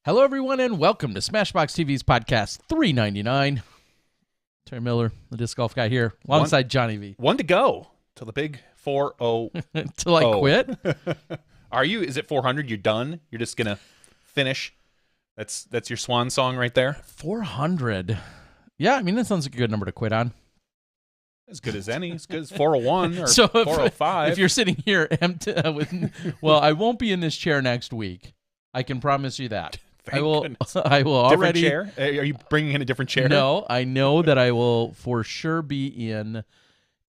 Hello, everyone, and welcome to Smashbox TV's podcast 399. Terry Miller, the disc golf guy here, alongside Johnny V. One to go till the big 4-0. Till I quit? Are you? Is it 400? You're done? You're just going to finish? That's your swan song right there? 400. Yeah, I mean, that sounds like a good number to quit on. As good as any. As good as 401 or So 405. If you're sitting here empty, well, I won't be in this chair next week. I can promise you that. Thank I will goodness. already. Different chair? Are you bringing in a different chair? No, I know that I will for sure be in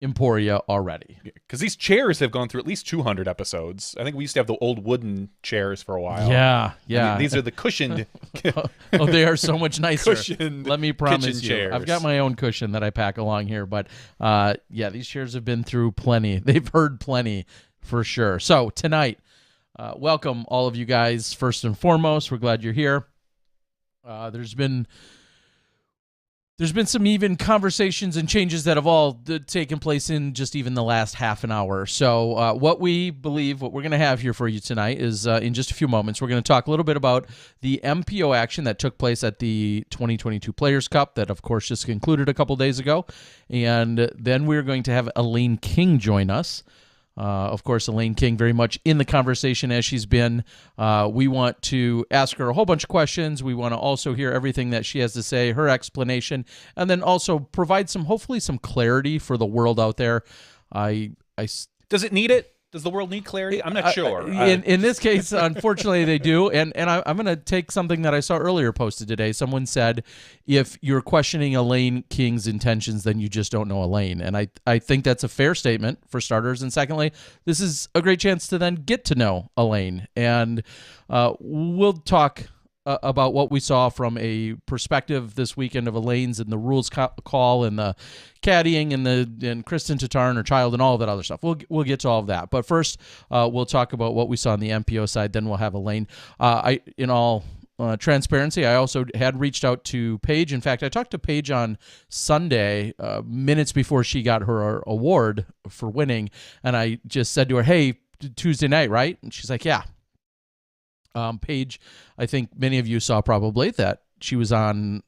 Emporia already. Because these chairs have gone through at least 200 episodes. I think we used to have the old wooden chairs for a while. Yeah. And these are the cushioned. Oh, they are so much nicer. Cushioned Let me promise you. chairs. I've got my own cushion that I pack along here, but yeah, these chairs have been through plenty. They've heard plenty for sure. So tonight, welcome all of you guys. First and foremost, we're glad you're here. There's been some even conversations and changes that have all taken place in just even the last half an hour. So what we're going to have here for you tonight is in just a few moments, we're going to talk a little bit about the MPO action that took place at the 2022 Players Cup that, of course, just concluded a couple days ago. And then we're going to have Elaine King join us. Of course, Elaine King very much in the conversation as she's been. We want to ask her a whole bunch of questions. We want to also hear everything that she has to say, her explanation, and then also provide hopefully some clarity for the world out there. Does it need it? Does the world need clarity? I'm not sure. In this case, unfortunately, they do. And I'm going to take something that I saw earlier posted today. Someone said, if you're questioning Elaine King's intentions, then you just don't know Elaine. And I think that's a fair statement, for starters. And secondly, this is a great chance to then get to know Elaine. And we'll talk about what we saw from a perspective this weekend of Elaine's and the rules call and the caddying and Kristen Tatar and her child and all of that other stuff. We'll get to all of that. But first, we'll talk about what we saw on the MPO side. Then we'll have Elaine. In all transparency, I also had reached out to Paige. In fact, I talked to Paige on Sunday, minutes before she got her award for winning. And I just said to her, hey, Tuesday night, right? And she's like, yeah. Paige, I think many of you saw probably that she was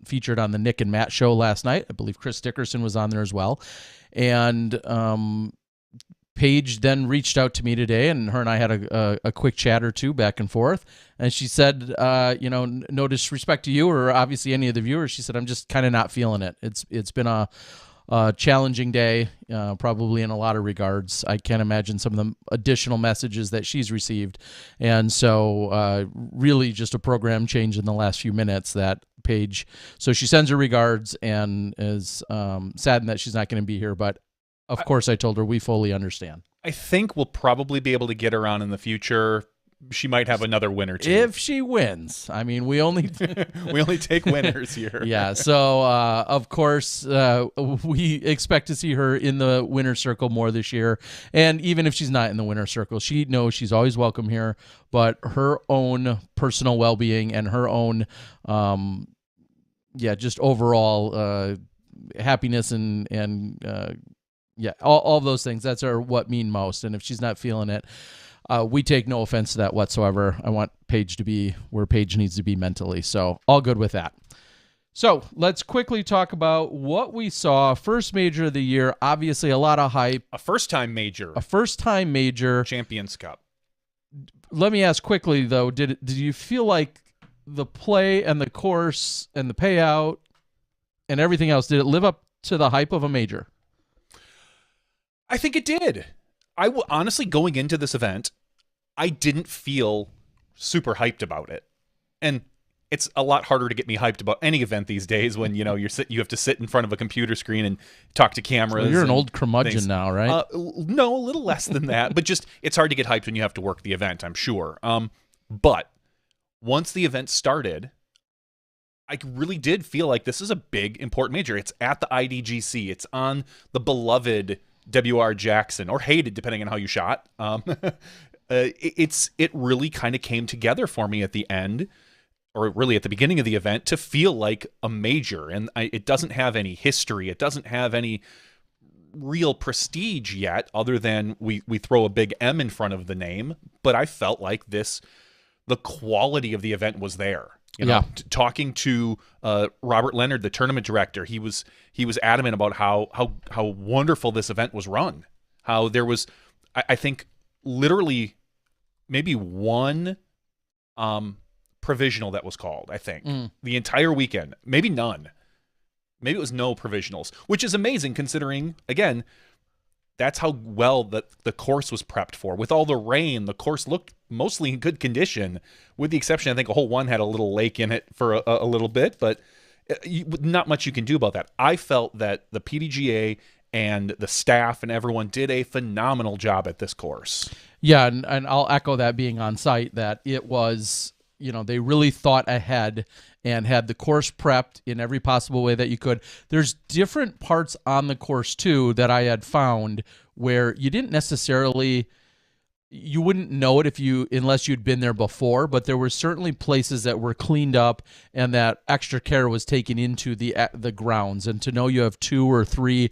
featured on the Nick and Matt show last night. I believe Chris Dickerson was on there as well. And Paige then reached out to me today, and her and I had a quick chat or two back and forth. And she said, no disrespect to you or obviously any of the viewers. She said, I'm just kind of not feeling it. It's been a challenging day, probably in a lot of regards. I can't imagine some of the additional messages that she's received. And so really just a program change in the last few minutes that Paige, so she sends her regards and is saddened that she's not going to be here. But of course I told her we fully understand. I think we'll probably be able to get her on in the future. She might have another win or two. If she wins. I mean, we only take winners here. Yeah, so of course we expect to see her in the winner's circle more this year. And even if she's not in the winner's circle, she knows she's always welcome here. But her own personal well-being and her own, just overall happiness and all of those things, that's what mean most. And if she's not feeling it, we take no offense to that whatsoever. I want Paige to be where Paige needs to be mentally. So all good with that. So let's quickly talk about what we saw. First major of the year, obviously a lot of hype. A first-time major. Champions Cup. Let me ask quickly, though, did you feel like the play and the course and the payout and everything else, did it live up to the hype of a major? I think it did. Honestly, going into this event, I didn't feel super hyped about it. And it's a lot harder to get me hyped about any event these days when, you have to sit in front of a computer screen and talk to cameras. Well, you're an old curmudgeon now, right? No, a little less than that. But just, it's hard to get hyped when you have to work the event, I'm sure. But once the event started, I really did feel like this is a big, important major. It's at the IDGC. It's on the beloved W.R. Jackson, or hated, depending on how you shot. It really kind of came together for me at the end, or really at the beginning of the event, to feel like a major. And it doesn't have any history. It doesn't have any real prestige yet, other than we throw a big M in front of the name. But I felt like the quality of the event was there. Talking to Robert Leonard, the tournament director, he was adamant about how wonderful this event was run. How there was, I think, literally maybe one provisional that was called. I think the entire weekend, maybe none. Maybe it was no provisionals, which is amazing considering, again, that's how well the course was prepped for. With all the rain, the course looked mostly in good condition, with the exception, I think, a hole one had a little lake in it for a little bit, but not much you can do about that. I felt that the PDGA and the staff and everyone did a phenomenal job at this course. Yeah, and I'll echo that being on site, that it was, they really thought ahead and had the course prepped in every possible way that you could. There's different parts on the course, too, that I had found where you didn't necessarily, you wouldn't know it unless you'd been there before, but there were certainly places that were cleaned up and that extra care was taken into the grounds. And to know you have 2 or 3,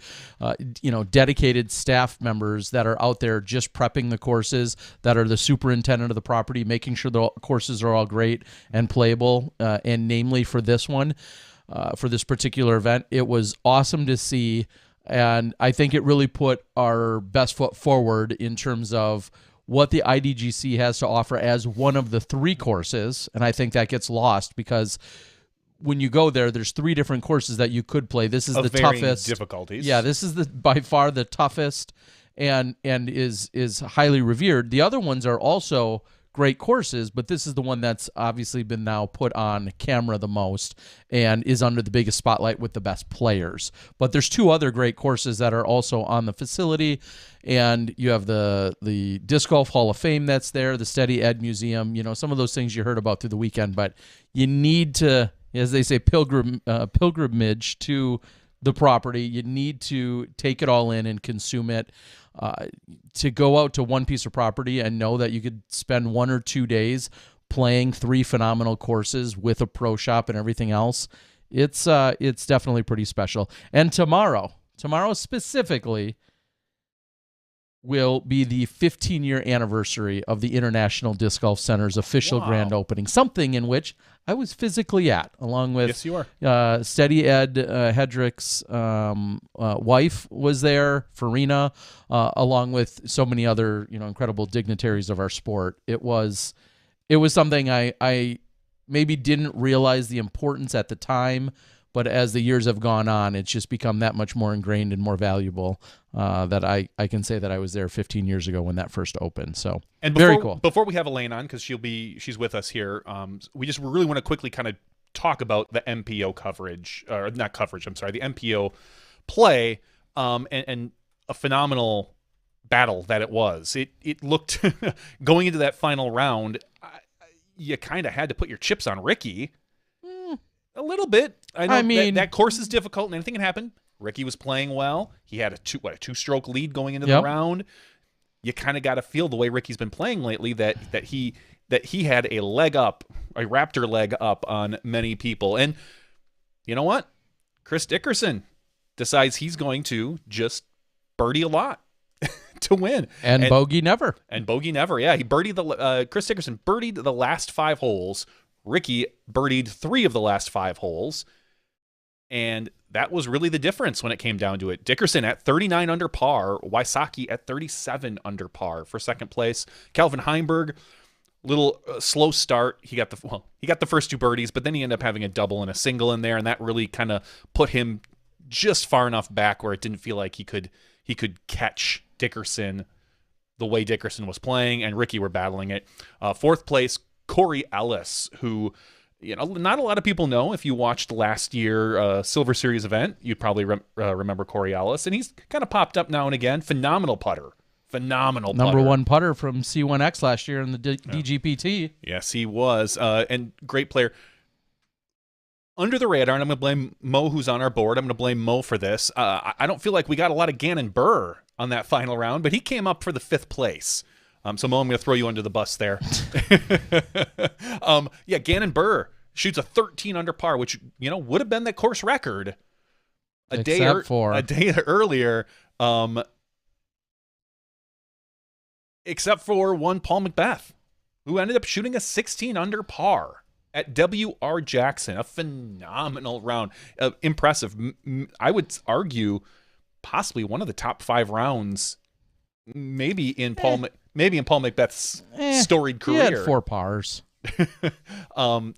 dedicated staff members that are out there just prepping the courses, that are the superintendent of the property, making sure the courses are all great and playable, and namely for this one, for this particular event, it was awesome to see. And I think it really put our best foot forward in terms of what the IDGC has to offer as one of the 3 courses. And I think that gets lost because when you go there, there's 3 different courses that you could play. This is the toughest difficulties. Yeah, this is by far the toughest and is highly revered. The other ones are also great courses, but this is the one that's obviously been now put on camera the most and is under the biggest spotlight with the best players. But there's 2 other great courses that are also on the facility, and you have the Disc Golf Hall of Fame that's there, the Steady Ed Museum, some of those things you heard about through the weekend, but you need to, as they say, pilgrimage to the property. You need to take it all in and consume it. To go out to one piece of property and know that you could spend 1 or 2 days playing 3 phenomenal courses with a pro shop and everything else, it's definitely pretty special. And tomorrow specifically will be the 15-year anniversary of the International Disc Golf Center's official grand opening, something in which I was physically at, along with yes, you are. Steady Ed Hedrick's wife was there, Farina, along with so many other incredible dignitaries of our sport. It was something I maybe didn't realize the importance at the time, but as the years have gone on, it's just become that much more ingrained and more valuable that I can say that I was there 15 years ago when that first opened. So very cool. Before we have Elaine on, because she's with us here, we really want to quickly kind of talk about the MPO coverage, or not coverage, I'm sorry, the MPO play, and a phenomenal battle that it was. It looked, going into that final round, you kind of had to put your chips on Ricky. A little bit. I mean, that course is difficult and anything can happen. Ricky was playing well. He had a 2-stroke lead going into the round. You kind of got to feel the way Ricky's been playing lately that he had a leg up, a Raptor leg up on many people. And you know what? Chris Dickerson decides he's going to just birdie a lot to win. And bogey never. Yeah, he birdied Chris Dickerson birdied the last 5 holes. Ricky birdied 3 of the last 5 holes, and that was really the difference when it came down to it. Dickerson at 39 under par, Wysocki at 37 under par for second place. Calvin Heimberg, little slow start. He got the first 2 birdies, but then he ended up having a double and a single in there, and that really kind of put him just far enough back where it didn't feel like he could catch Dickerson the way Dickerson was playing, and Ricky were battling it. Fourth place, Corey Ellis, who not a lot of people know. If you watched last year Silver Series event, you'd probably remember Corey Ellis, and he's kind of popped up now and again. Phenomenal putter. Number 1 putter from C1X last year in the DGPT. Yes, he was, and great player. Under the radar, and I'm going to blame Mo, who's on our board. I'm going to blame Mo for this. I don't feel like we got a lot of Gannon Burr on that final round, but he came up for the 5th place. So, Mo, I'm going to throw you under the bus there. Gannon Burr shoots a 13 under par, which, would have been the course record a day earlier. Except for one Paul McBeth, who ended up shooting a 16 under par at W.R. Jackson. A phenomenal round. Impressive. I would argue possibly one of the top 5 rounds, maybe in Paul Macbeth's storied career. He had 4 pars.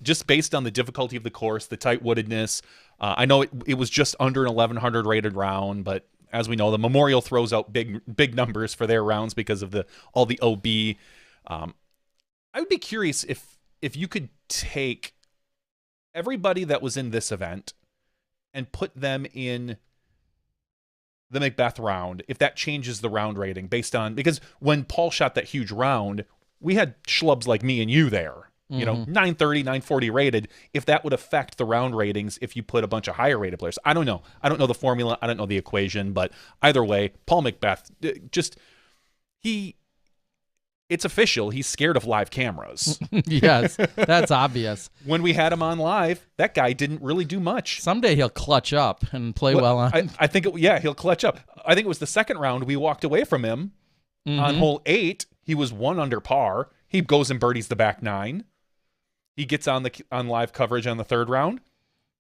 Just based on the difficulty of the course, the tight woodedness. I know it was just under an 1100 rated round, but as we know, the Memorial throws out big numbers for their rounds because of all the OB. I would be curious if you could take everybody that was in this event and put them in the Macbeth round, if that changes the round rating because when Paul shot that huge round, we had schlubs like me and you there, 930, 940 rated. If that would affect the round ratings, if you put a bunch of higher rated players, I don't know. I don't know the formula. I don't know the equation, but either way, Paul Macbeth, it's official. He's scared of live cameras. Yes, that's obvious. When we had him on live, that guy didn't really do much. Someday he'll clutch up and play well on. I think, he'll clutch up. I think it was the second round we walked away from him on hole 8. He was 1 under par. He goes and birdies the back 9. He gets on live coverage on the third round.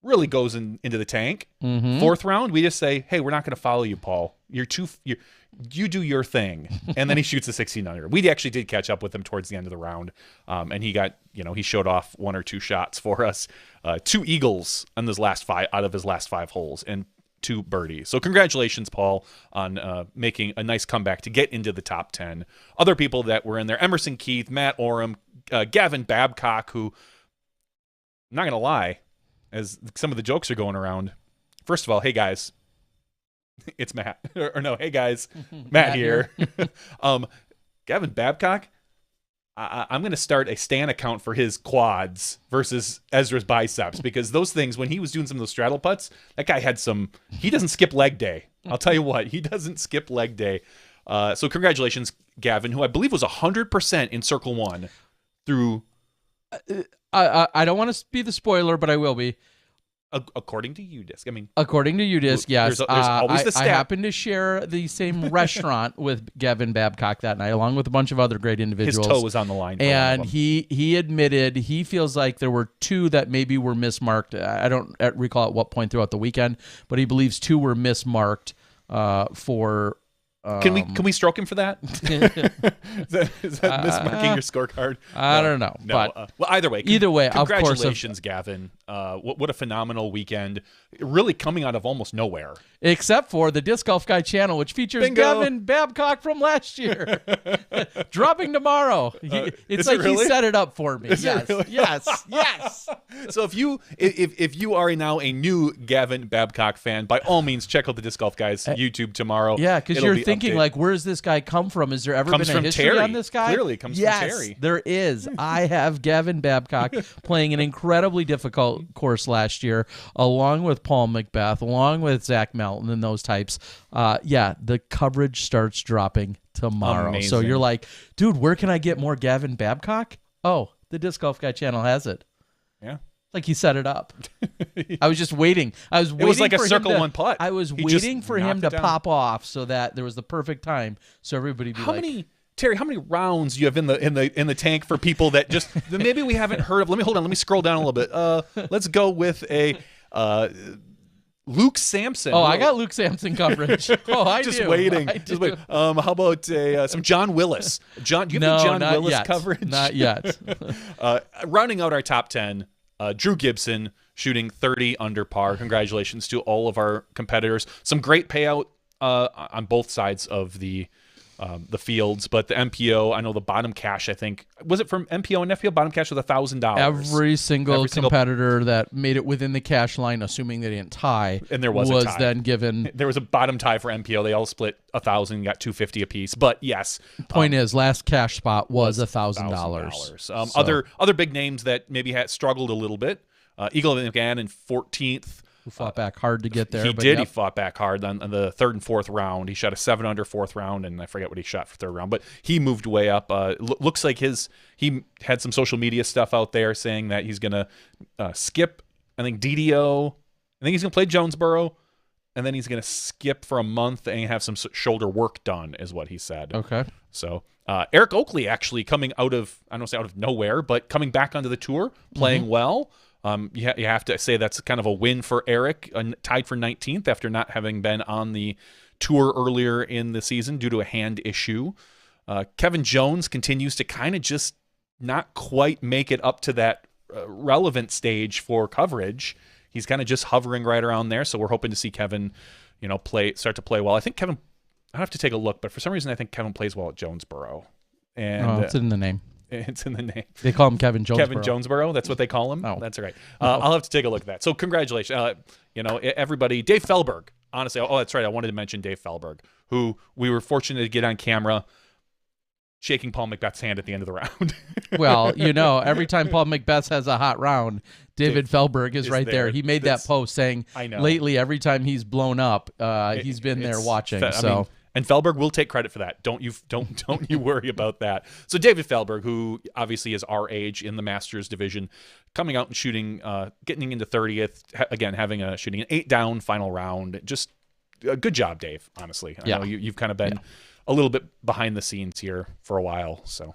Really goes into the tank. Fourth round, we just say, hey, we're not going to follow you, Paul. You do your thing. And then he shoots a 16 under. We actually did catch up with him towards the end of the round. And he got, he showed off 1 or 2 shots for us. 2 eagles on his last 5 out of his last 5 holes and 2 birdies. So congratulations, Paul, on making a nice comeback to get into the top 10. Other people that were in there, Emerson Keith, Matt Oram, Gavin Babcock, who, I'm not going to lie, as some of the jokes are going around. First of all, hey guys, it's Matt. or no, hey guys, Matt here. Gavin Babcock, I'm going to start a Stan account for his quads versus Ezra's biceps, because those things, when he was doing some of those straddle putts, that guy had he doesn't skip leg day. I'll tell you what, he doesn't skip leg day. So congratulations, Gavin, who I believe was 100% in Circle 1 through... I don't want to be the spoiler, but I will be. According to UDisc. I mean, according to UDisc, yes. There's always the stat. I happen to share the same restaurant with Gavin Babcock that night, along with a bunch of other great individuals. His toe was on the line. And he admitted he feels like there were 2 that maybe were mismarked. I don't recall at what point throughout the weekend, but he believes 2 were mismarked for... Can we stroke him for that? is that mismarking your scorecard? I don't know. No. But well, either way, congratulations, Gavin. What a phenomenal weekend! Really coming out of almost nowhere. Except for the Disc Golf Guy channel, which features Bingo. Gavin Babcock from last year, dropping tomorrow. It's like really? he set it up for me. Yes, really? yes. So if you are now a new Gavin Babcock fan, by all means check out the Disc Golf Guys YouTube tomorrow. Yeah, because you're thinking like, where's this guy come from? Has there ever been a history Terry. on this guy? Clearly, it comes from Terry. Yes, there is. I have Gavin Babcock playing an incredibly difficult course last year, along with Paul Macbeth, along with Zach Melton and those types. The coverage starts dropping tomorrow. Amazing. So you're like, dude, where can I get more Gavin Babcock? Oh, the Disc Golf Guy channel has it. Yeah. Like he set it up. I was just waiting. It was like a Circle 1 putt. I was waiting for him to pop off so that there was the perfect time so everybody be Terry, how many rounds do you have in the tank for people that just maybe we haven't heard of? Let me scroll down a little bit. Let's go with a Luke Sampson. Oh, I got Luke Sampson coverage. Oh, I just do. waiting. Just wait. How about some John Willis? Do you have John Willis yet. coverage? Not yet. Rounding out our top 10. Drew Gibson shooting 30 under par. Congratulations to all of our competitors. Some great payout on both sides of the fields, but the MPO, I know the bottom cash, I think, was it from MPO and FPO? Bottom cash was $1,000. Every single competitor that made it within the cash line, assuming they didn't tie, and there was a a tie. Then given. There was a bottom tie for MPO. They all split $1,000, got $250 apiece. But yes, point is, last cash spot was $1,000. Other big names that maybe had struggled a little bit. Eagle McGann in 14th. Who fought back hard to get there. He did. Yep. He fought back hard on the 3rd and 4th round. He shot a 7 under 4th round, and I forget what he shot for 3rd round. But he moved way up. Looks like he had some social media stuff out there saying that he's going to skip, I think, DDO. I think he's going to play Jonesboro, and then he's going to skip for a month and have some shoulder work done, is what he said. Okay. So Eric Oakley actually coming out of, I don't say out of nowhere, but coming back onto the tour, playing well. You have to say that's kind of a win for Eric, tied for 19th after not having been on the tour earlier in the season due to a hand issue. Kevin Jones continues to kind of just not quite make it up to that relevant stage for coverage. He's kind of just hovering right around there, so we're hoping to see Kevin, start to play well. I think Kevin, I have to take a look, but for some reason I think Kevin plays well at Jonesboro. And it's in the name. It's in the name. They call him Kevin Jonesboro. Kevin Jonesboro, that's what they call him? Oh. That's right. I'll have to take a look at that. So congratulations. Everybody. Dave Felberg, honestly. Oh, that's right. I wanted to mention Dave Felberg, who we were fortunate to get on camera shaking Paul McBeth's hand at the end of the round. Well, every time Paul McBeth has a hot round, David Felberg is right there. He made that post saying, lately, every time he's blown up, he's been there watching. And Felberg will take credit for that. Don't you worry about that. So David Felberg, who obviously is our age in the Masters division, coming out and shooting, getting into 30th, again having shooting an 8-down final round. Just a good job, Dave. Honestly, I know you've kind of been a little bit behind the scenes here for a while. So.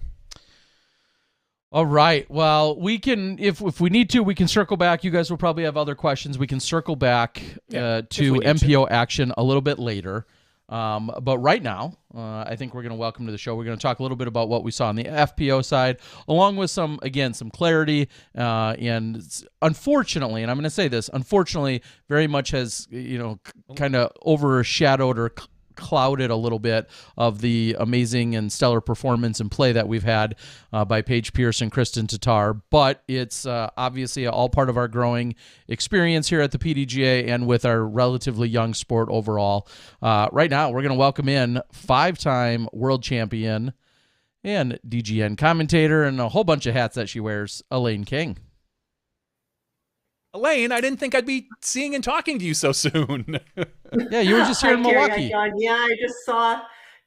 All right. Well, we can, if we need to, we can circle back. You guys will probably have other questions. We can circle back to MPO action a little bit later. But right now, I think we're going to welcome to the show. We're going to talk a little bit about what we saw on the FPO side, along with some clarity. And unfortunately, and I'm going to say this, unfortunately, very much has, kind of overshadowed or clouded a little bit of the amazing and stellar performance and play that we've had by Paige Pierce and Kristen Tatar. But it's obviously all part of our growing experience here at the PDGA and with our relatively young sport overall. Right now, we're going to welcome in 5-time world champion and DGN commentator and a whole bunch of hats that she wears, Elaine King. Elaine, I didn't think I'd be seeing and talking to you so soon. Yeah, you were just here in Milwaukee. Yeah, I just saw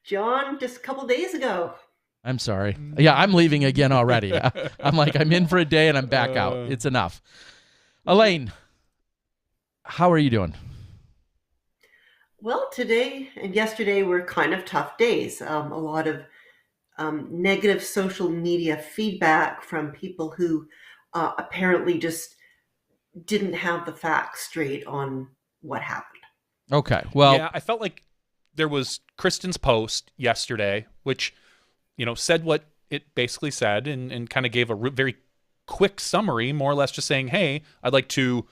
John just a couple days ago. I'm sorry. Yeah, I'm leaving again already. I'm in for a day and I'm back out. It's enough. Elaine, how are you doing? Well, today and yesterday were kind of tough days. A lot of negative social media feedback from people who apparently just didn't have the facts straight on what happened. Okay. Well, yeah, I felt like there was Kristen's post yesterday, which, said what it basically said and kind of gave a very quick summary, more or less just saying, hey, I'd like to,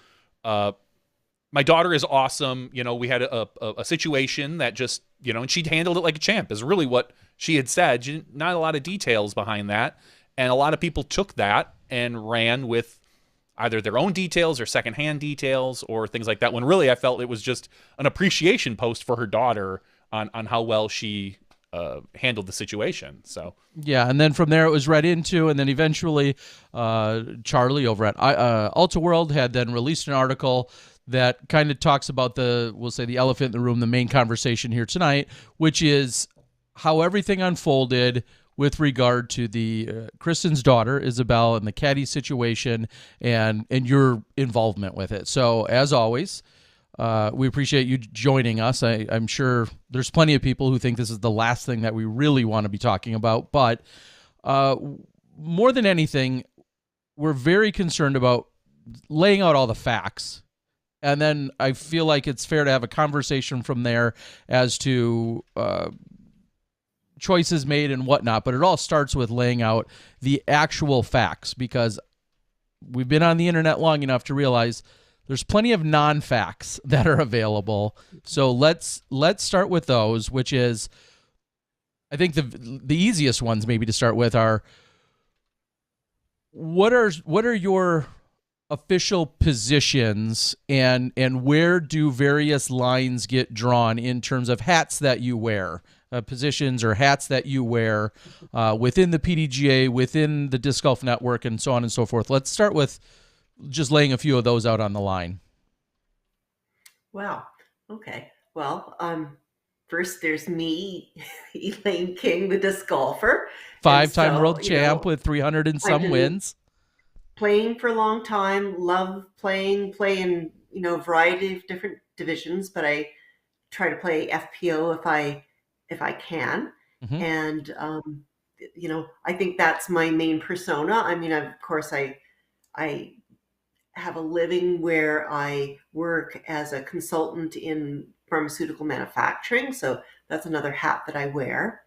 my daughter is awesome. We had a situation that just, and she'd handled it like a champ is really what she had said. Not a lot of details behind that. And a lot of people took that and ran with either their own details or secondhand details or things like that, when really I felt it was just an appreciation post for her daughter on how well she handled the situation. So yeah, and then from there it was read into, and then eventually Charlie over at Alta World had then released an article that kind of talks about we'll say the elephant in the room, the main conversation here tonight, which is how everything unfolded with regard to the Kristen's daughter, Isabel, and the caddy situation and your involvement with it. So, as always, we appreciate you joining us. I'm sure there's plenty of people who think this is the last thing that we really want to be talking about. But more than anything, we're very concerned about laying out all the facts. And then I feel like it's fair to have a conversation from there as to choices made and whatnot, but it all starts with laying out the actual facts, because we've been on the internet long enough to realize there's plenty of non-facts that are available. So let's start with those, which is, I think the easiest ones maybe to start with are, what are your official positions and where do various lines get drawn in terms of hats that you wear? Positions or hats that you wear within the PDGA, within the Disc Golf Network, and so on and so forth. Let's start with just laying a few of those out on the line. Wow. Okay. Well, first there's me, Elaine King, the disc golfer. 5-time world champ with 300 and some wins. Playing for a long time, love play in, a variety of different divisions, but I try to play FPO if I can. Mm-hmm. And I think that's my main persona. I mean, of course, I have a living where I work as a consultant in pharmaceutical manufacturing, so that's another hat that I wear.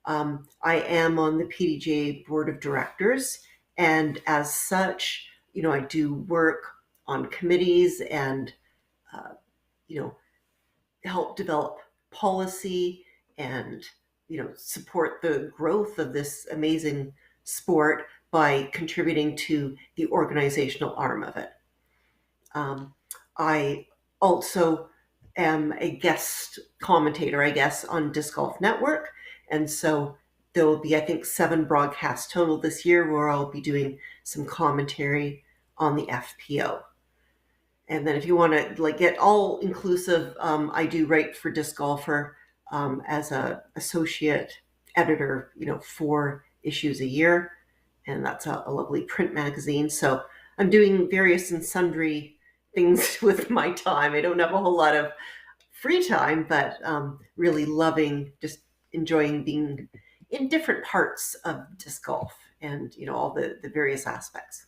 I am on the PDGA board of directors, and as such, I do work on committees and uh, you know help develop policy and support the growth of this amazing sport by contributing to the organizational arm of it. um, I also am a guest commentator, I guess, on Disc Golf Network, and so there will be, I think, 7 broadcasts total this year where I'll be doing some commentary on the FPO. And then if you want to like get all inclusive, I do write for Disc Golfer as a associate editor, 4 issues a year, and that's a lovely print magazine. So I'm doing various and sundry things with my time. I don't have a whole lot of free time, but really loving, just enjoying being in different parts of disc golf and all the various aspects.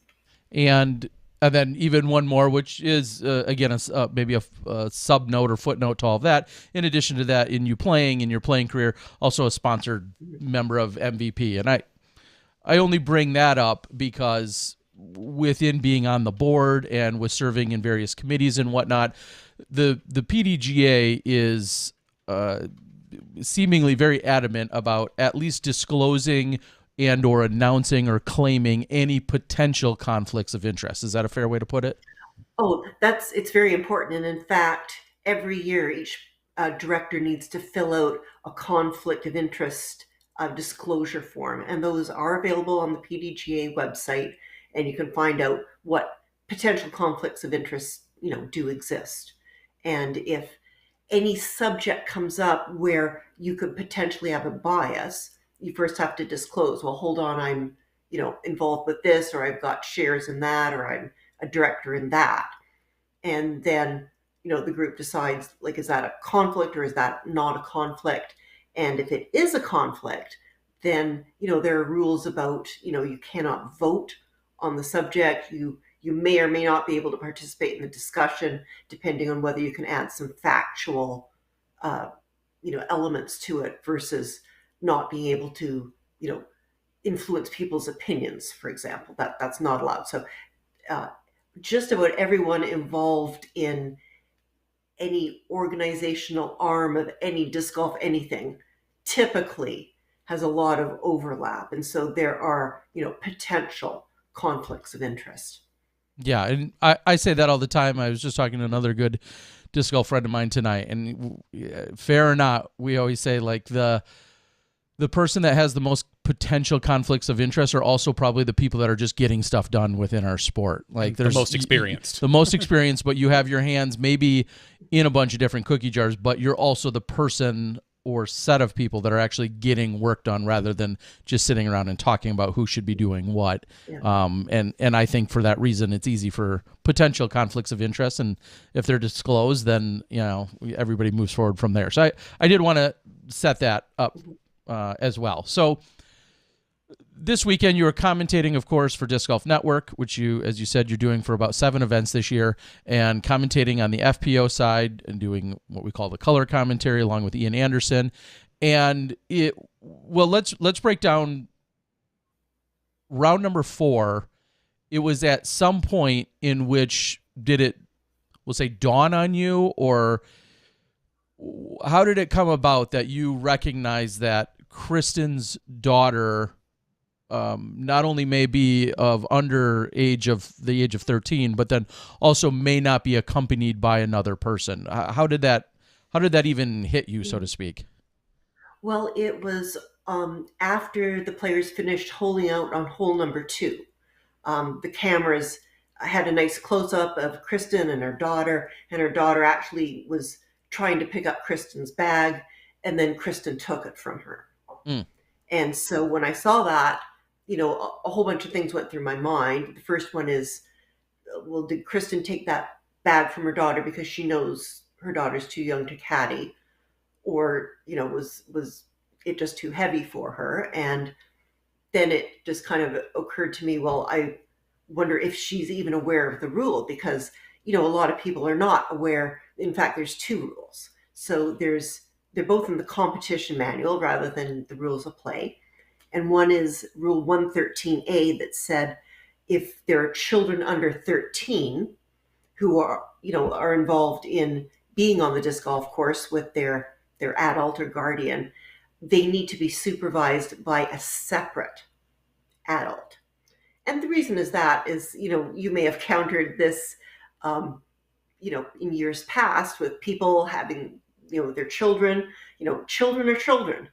And and then even one more, which is again maybe a sub note or footnote to all of that. In addition to that, in your playing career, also a sponsored member of MVP. And I only bring that up because within being on the board and with serving in various committees and whatnot, the PDGA is seemingly very adamant about at least disclosing and or announcing or claiming any potential conflicts of interest. Is that a fair way to put it? Oh, it's very important. And in fact, every year each director needs to fill out a conflict of interest disclosure form. And those are available on the PDGA website. And you can find out what potential conflicts of interest, do exist. And if any subject comes up where you could potentially have a bias, you first have to disclose, well, hold on, I'm, involved with this, or I've got shares in that, or I'm a director in that. And then, the group decides, like, is that a conflict or is that not a conflict? And if it is a conflict, then, there are rules about, you cannot vote on the subject. You may or may not be able to participate in the discussion, depending on whether you can add some factual, uh, elements to it versus not being able to, influence people's opinions, for example. That's not allowed. So uh, just about everyone involved in any organizational arm of any disc golf anything typically has a lot of overlap, and so there are potential conflicts of interest. Yeah, and I say that all the time. I was just talking to another good disc golf friend of mine tonight, and fair or not, we always say like the person that has the most potential conflicts of interest are also probably the people that are just getting stuff done within our sport. Like the most experienced. The most experienced, but you have your hands maybe in a bunch of different cookie jars, but you're also the person or set of people that are actually getting work done rather than just sitting around and talking about who should be doing what. Yeah. And I think for that reason, it's easy for potential conflicts of interest. And if they're disclosed, then, everybody moves forward from there. So I did want to set that up as well. So this weekend you were commentating, of course, for Disc Golf Network, which you, as you said, you're doing for about 7 events this year, and commentating on the FPO side and doing what we call the color commentary along with Ian Anderson. And let's break down round number 4. It was at some point in which we'll say, dawn on you, or how did it come about that you recognized that Kristen's daughter not only may be of under the age of 13, but then also may not be accompanied by another person? How did that even hit you, so to speak? Well, it was after the players finished holing out on hole number 2. The cameras had a nice close-up of Kristen and her daughter actually was trying to pick up Kristen's bag, and then Kristen took it from her. Mm. And so when I saw that, a whole bunch of things went through my mind. The first one is, well, did Kristen take that bag from her daughter because she knows her daughter's too young to caddy? Or, was it just too heavy for her? And then it just kind of occurred to me, well, I wonder if she's even aware of the rule, because a lot of people are not aware. In fact, there's two rules. So they're both in the competition manual rather than the rules of play. And one is Rule 113A that said if there are children under 13 who are involved in being on the disc golf course with their adult or guardian, they need to be supervised by a separate adult. And the reason is you may have countered this, in years past with people having, their children. Children are children.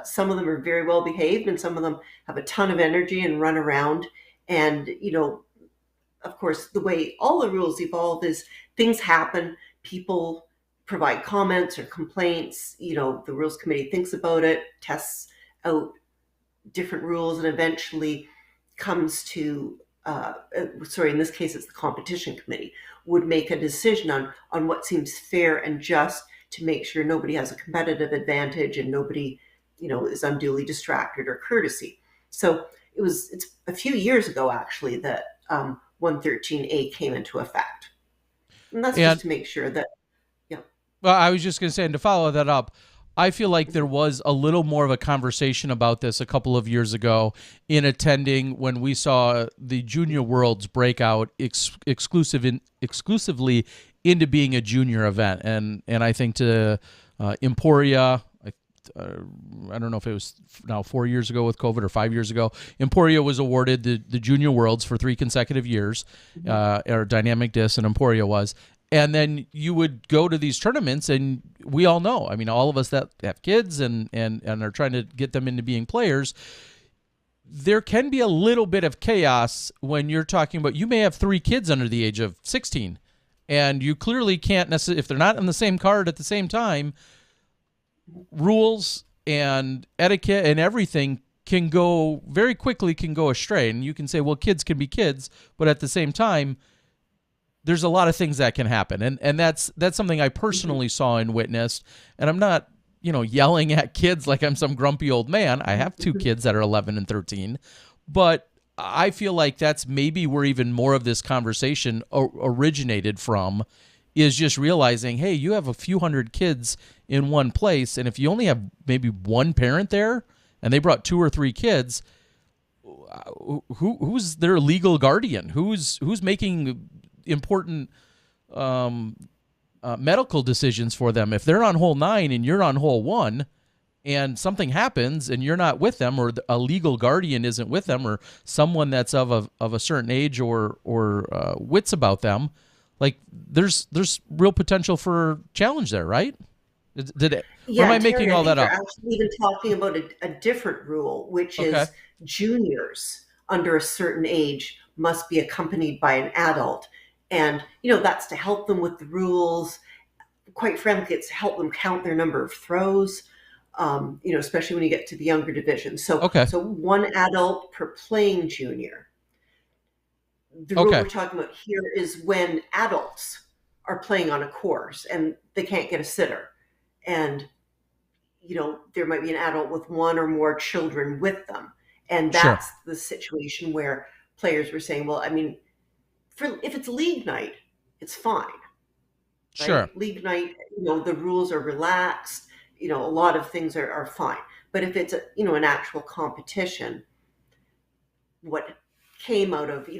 Some of them are very well behaved, and some of them have a ton of energy and run around. And, of course, the way all the rules evolve is things happen. People provide comments or complaints. The rules committee thinks about it, tests out different rules, and eventually comes to, in this case, it's the competition committee, would make a decision on what seems fair and just to make sure nobody has a competitive advantage and nobody, is unduly distracted or courtesy. So it's a few years ago, actually, that 113A came into effect. And that's just to make sure that, Well, I was just going to say, and to follow that up, I feel like there was a little more of a conversation about this a couple of years ago in attending when we saw the Junior Worlds break out exclusively into being a junior event. And I think to Emporia, I don't know if it was now 4 years ago with COVID or 5 years ago, Emporia was awarded the Junior Worlds for 3 consecutive years, or Dynamic Disc, and Emporia was. And then you would go to these tournaments, and we all know, I mean, all of us that have kids and are trying to get them into being players, there can be a little bit of chaos when you're talking about, you may have 3 kids under the age of 16, and you clearly can't necessarily, if they're not on the same card at the same time, rules and etiquette and everything can go astray. And you can say, well, kids can be kids, but at the same time, there's a lot of things that can happen. And that's something I personally saw and witnessed. And I'm not, yelling at kids like I'm some grumpy old man. I have 2 kids that are 11 and 13. But I feel like that's maybe where even more of this conversation originated from, is just realizing, hey, you have a few hundred kids in one place. And if you only have maybe one parent there and they brought 2 or 3 kids, who's their legal guardian? Who's making important medical decisions for them? If they're on hole 9 and you're on hole 1 and something happens and you're not with them, or a legal guardian isn't with them, or someone that's of a certain age or wits about them, like there's real potential for challenge there, right? Or am I making all that up? You're actually even talking about a different rule, which is juniors under a certain age must be accompanied by an adult. And, that's to help them with the rules. Quite frankly, it's to help them count their number of throws, especially when you get to the younger division. So 1 adult per playing junior. The rule we're talking about here is when adults are playing on a course and they can't get a sitter. And, there might be an adult with 1 or more children with them. And that's the situation where players were saying, well, I mean, if it's league night, it's fine. Right? Sure. League night, the rules are relaxed. A lot of things are fine. But if it's an actual competition, what came out of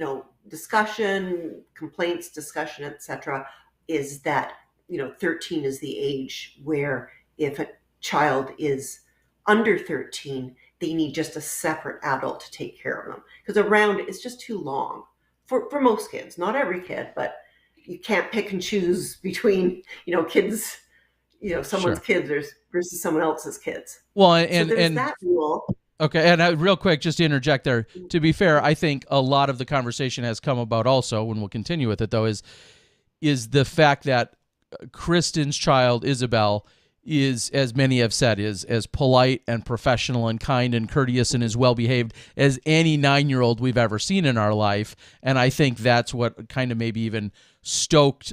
discussion, complaints, discussion, etc., is that 13 is the age where if a child is under 13, they need just a separate adult to take care of them, because a round is just too long for most kids. Not every kid, but you can't pick and choose between kids, someone's kids versus someone else's kids. Well, and so there's that rule. Okay, and real quick, just to interject there, to be fair, I think a lot of the conversation has come about also, and we'll continue with it though, is the fact that Kristen's child, Isabel, is, as many have said, is as polite and professional and kind and courteous and as well-behaved as any 9-year-old we've ever seen in our life. And I think that's what kind of maybe even stoked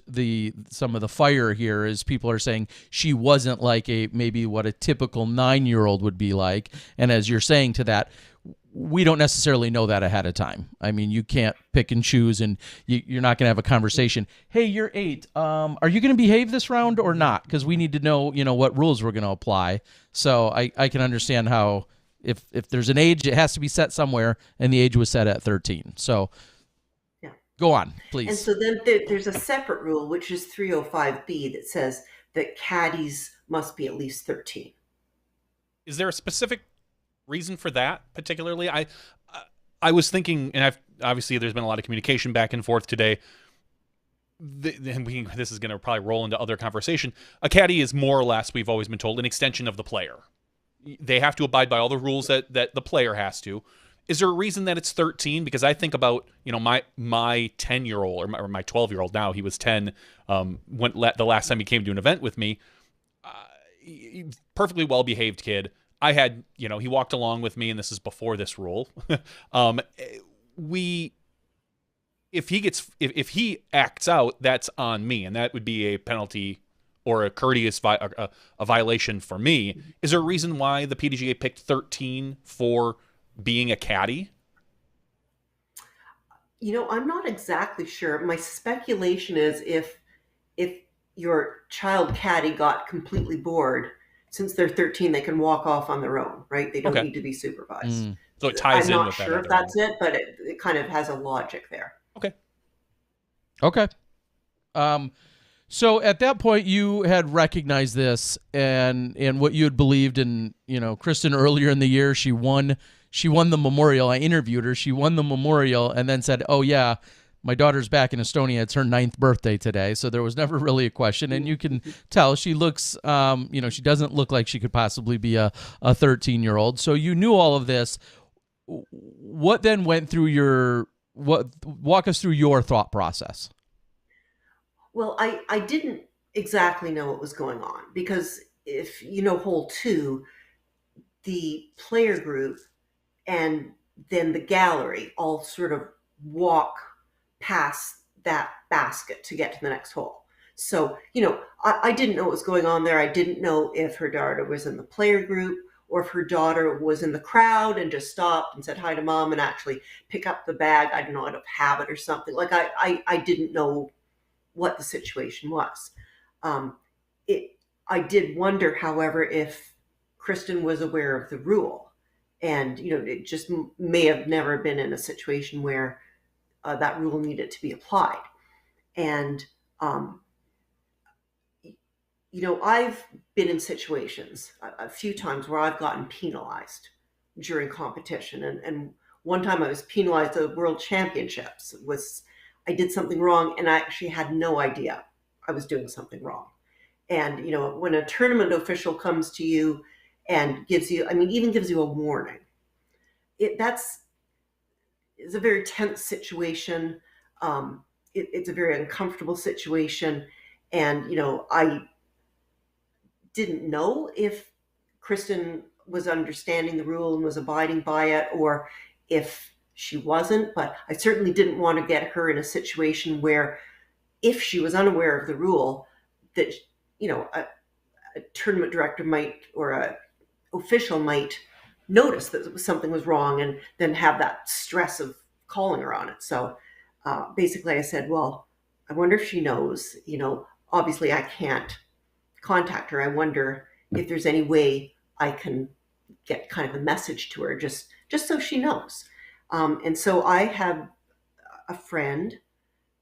some of the fire here, is people are saying she wasn't like maybe what a typical 9-year-old would be like. And as you're saying to that, we don't necessarily know that ahead of time. I mean, you can't pick and choose, and you're not going to have a conversation. Hey, you're 8. Are you going to behave this round or not? Because we need to know, what rules we're going to apply. So I can understand how if there's an age, it has to be set somewhere, and the age was set at 13. So Yeah. go on, And please. so then there's a separate rule, which is 305B, that says that caddies must be at least 13. Is there a specific reason for that particularly? I was thinking, and obviously there's been a lot of communication back and forth today. This is going to probably roll into other conversation. A caddy is more or less, we've always been told, an extension of the player. They have to abide by all the rules that the player has to. Is there a reason that it's 13? Because I think about, my 10-year-old or my 12-year-old now. He was 10 the last time he came to an event with me. Perfectly well-behaved kid. I had, he walked along with me, and this is before this rule. If he acts out, that's on me, and that would be a penalty or a a violation for me. Is there a reason why the PDGA picked 13 for being a caddy? I'm not exactly sure. My speculation is if your child caddy got completely bored, since they're 13, they can walk off on their own, right? They don't Okay. need to be supervised. So it ties I'm in not with sure that if that's it, but it kind of has a logic there. Okay. So at that point, you had recognized this, and what you had believed in. Kristen, earlier in the year, she won the memorial. I interviewed her. She won the memorial, and then said, "Oh yeah, my daughter's back in Estonia. It's her 9th birthday today." So there was never really a question, and you can tell she looks, she doesn't look like she could possibly be a 13-year-old. So you knew all of this. What then went through walk us through your thought process? Well, I didn't exactly know what was going on, because if you know hole 2, the player group and then the gallery all sort of walk past that basket to get to the next hole. So, I didn't know what was going on there. I didn't know if her daughter was in the player group or if her daughter was in the crowd and just stopped and said hi to mom and actually pick up the bag, I don't know, out of habit or something. Like I didn't know what the situation was. Um, I did wonder, however, if Kristen was aware of the rule, and it just may have never been in a situation where that rule needed to be applied. And I've been in situations a few times where I've gotten penalized during competition, and one time I was penalized at the World Championships. I did something wrong, and I actually had no idea I was doing something wrong. And when a tournament official comes to you and even gives you a warning, it's a very tense situation. It's a very uncomfortable situation, and I didn't know if Kristen was understanding the rule and was abiding by it, or if she wasn't. But I certainly didn't want to get her in a situation where, if she was unaware of the rule, that a tournament director might, or a official might, notice that something was wrong and then have that stress of calling her on it. So basically I said, well, I wonder if she knows. Obviously I can't contact her. I wonder if there's any way I can get kind of a message to her, just so she knows. And so I have a friend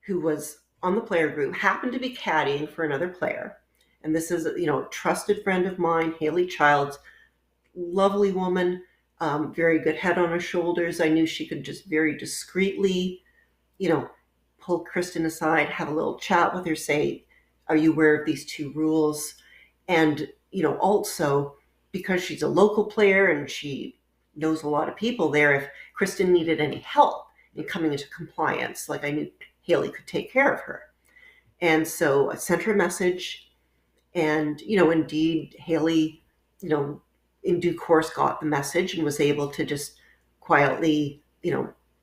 who was on the player group, happened to be caddying for another player. And this is, a trusted friend of mine, Haley Childs, lovely woman, very good head on her shoulders. I knew she could just very discreetly, pull Kristen aside, have a little chat with her, say, are you aware of these 2 rules? And, also, because she's a local player and she knows a lot of people there, if Kristen needed any help in coming into compliance, like, I knew Haley could take care of her. And so I sent her a message, and, indeed, Haley, in due course got the message and was able to just quietly,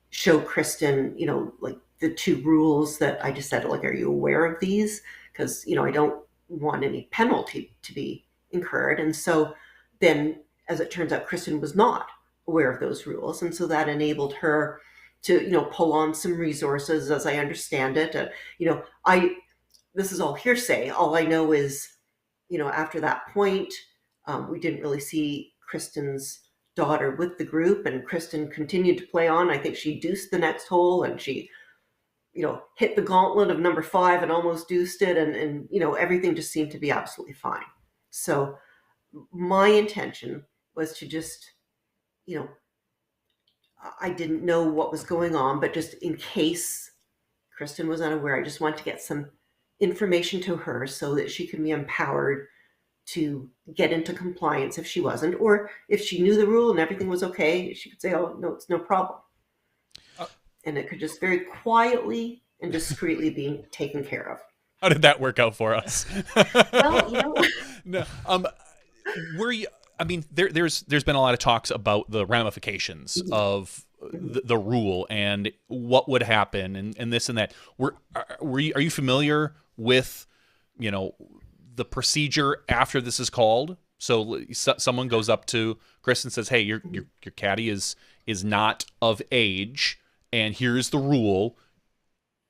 show Kristen, like, the 2 rules that I just said, like, are you aware of these? Because, I don't want any penalty to be incurred. And so then, as it turns out, Kristen was not aware of those rules. And so that enabled her to, pull on some resources, as I understand it. This is all hearsay. All I know is, after that point, we didn't really see Kristen's daughter with the group, and Kristen continued to play on. I think she deuced the next hole, and she, hit the gauntlet of number 5 and almost deuced it, and everything just seemed to be absolutely fine. So my intention was to just, I didn't know what was going on, but just in case Kristen was unaware, I just wanted to get some information to her so that she can be empowered to get into compliance if she wasn't, or if she knew the rule and everything was okay, she could say, oh, no, it's no problem. And it could just very quietly and discreetly be taken care of. How did that work out for us? Well, No, were you? I mean, there's been a lot of talks about the ramifications of the rule and what would happen and this and that. Are you familiar with, the procedure after this is called? So someone goes up to Chris and says, "Hey, your caddy is not of age, and here's the rule."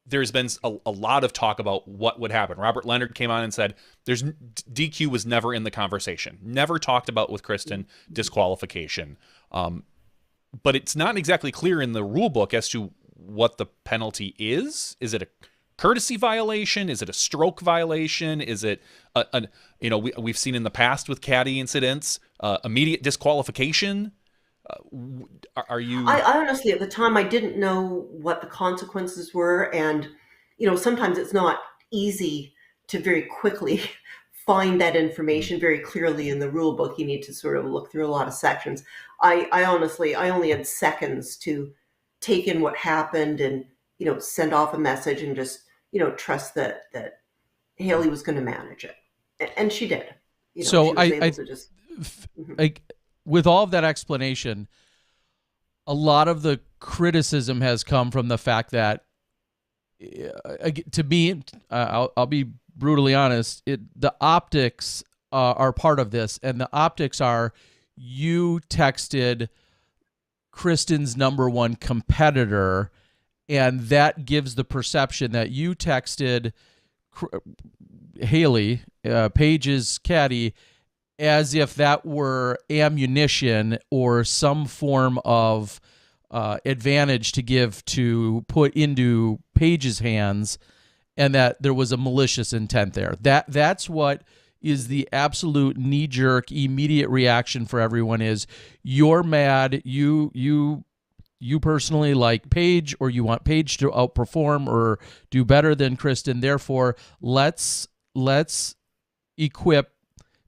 There's been a lot of talk about what would happen. Robert Leonard came on and said DQ was never in the conversation, never talked about with Kristen disqualification. But it's not exactly clear in the rule book as to what the penalty is. Is it a courtesy violation? Is it a stroke violation? Is it we've seen in the past with caddy incidents, immediate disqualification? Are you? I honestly, at the time, I didn't know what the consequences were, and sometimes it's not easy to very quickly find that information very clearly in the rule book. You need to sort of look through a lot of sections. I honestly, I only had seconds to take in what happened and send off a message and just trust that Haley was going to manage it, and she did. So she was able to just. With all of that explanation, a lot of the criticism has come from the fact that, to me, I'll be brutally honest, the optics are part of this, and the optics are you texted Kristen's number 1 competitor, and that gives the perception that you texted Haley, Paige's caddy, as if that were ammunition or some form of advantage to put into Paige's hands, and that there was a malicious intent there. That's what is the absolute knee-jerk, immediate reaction for everyone is, you're mad, you personally like Paige, or you want Paige to outperform or do better than Kristen. Therefore, let's equip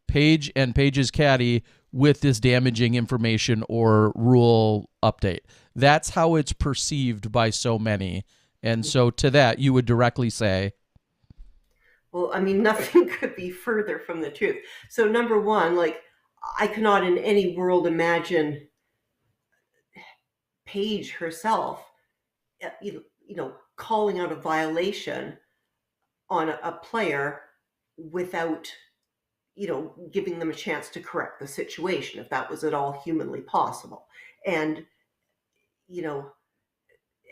Paige and Paige's caddy with this damaging information or rule update. That's how it's perceived by so many. And so to that, you would directly say, well, I mean, nothing could be further from the truth. So number 1, I cannot in any world imagine Paige herself, calling out a violation on a player without giving them a chance to correct the situation, if that was at all humanly possible. And,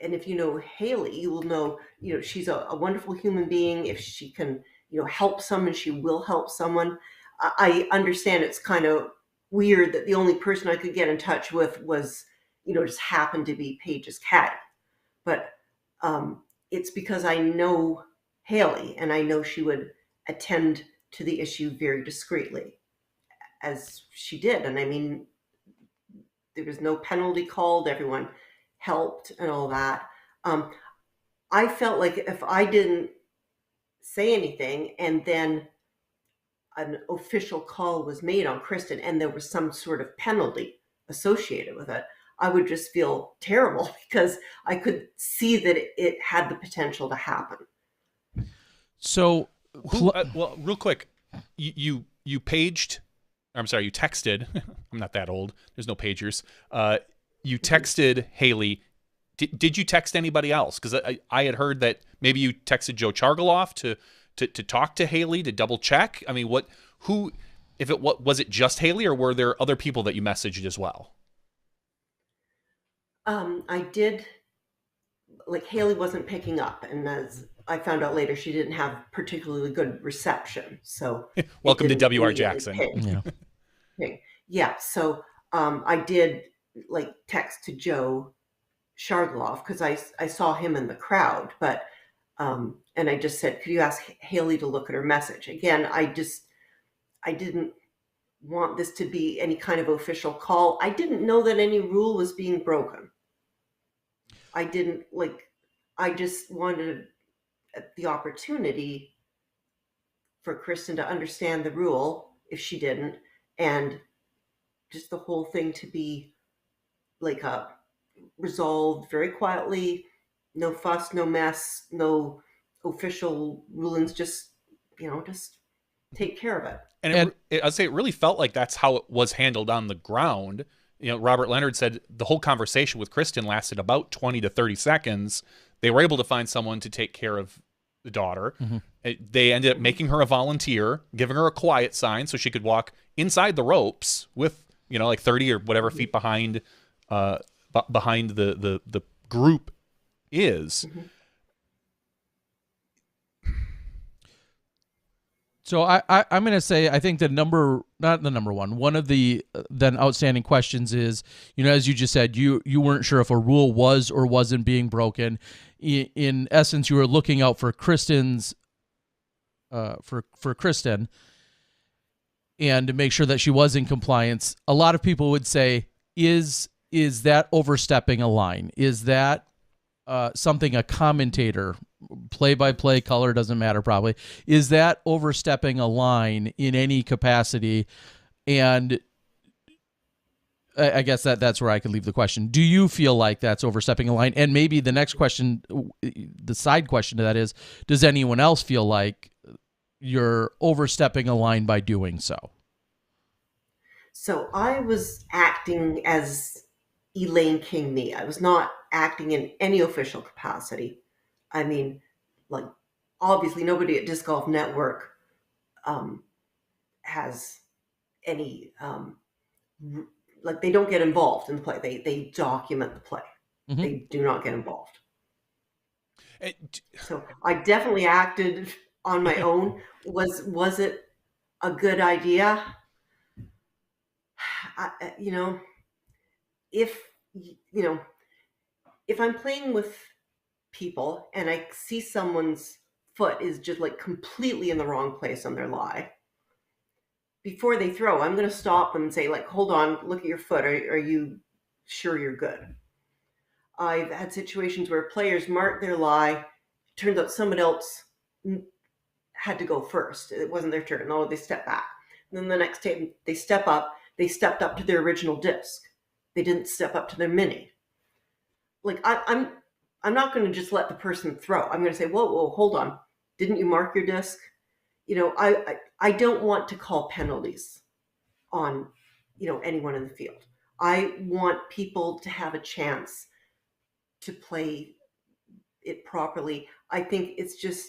and if you know Haley, you will know, she's a wonderful human being. If she can, help someone, she will help someone. I understand it's kind of weird that the only person I could get in touch with was, just happened to be Paige's caddy. But it's because I know Haley, and I know she would attend to the issue very discreetly, as she did. And I mean, there was no penalty called. Everyone helped and all that. I felt like if I didn't say anything and then an official call was made on Kristen and there was some sort of penalty associated with it, I would just feel terrible because I could see that it had the potential to happen. So, well, real quick, you texted. I'm not that old. There's no pagers. You texted Haley. Did you text anybody else? Because I had heard that maybe you texted Joe Chargaloff to talk to Haley to double check. I mean, was it just Haley, or were there other people that you messaged as well? I did, like, Haley wasn't picking up, and as I found out later, she didn't have particularly good reception, so it Welcome to didn't W.R. immediately Jackson. Yeah. ping. Yeah, so I did like text to Joe Shargloff because I saw him in the crowd, but and I just said, could you ask Haley to look at her message again? I didn't want this to be any kind of official call. I didn't know that any rule was being broken. I didn't like. I just wanted the opportunity for Kristen to understand the rule if she didn't, and just the whole thing to be like resolved very quietly, no fuss, no mess, no official rulings, just just take care of it. And I'd say it really felt like that's how it was handled on the ground. Robert Leonard said the whole conversation with Kristen lasted about 20 to 30 seconds. They were able to find someone to take care of the daughter. They ended up making her a volunteer, giving her a quiet sign so she could walk inside the ropes with, like 30 or whatever feet behind the group is. So I'm going to say I think not the number one of the then outstanding questions is, as you just said, you weren't sure if a rule was or wasn't being broken. In essence, you were looking out for Kristen's for Kristen and to make sure that she was in compliance. A lot of people would say, is that overstepping a line? Is that something a commentator, play-by-play, color doesn't matter probably, is that overstepping a line in any capacity? And I guess that's where I could leave the question. Do you feel like that's overstepping a line? And maybe the next question, the side question to that is, does anyone else feel like you're overstepping a line by doing so? So I was acting as Elaine King me. I was not acting in any official capacity. I mean, like, obviously nobody at Disc Golf Network has any like, they don't get involved in the play. They document the play. They do not get involved. So I definitely acted on my own. Was it a good idea? If if I'm playing with people and I see someone's foot is just like completely in the wrong place on their lie, before they throw, I'm going to stop them and say, like, hold on, look at your foot. Are you sure you're good? I've had situations where players mark their lie. Turns out someone else had to go first. It wasn't their turn. No, they step back. And then the next time they step up, they stepped up to their original disc. They didn't step up to their mini. Like, I'm not going to just let the person throw. I'm going to say, whoa, hold on. Didn't you mark your disc? I don't want to call penalties on, anyone in the field. I want people to have a chance to play it properly. I think it's just,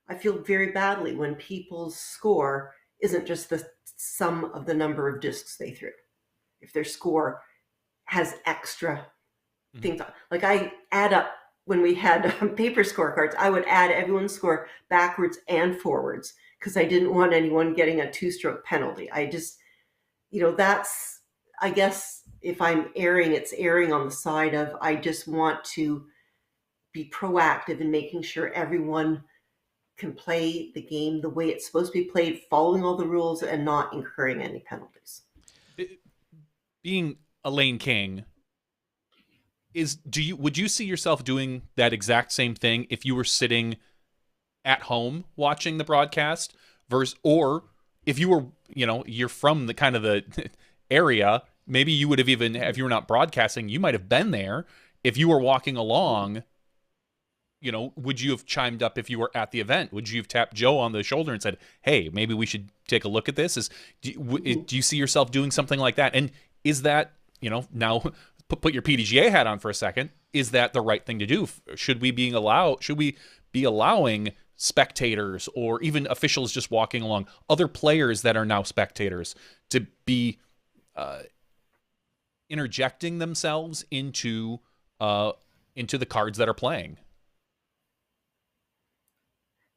I feel very badly when people's score isn't just the sum of the number of discs they threw. If their score has extra things on, like, I add up when we had paper scorecards, I would add everyone's score backwards and forwards because I didn't want anyone getting a 2-stroke penalty. I just, that's, I guess if I'm erring, it's erring on the side of, I just want to be proactive in making sure everyone can play the game the way it's supposed to be played, following all the rules and not incurring any penalties. Being Elaine King, would you see yourself doing that exact same thing if you were sitting at home watching the broadcast or if you were, you're from the kind of the area, maybe you would have even, if you were not broadcasting, you might have been there. If you were walking along, would you have chimed up if you were at the event? Would you have tapped Joe on the shoulder and said, hey, maybe we should take a look at this? Do you see yourself doing something like that? And is that, now put your PDGA hat on for a second, is that the right thing to do? Should we be allowing spectators or even officials just walking along, other players that are now spectators, to be interjecting themselves into the cards that are playing?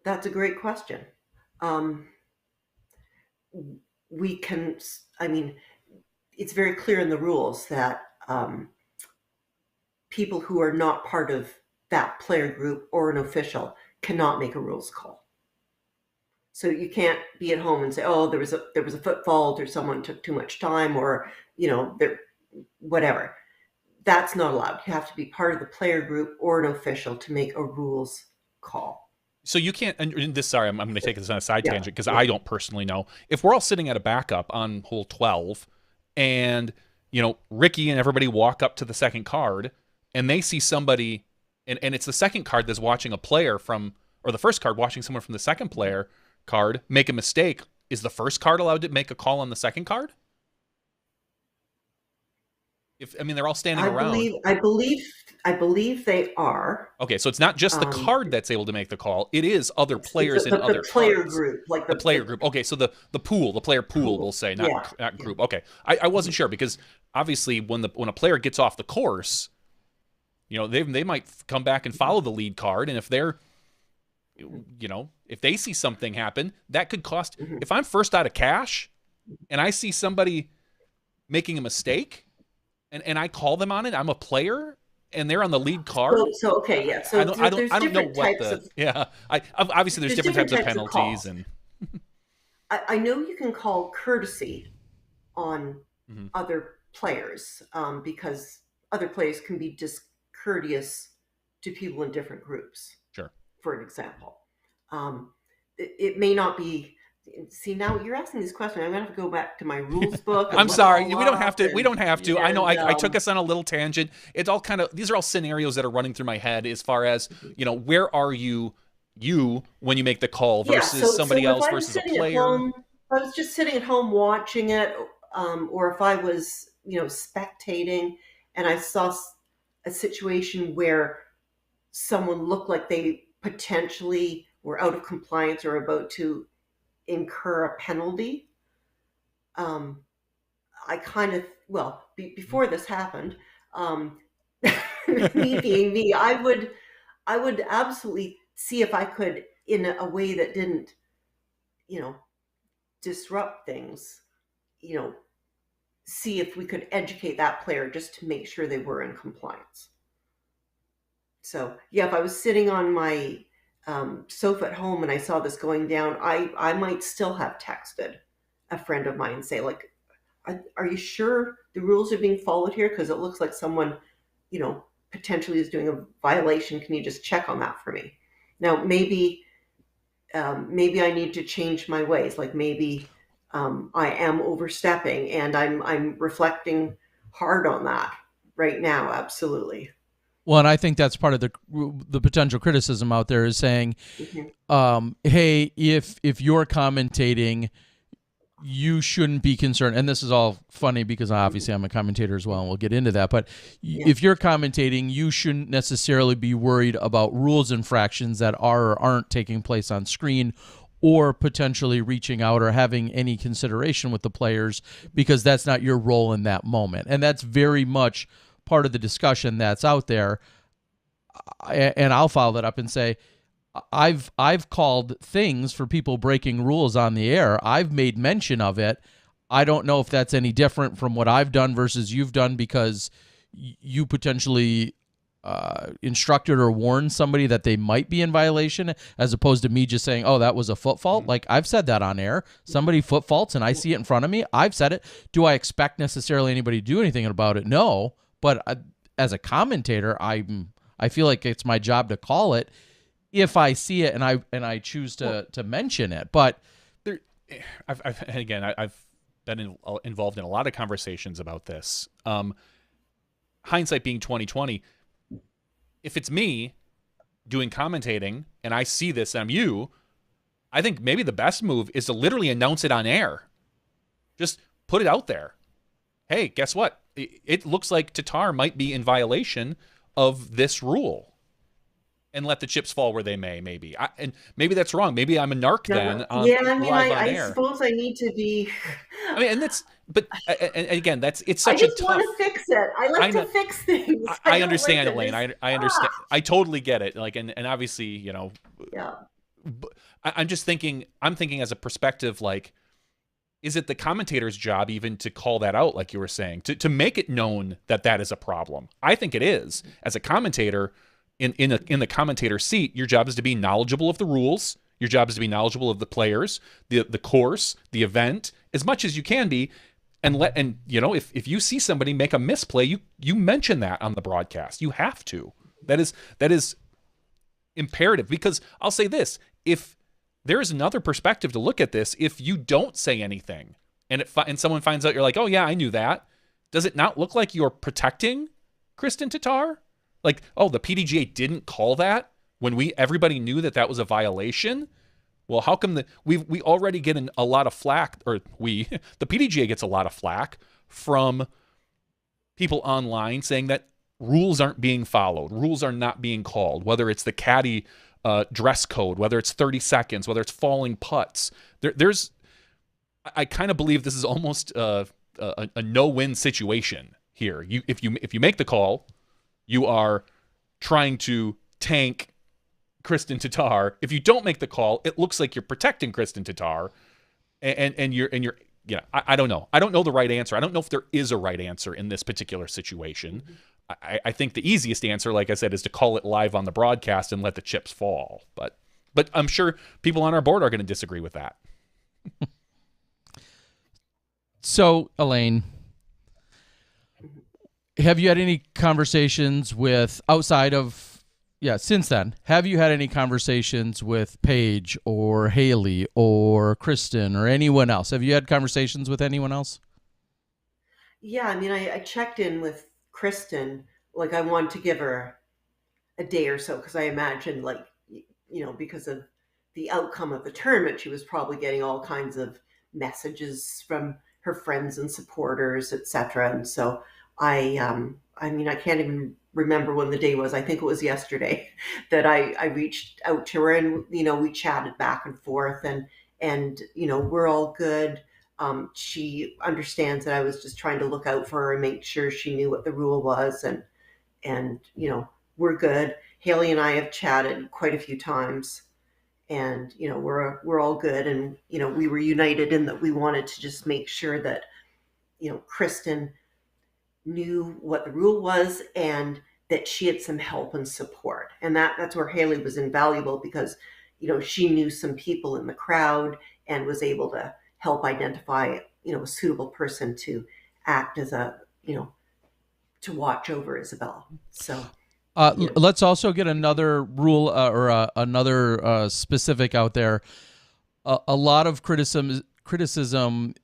That's a great question. Um, we can, I mean, it's very clear in the rules that people who are not part of that player group or an official cannot make a rules call. So you can't be at home and say, "Oh, there was a foot fault, or someone took too much time, or there, whatever." That's not allowed. You have to be part of the player group or an official to make a rules call. So you can't, and this, sorry, I'm going to take this on a side Yeah, tangent because yeah. I don't personally know. If we're all sitting at a backup on hole 12 and, Ricky and everybody walk up to the second card and they see somebody, and it's the second card that's watching a player or the first card watching someone from the second player card make a mistake, is the first card allowed to make a call on the second card? They're all standing around. I believe they are. Okay, so it's not just the card that's able to make the call. It is other players in other player cards. group, like The player group. Okay, so the player pool, we'll say, not group. Okay, I wasn't sure because obviously when a player gets off the course, they might come back and follow the lead card, and if they're, if they see something happen, that could cost. If I'm first out of cash, and I see somebody making a mistake, and I call them on it, I'm a player, and they're on the lead card. So okay, yeah. So I don't know what obviously there's different types of penalties and. I know you can call courtesy on other players because other players can be discourteous to people in different groups. Sure. For an example, it may not be. See, now you're asking this question. I'm going to have to go back to my rules book. I'm sorry. We don't have to. I know I took us on a little tangent. It's all these are all scenarios that are running through my head as far as, where are you when you make the call versus somebody else versus a player. If I was just sitting at home watching it, or if I was, spectating and I saw a situation where someone looked like they potentially were out of compliance or about to incur a penalty. I kind of, before this happened, me being me, I would absolutely see if I could, in a way that didn't, disrupt things, see if we could educate that player just to make sure they were in compliance. So yeah, if I was sitting on my sofa at home and I saw this going down, I might still have texted a friend of mine and say, like, are you sure the rules are being followed here? Because it looks like someone, potentially is doing a violation. Can you just check on that for me? Now, maybe I need to change my ways. Like maybe I am overstepping, and I'm reflecting hard on that right now. Absolutely. Well, and I think that's part of the potential criticism out there is saying, hey, if you're commentating, you shouldn't be concerned. And this is all funny because obviously I'm a commentator as well, and we'll get into that. But if you're commentating, you shouldn't necessarily be worried about rules infractions that are or aren't taking place on screen, or potentially reaching out or having any consideration with the players, because that's not your role in that moment. And that's very much part of the discussion that's out there. And I'll follow that up and say, I've called things for people breaking rules on the air. I've made mention of it. I don't know if that's any different from what I've done versus you've done, because you potentially instructed or warned somebody that they might be in violation, as opposed to me just saying, oh, that was a foot fault. Like, I've said that on air. Somebody foot faults and I see it in front of me. I've said it. Do I expect necessarily anybody to do anything about it? No. But as a commentator, I feel like it's my job to call it if I see it and I choose to mention it. But there, I've been involved in a lot of conversations about this. Hindsight being 2020. If it's me doing commentating and I see this and I'm you, I think maybe the best move is to literally announce it on air. Just put it out there. Hey, guess what? It looks like Tatar might be in violation of this rule, and let the chips fall where they may. Maybe, and maybe that's wrong. Maybe I'm a narc then. I suppose I need to be. And but and again, it's I such a just want tough. to fix it. I like I to know. fix things. I I don't like understand, to Elaine. just I understand. I totally get it. Like, and obviously, yeah. I'm just thinking. I'm thinking as a perspective, like, is it the commentator's job even to call that out, like you were saying, to make it known that that is a problem? I think it is. As a commentator, in the commentator seat, your job is to be knowledgeable of the rules. Your job is to be knowledgeable of the players, the course, the event, as much as you can be, and if you see somebody make a misplay, you mention that on the broadcast. You have to. That is imperative, because I'll say this: if there is another perspective to look at this, if you don't say anything and someone finds out, you're like, oh yeah, I knew that. Does it not look like you're protecting Kristen Tatar? Like, oh, the PDGA didn't call that when everybody knew that that was a violation. Well, how come we already get a lot of flack, or the PDGA gets a lot of flack from people online saying that rules aren't being followed, rules are not being called, whether it's the caddy dress code, whether it's 30 seconds, whether it's falling putts. I kind of believe this is almost a no-win situation here. If you make the call, you are trying to tank Kristen Tatar. If you don't make the call, it looks like you're protecting Kristen Tatar, and you're I don't know. I don't know the right answer. I don't know if there is a right answer in this particular situation. I think the easiest answer, like I said, is to call it live on the broadcast and let the chips fall. But I'm sure people on our board are going to disagree with that. So, Elaine, have you had any conversations with since then, have you had any conversations with Paige or Haley or Kristen or anyone else? Have you had conversations with anyone else? Yeah, I mean, I checked in with Kristen. Like, I wanted to give her a day or so because I imagined, like, because of the outcome of the tournament, she was probably getting all kinds of messages from her friends and supporters, etc. And so I mean, I can't even remember when the day was. I think it was yesterday that I reached out to her, and we chatted back and forth, and we're all good. She understands that I was just trying to look out for her and make sure she knew what the rule was, and we're good. Haley and I have chatted quite a few times, and we're all good, and we were united in that we wanted to just make sure that Kristen knew what the rule was and that she had some help and support. And that's where Haley was invaluable because, she knew some people in the crowd and was able to help identify, a suitable person to act as to watch over Isabel. So, Let's also get another rule or another specific out there. A lot of criticism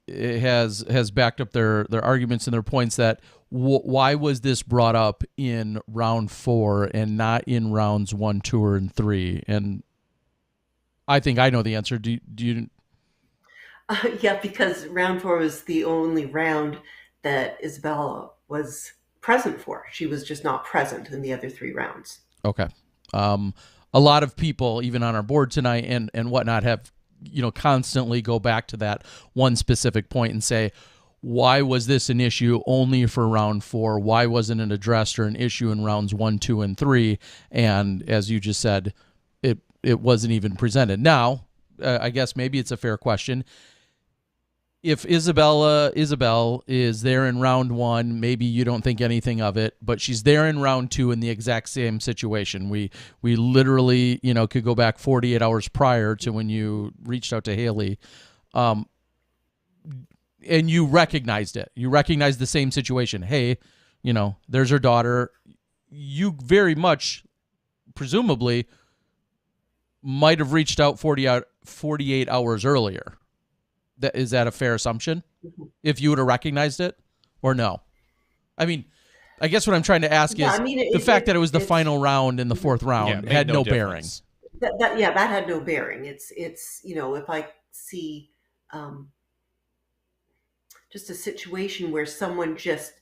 has backed up their arguments and their points that why was this brought up in round 4 and not in rounds 1, 2, and 3? And I think I know the answer. Do you? Yeah, because round 4 was the only round that Isabella was present for. She was just not present in the other 3 rounds. Okay. A lot of people, even on our board tonight and whatnot, have constantly go back to that one specific point and say, why was this an issue only for round 4? Why wasn't it addressed or an issue in rounds 1, 2, and 3? And as you just said, it wasn't even presented. Now, I guess maybe it's a fair question. If Isabel is there in round 1, maybe you don't think anything of it, but she's there in round 2 in the exact same situation. We literally, could go back 48 hours prior to when you reached out to Haley, and you recognized it. You recognized the same situation. Hey, there's her daughter. You very much, presumably, might have reached out 48 hours earlier. Is that a fair assumption? If you would have recognized it or no? I mean, I guess what I'm trying to ask is the fact that it was the final round in the 4th round had no bearing. That had no bearing. It's if I see just a situation where someone just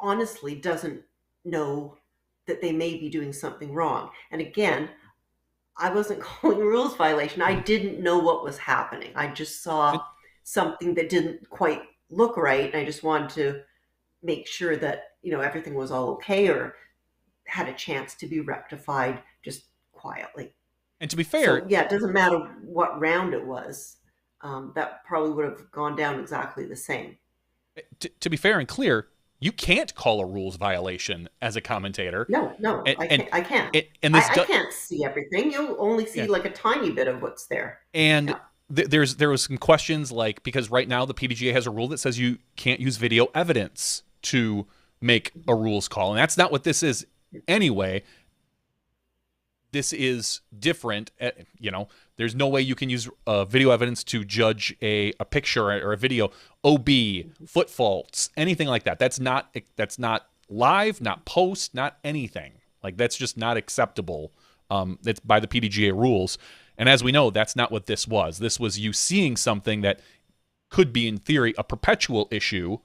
honestly doesn't know that they may be doing something wrong. And again, I wasn't calling a rules violation. I didn't know what was happening. I just saw something that didn't quite look right, and I just wanted to make sure that everything was all okay or had a chance to be rectified just quietly. And to be So fair, yeah, it doesn't matter what round it was. That probably would have gone down exactly the same. to be fair and clear, you can't call a rules violation as a commentator, No, no, and I can't. I can't. and I can't see everything. You'll only yeah, see like a tiny bit of what's there. and Yeah. there was some questions like, because right now the PDGA has a rule that says you can't use video evidence to make a rules call, and that's not what this is anyway. This is different. There's no way you can use video evidence to judge a picture or a video, OB, foot faults, anything like that. That's not live, not post, not anything. Like, that's just not acceptable. It's by the PDGA rules. And as we know, that's not what this was. This was you seeing something that could be, in theory, a perpetual issue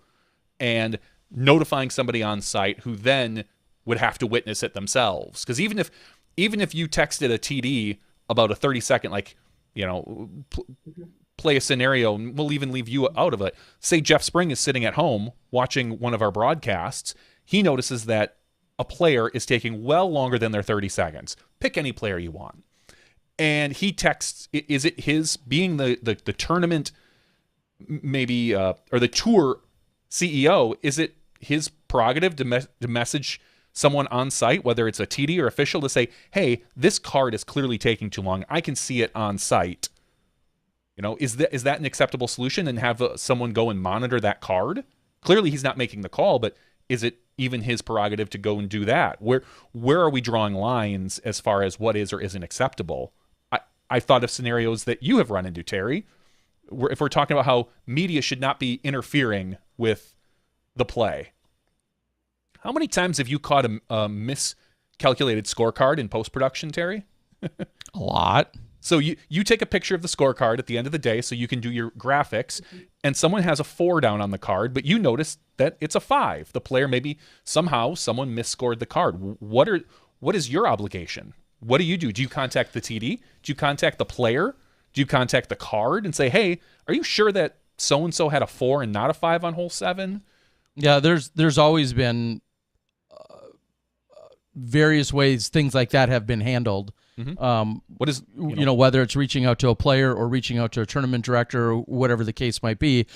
and notifying somebody on site who then would have to witness it themselves. Because even if you texted a TD about a 30-second, play a scenario, and we'll even leave you out of it. Say Jeff Spring is sitting at home watching one of our broadcasts. He notices that a player is taking well longer than their 30 seconds. Pick any player you want. And he texts, is it his, being the tournament maybe, or the tour CEO, is it his prerogative to message someone on site, whether it's a TD or official, to say, hey, this card is clearly taking too long. I can see it on site. Is that an acceptable solution, and have someone go and monitor that card? Clearly he's not making the call, but is it even his prerogative to go and do that? Where are we drawing lines as far as what is or isn't acceptable? I thought of scenarios that you have run into, Terry, where if we're talking about how media should not be interfering with the play. How many times have you caught a miscalculated scorecard in post-production, Terry? A lot. So you take a picture of the scorecard at the end of the day so you can do your graphics, and someone has a 4 down on the card, but you notice that it's a 5. The player, maybe somehow someone misscored the card. What is your obligation? What do? Do you contact the TD? Do you contact the player? Do you contact the card and say, hey, are you sure that so-and-so had a 4 and not a 5 on hole 7? Yeah, there's always been various ways things like that have been handled. What is, whether it's reaching out to a player or reaching out to a tournament director or whatever the case might be.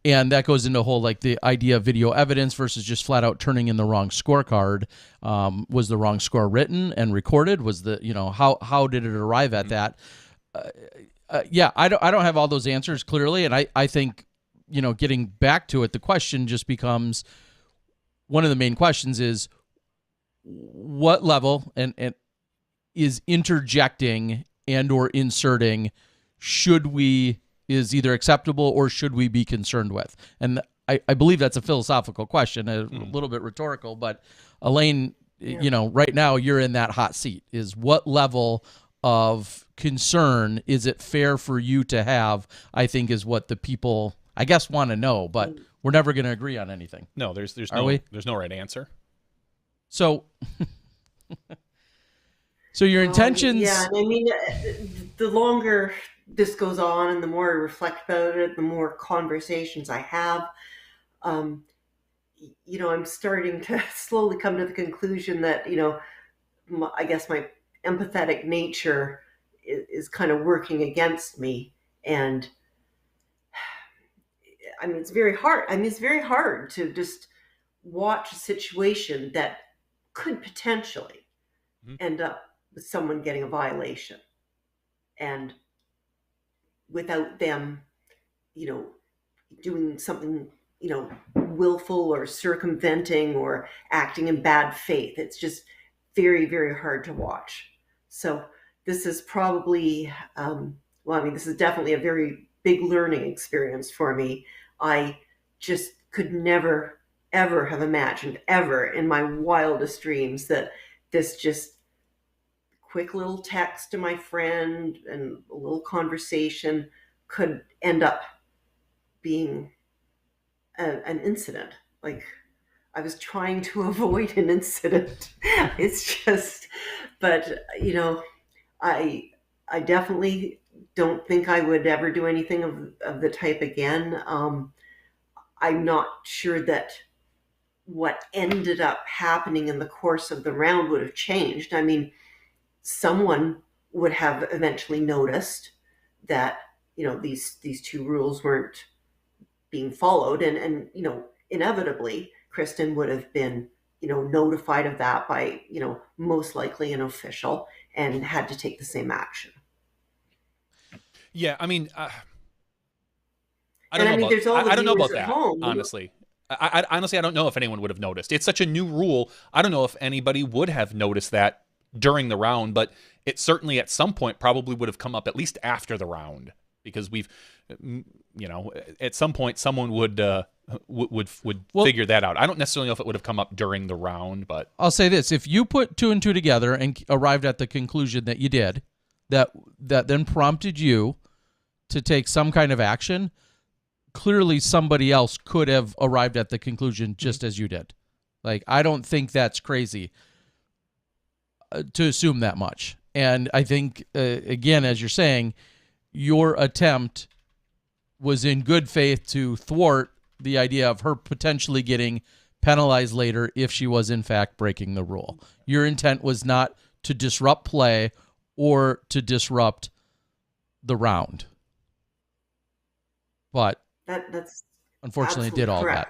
And that goes into a whole, like, the idea of video evidence versus just flat out turning in the wrong scorecard. Was the wrong score written and recorded? Was how did it arrive at that? Yeah, I don't have all those answers clearly. And I think, getting back to it, the question just becomes, one of the main questions is, what level and is interjecting and or inserting is either acceptable or should we be concerned with? And I believe that's a philosophical question, a little bit rhetorical, but Elaine, right now you're in that hot seat. Is what level of concern is it fair for you to have? I think is what the people, I guess, want to know, but we're never going to agree on anything. No, there's no right answer. So your intentions. Yeah, I mean, the longer this goes on and the more I reflect about it, the more conversations I have, I'm starting to slowly come to the conclusion that, I guess my empathetic nature is kind of working against me. And I mean, it's very hard. It's very hard to just watch a situation that could potentially end up with someone getting a violation, and without them, doing something, willful or circumventing or acting in bad faith. It's just very, very hard to watch. So this is probably, this is definitely a very big learning experience for me. I just could never, ever have imagined, ever in my wildest dreams, that this just quick little text to my friend and a little conversation could end up being an incident. Like, I was trying to avoid an incident. It's just, but I definitely don't think I would ever do anything of the type again. I'm not sure that what ended up happening in the course of the round would have changed. I mean, someone would have eventually noticed that these two rules weren't being followed, and inevitably Kristen would have been notified of that by most likely an official, and had to take the same action. Yeah, I mean, I don't And know I mean, about there's all the I don't know viewers about at that, home. honestly. Honestly, I don't know if anyone would have noticed. It's such a new rule. I don't know if anybody would have noticed that during the round, but it certainly at some point probably would have come up at least after the round, because we've, at some point someone would Well, figure that out. I don't necessarily know if it would have come up during the round, but I'll say this: if you put two and two together and arrived at the conclusion that you did, that then prompted you to take some kind of action, clearly somebody else could have arrived at the conclusion just as you did. Like, I don't think that's crazy to assume that much. And I think, again, as you're saying, your attempt was in good faith to thwart the idea of her potentially getting penalized later if she was in fact breaking the rule. Your intent was not to disrupt play or to disrupt the round. But That's unfortunately, it did absolutely all that.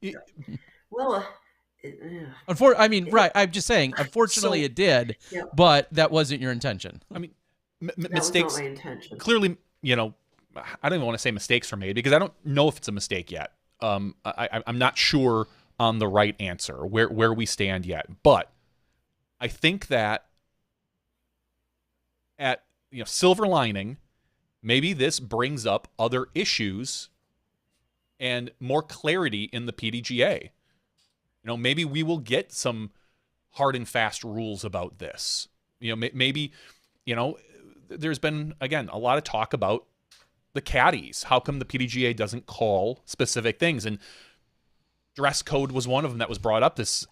correct. Well, I mean, right. I'm just saying, unfortunately, so it did, yeah, but that wasn't your intention. I mean, that was not mistakes my intention. clearly, I don't even want to say mistakes were made because I don't know if it's a mistake yet. I'm not sure on the right answer where we stand yet, but I think that at silver lining, maybe this brings up other issues and more clarity in the PDGA. Maybe we will get some hard and fast rules about this. Maybe, there's been, again, a lot of talk about the caddies. How come the PDGA doesn't call specific things? And dress code was one of them that was brought up this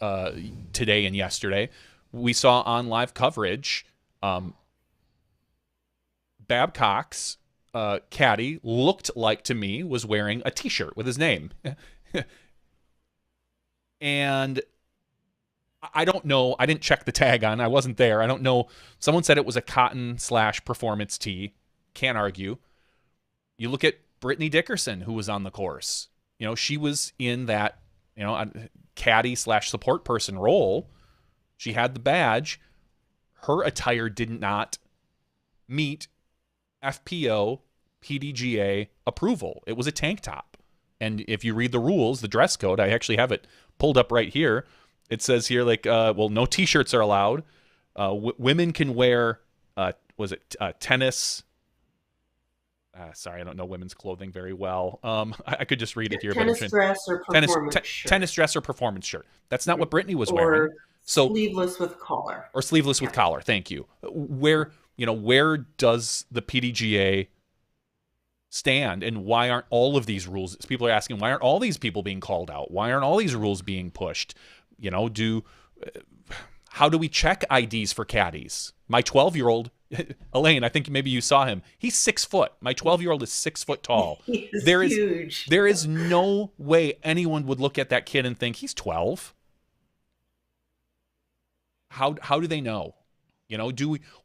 today and yesterday. We saw on live coverage, Babcock's caddy looked like, to me, was wearing a T-shirt with his name. And I don't know. I didn't check the tag on. I wasn't there. I don't know. Someone said it was a cotton/performance tee. Can't argue. You look at Brittany Dickerson, who was on the course. She was in that, caddy/support person role. She had the badge. Her attire did not meet FPO PDGA approval. It was a tank top. And if you read the rules, the dress code, I actually have it pulled up right here. It says here, no T-shirts are allowed. Women can wear, tennis? Sorry, I don't know women's clothing very well. I could just read it here. Tennis dress or performance shirt. Tennis dress or performance shirt. That's not what Brittany was wearing. Or sleeveless with collar. Or sleeveless with collar. Thank you. Where does the PDGA stand, and why aren't all of these rules? People are asking, why aren't all these people being called out? Why aren't all these rules being pushed? How do we check IDs for caddies? My 12-year-old, Elaine, I think maybe you saw him. He's 6 foot. My 12-year-old is 6 foot tall. He's huge. There is no way anyone would look at that kid and think he's 12. How do they know?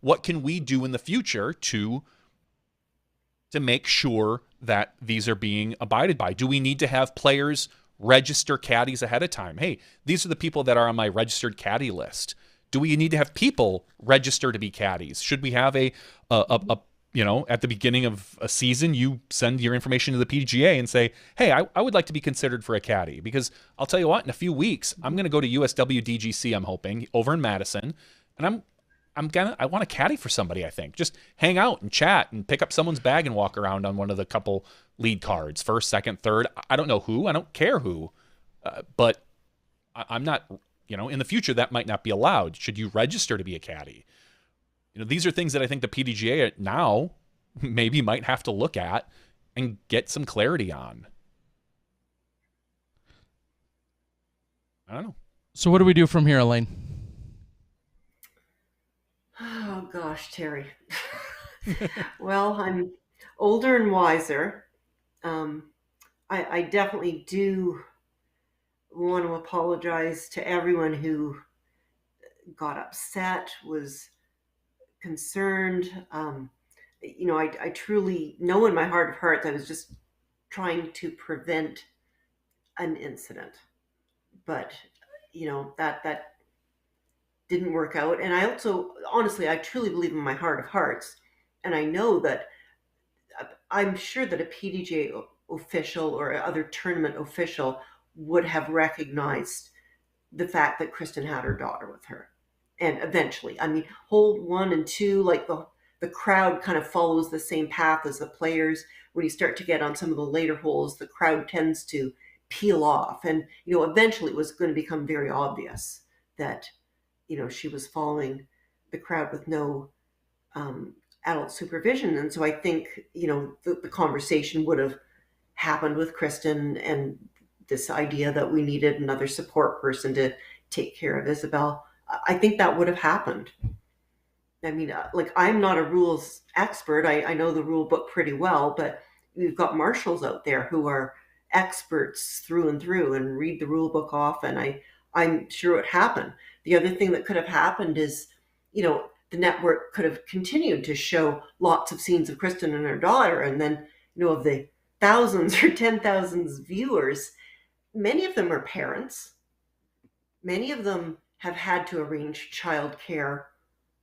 What can we do in the future to make sure that these are being abided by? Do we need to have players register caddies ahead of time? Hey, these are the people that are on my registered caddy list. Do we need to have people register to be caddies? Should we have at the beginning of a season, you send your information to the PGA and say, hey, I would like to be considered for a caddy? Because I'll tell you what, in a few weeks, I'm going to go to USWDGC, I'm hoping, over in Madison, and I want a caddy for somebody, I think. Just hang out and chat and pick up someone's bag and walk around on one of the couple lead cards, first, second, third. I don't know who. I don't care who. But I'm not, in the future, that might not be allowed. Should you register to be a caddy? These are things that I think the PDGA now maybe might have to look at and get some clarity on. I don't know. So what do we do from here, Elaine? Oh gosh, Terry. Well, I'm older and wiser. I definitely do want to apologize to everyone who got upset, was concerned. I truly know in my heart of hearts I was just trying to prevent an incident, but that didn't work out. And I also, honestly, I truly believe in my heart of hearts, and I know that I'm sure that a PDJ official or other tournament official would have recognized the fact that Kristen had her daughter with her. And eventually, I mean, hole 1 and 2, like the crowd kind of follows the same path as the players. When you start to get on some of the later holes, the crowd tends to peel off. And, eventually it was going to become very obvious that, she was following the crowd with no um, adult supervision. And so I think, the conversation would have happened with Kristen, and this idea that we needed another support person to take care of Isabel. I think that would have happened. I mean, like, I'm not a rules expert. I know the rule book pretty well, but we've got marshals out there who are experts through and through and read the rule book off. And I'm sure it happened. The other thing that could have happened is, the network could have continued to show lots of scenes of Kristen and her daughter. And then, of the thousands or 10,000s viewers, many of them are parents. Many of them have had to arrange childcare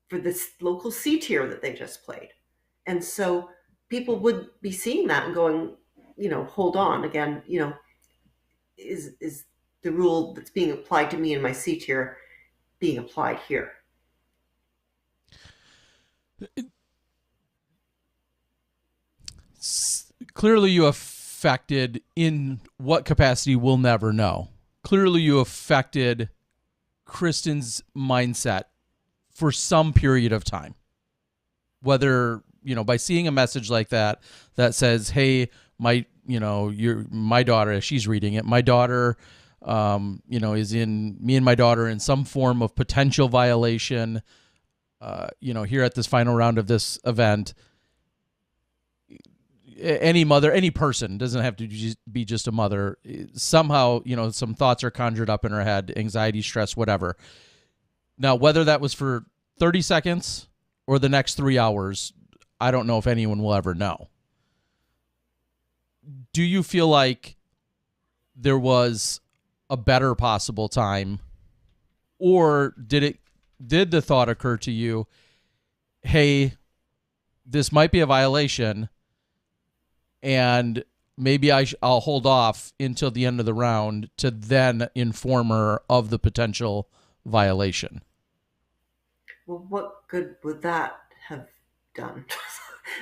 for this local C tier that they just played. And so people would be seeing that and going, hold on again, is the rule that's being applied to me in my C tier being applied here? Clearly you affected, in what capacity we'll never know. Clearly you affected Kristen's mindset for some period of time. Whether, by seeing a message like that says, hey, my daughter, as she's reading it, my daughter, is in, me and my daughter in some form of potential violation, here at this final round of this event. Any mother, any person, doesn't have to be just a mother, somehow, some thoughts are conjured up in her head, anxiety, stress, whatever. Now, whether that was for 30 seconds or the next 3 hours, I don't know if anyone will ever know. Do you feel like there was a better possible time, or did the thought occur to you, hey, this might be a violation, and maybe I'll hold off until the end of the round to then inform her of the potential violation? Well, what good would that have done?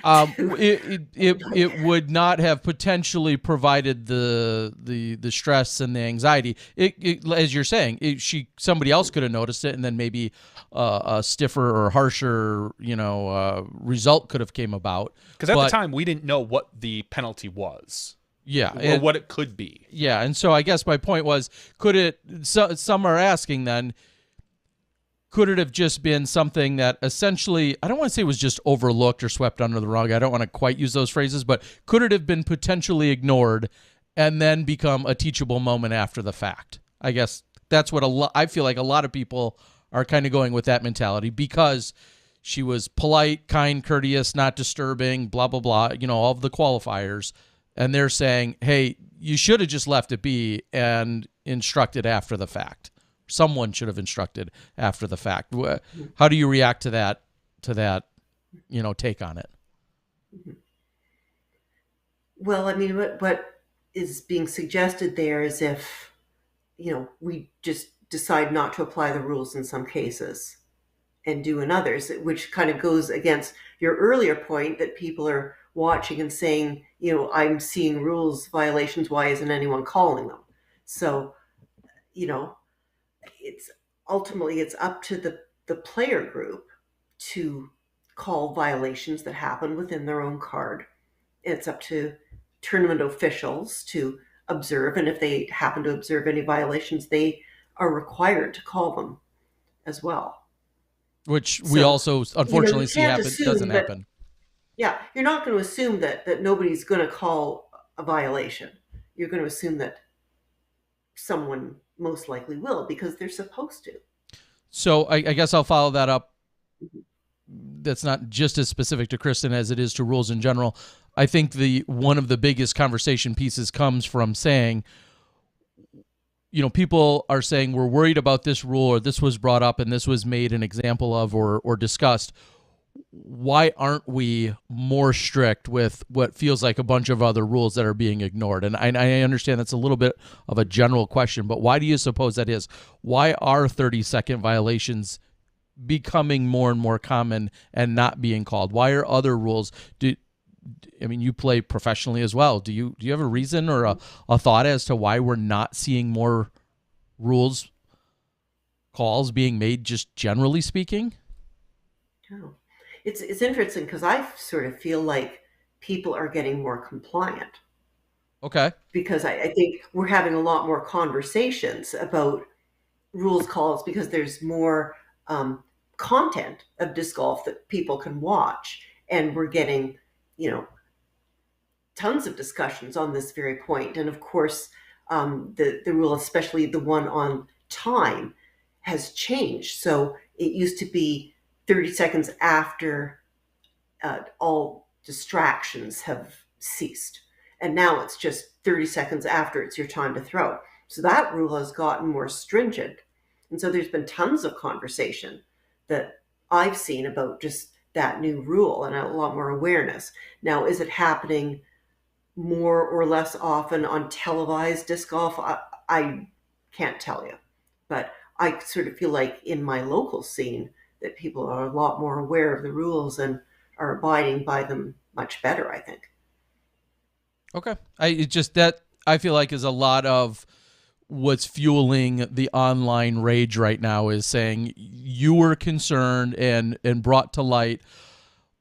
It would not have potentially provided the stress and the anxiety. As you're saying, somebody else could have noticed it, and then maybe a stiffer or harsher result could have came about. Because at the time we didn't know what the penalty was. Yeah, or what it could be. Yeah, and so I guess my point was, could it? Some are asking then, could it have just been something that essentially, I don't want to say it was just overlooked or swept under the rug. I don't want to quite use those phrases, but could it have been potentially ignored and then become a teachable moment after the fact? I guess that's what I feel like a lot of people are kind of going with that mentality, because she was polite, kind, courteous, not disturbing, blah, blah, blah, all of the qualifiers. And they're saying, hey, you should have just left it be and instructed after the fact. Someone should have instructed after the fact. How do you react to that take on it? Well, I mean, what is being suggested there is, if, we just decide not to apply the rules in some cases and do in others, which kind of goes against your earlier point that people are watching and saying, I'm seeing rules violations. Why isn't anyone calling them? So, it's ultimately, it's up to the player group to call violations that happen within their own card. It's up to tournament officials to observe, and if they happen to observe any violations, they are required to call them as well. Which we also unfortunately see doesn't happen. Yeah, you're not going to assume that nobody's going to call a violation. you're going to assume that someone most likely will because they're supposed to. So I guess I'll follow that up. That's not just as specific to Kristen as it is to rules in general. I think the one of the biggest conversation pieces comes from saying, people are saying we're worried about this rule, or this was brought up and this was made an example of, or discussed. Why aren't we more strict with what feels like a bunch of other rules that are being ignored? And I understand that's a little bit of a general question, but why do you suppose that is? Why are 30-second violations becoming more and more common and not being called? Why are other rules? You play professionally as well. Do you have a reason or a thought as to why we're not seeing more rules calls being made, just generally speaking? Oh. It's interesting because I sort of feel like people are getting more compliant Okay. because I think we're having a lot more conversations about rules calls because there's more content of disc golf that people can watch, and we're getting, you know, tons of discussions on this very point. And of course, the rule, especially the one on time, has changed. So it used to be 30 seconds after all distractions have ceased. And now it's just 30 seconds after it's your time to throw. So that rule has gotten more stringent. And so there's been tons of conversation that I've seen about just that new rule and a lot more awareness. Now, is it happening more or less often on televised disc golf? I can't tell you. But I sort of feel like in my local scene that people are a lot more aware of the rules and are abiding by them much better, I think. Okay. I feel like is a lot of what's fueling the online rage right now is saying you were concerned and brought to light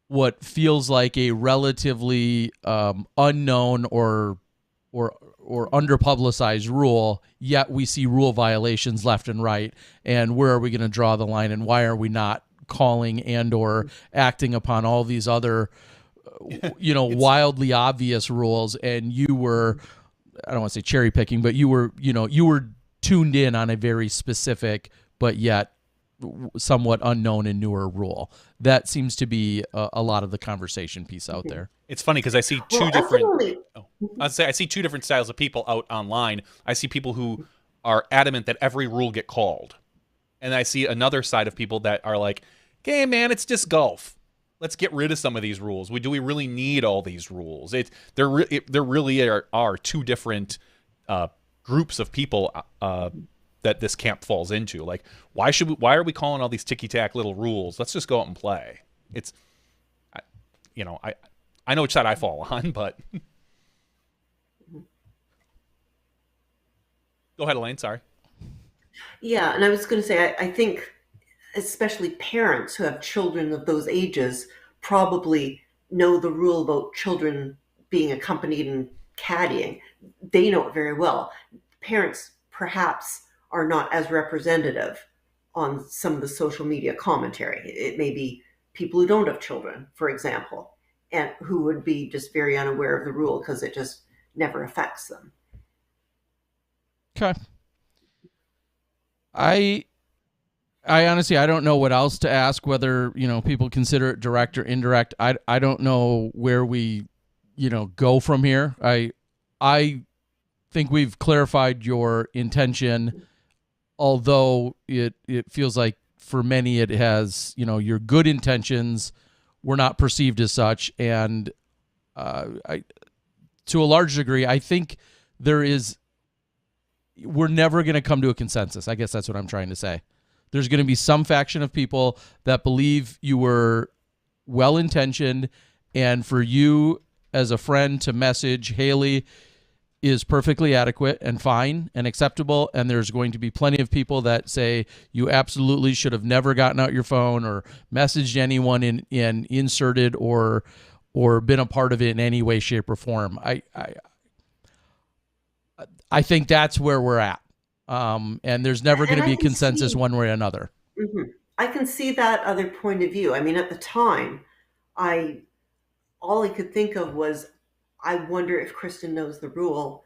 what feels like a relatively unknown or underpublicized rule, yet we see rule violations left and right. And where are we going to draw the line, and why are we not calling and or acting upon all these other wildly obvious rules? And you were, I don't want to say cherry picking, but you were tuned in on a very specific but yet somewhat unknown and newer rule. That seems to be a lot of the conversation piece out there. It's funny because I see I see two different styles of people out online. I see people who are adamant that every rule get called, and I see another side of people that are like, "Okay, man, it's just golf. Let's get rid of some of these rules. Do we really need all these rules?" There really are two different groups of people that this camp falls into. Like, why are we calling all these ticky-tack little rules? Let's just go out and play. I know which side I fall on, but go ahead, Elaine. Sorry. Yeah, and I was going to say, I think especially parents who have children of those ages probably know the rule about children being accompanied and caddying. They know it very well. Parents perhaps are not as representative on some of the social media commentary. It may be people who don't have children, for example, and who would be just very unaware of the rule because it just never affects them. Okay. I honestly, I don't know what else to ask, whether, people consider it direct or indirect. I don't know where we, go from here. I think we've clarified your intention, although it feels like for many it has, your good intentions were not perceived as such. And to a large degree, I think we're never going to come to a consensus. I guess that's what I'm trying to say. There's going to be some faction of people that believe you were well-intentioned, and for you as a friend to message Haley is perfectly adequate and fine and acceptable. And there's going to be plenty of people that say you absolutely should have never gotten out your phone or messaged anyone in inserted or been a part of it in any way, shape, or form. I think that's where we're at. And there's never going to be a consensus one way or another. Mm-hmm. I can see that other point of view. I mean, at the time, all I could think of was, I wonder if Kristen knows the rule,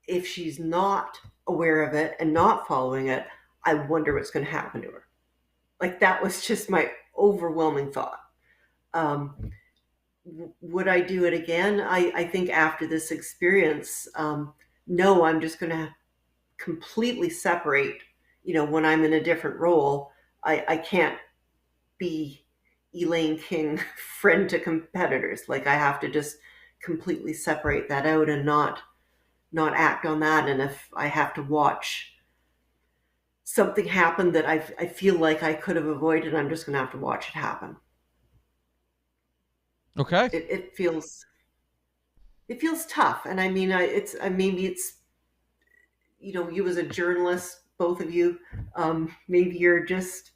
if she's not aware of it and not following it, I wonder what's going to happen to her. Like that was just my overwhelming thought. Um, would I do it again? I think after this experience, no, I'm just going to completely separate. When I'm in a different role, I can't be Elaine King friend to competitors. Like I have to just completely separate that out and not act on that. And if I have to watch something happen that I feel like I could have avoided, I'm just going to have to watch it happen. Okay. It feels tough, and I mean, maybe it's you as a journalist, both of you, maybe you're just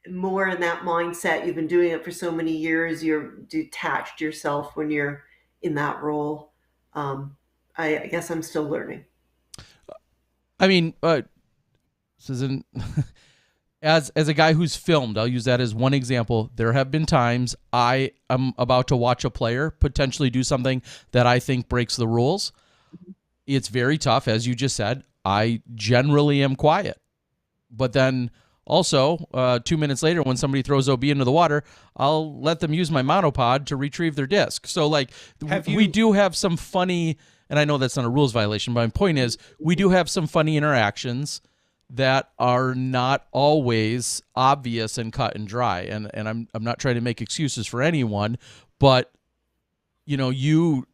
more in that mindset. You've been doing it for so many years. You're detached yourself when you're in that role. I guess I'm still learning. I mean, this isn't as a guy who's filmed, I'll use that as one example. There have been times I am about to watch a player potentially do something that I think breaks the rules. It's very tough, as you just said. I generally am quiet, but then also 2 minutes later, when somebody throws OB into the water, I'll let them use my monopod to retrieve their disc. So like we do have some funny, and I know that's not a rules violation, but my point is we do have some funny interactions that are not always obvious and cut and dry. And I'm not trying to make excuses for anyone, but you,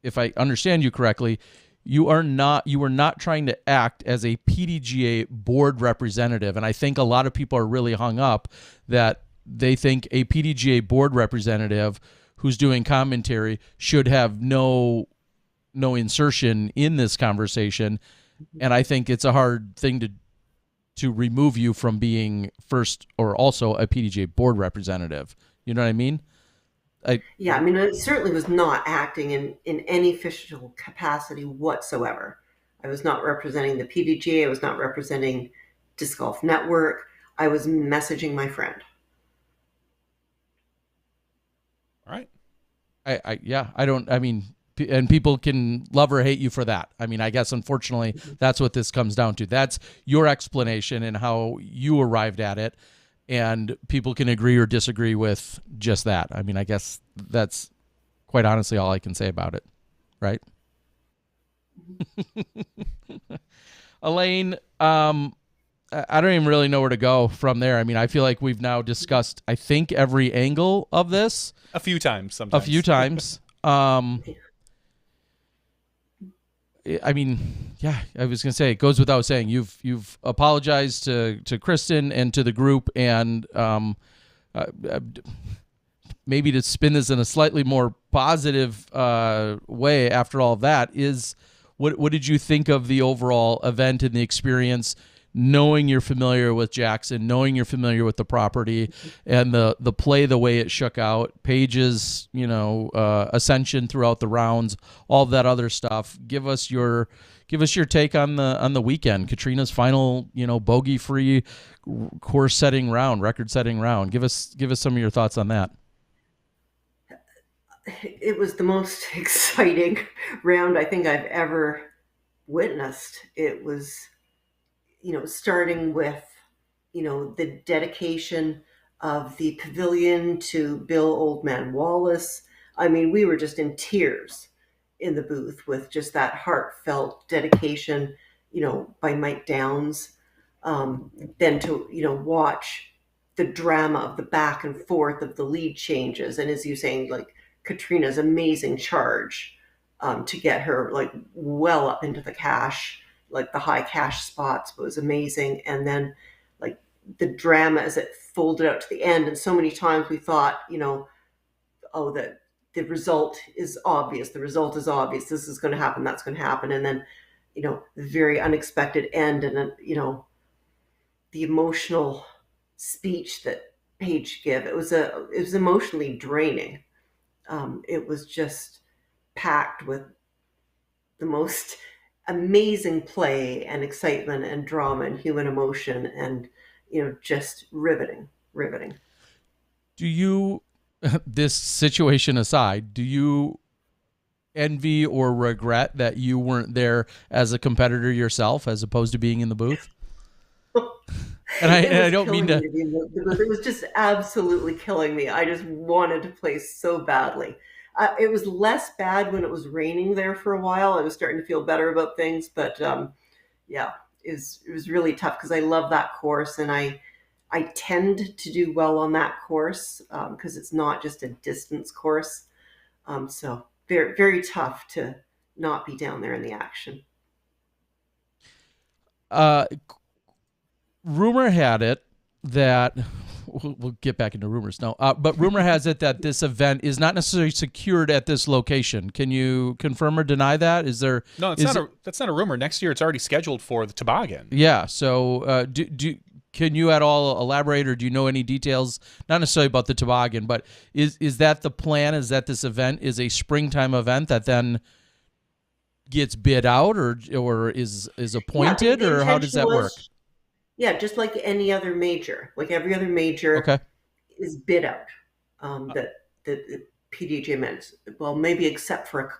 if I understand you correctly, you were not trying to act as a PDGA board representative. And I think a lot of people are really hung up that they think a PDGA board representative who's doing commentary should have no insertion in this conversation. And I think it's a hard thing to remove you from being first or also a PDGA board representative. You know what I mean? Yeah, I mean, it certainly was not acting in any official capacity whatsoever. I was not representing the PDGA. I was not representing Disc Golf Network. I was messaging my friend. All right. I mean, and people can love or hate you for that. I mean, I guess unfortunately that's what this comes down to. That's your explanation and how you arrived at it. And people can agree or disagree with just that. I mean, I guess that's quite honestly all I can say about it. Right? Elaine, I don't even really know where to go from there. I mean, I feel like we've now discussed, I think, every angle of this. A few times, sometimes. A few times. I mean, yeah, I was gonna say it goes without saying. You've apologized to Kristen and to the group, and maybe to spin this in a slightly more positive way. After all of that, is what did you think of the overall event and the experience? Knowing you're familiar with Jackson, knowing you're familiar with the property, and the play, the way it shook out, Paige's ascension throughout the rounds, all that other stuff. Give us your take on the weekend. Katrina's final bogey free course setting round, record setting round. Give us some of your thoughts on that. It was the most exciting round I think I've ever witnessed. It was starting with, the dedication of the pavilion to Bill Old Man Wallace. I mean, we were just in tears in the booth with just that heartfelt dedication, by Mike Downs. Then to, watch the drama of the back and forth of the lead changes. And as you saying, like Katrina's amazing charge to get her like well up into the cash, like the high cash spots, was amazing. And then like the drama as it folded out to the end. And so many times we thought, oh, that the result is obvious. The result is obvious. This is going to happen. That's going to happen. And then, the very unexpected end. And then, the emotional speech that Paige gave. It was emotionally draining. It was just packed with the most amazing play and excitement and drama and human emotion, and just riveting. Do you, this situation aside, do you envy or regret that you weren't there as a competitor yourself, as opposed to being in the booth? It And I was don't mean killing to. me to be in the booth. It was just absolutely killing me. I just wanted to play so badly. It was less bad when it was raining there for a while. I was starting to feel better about things, but yeah, it was really tough because I love that course, and I tend to do well on that course because it's not just a distance course. So very very tough to not be down there in the action. Uh, Rumor had it that we'll get back into rumors now. But rumor has it that this event is not necessarily secured at this location. Can you confirm or deny that? Is there? No, it's Is not a that's not a rumor. Next year, it's already scheduled for the toboggan. yeah. So can you at all elaborate, or do you know any details? Not necessarily about the toboggan, but is that the plan? Is that this event is a springtime event that then gets bid out, or is Yeah, appointed, the or how does intention that work? was, yeah, just like any other major, like every other major Okay. is bid out. That the PDJ meant, well, maybe except for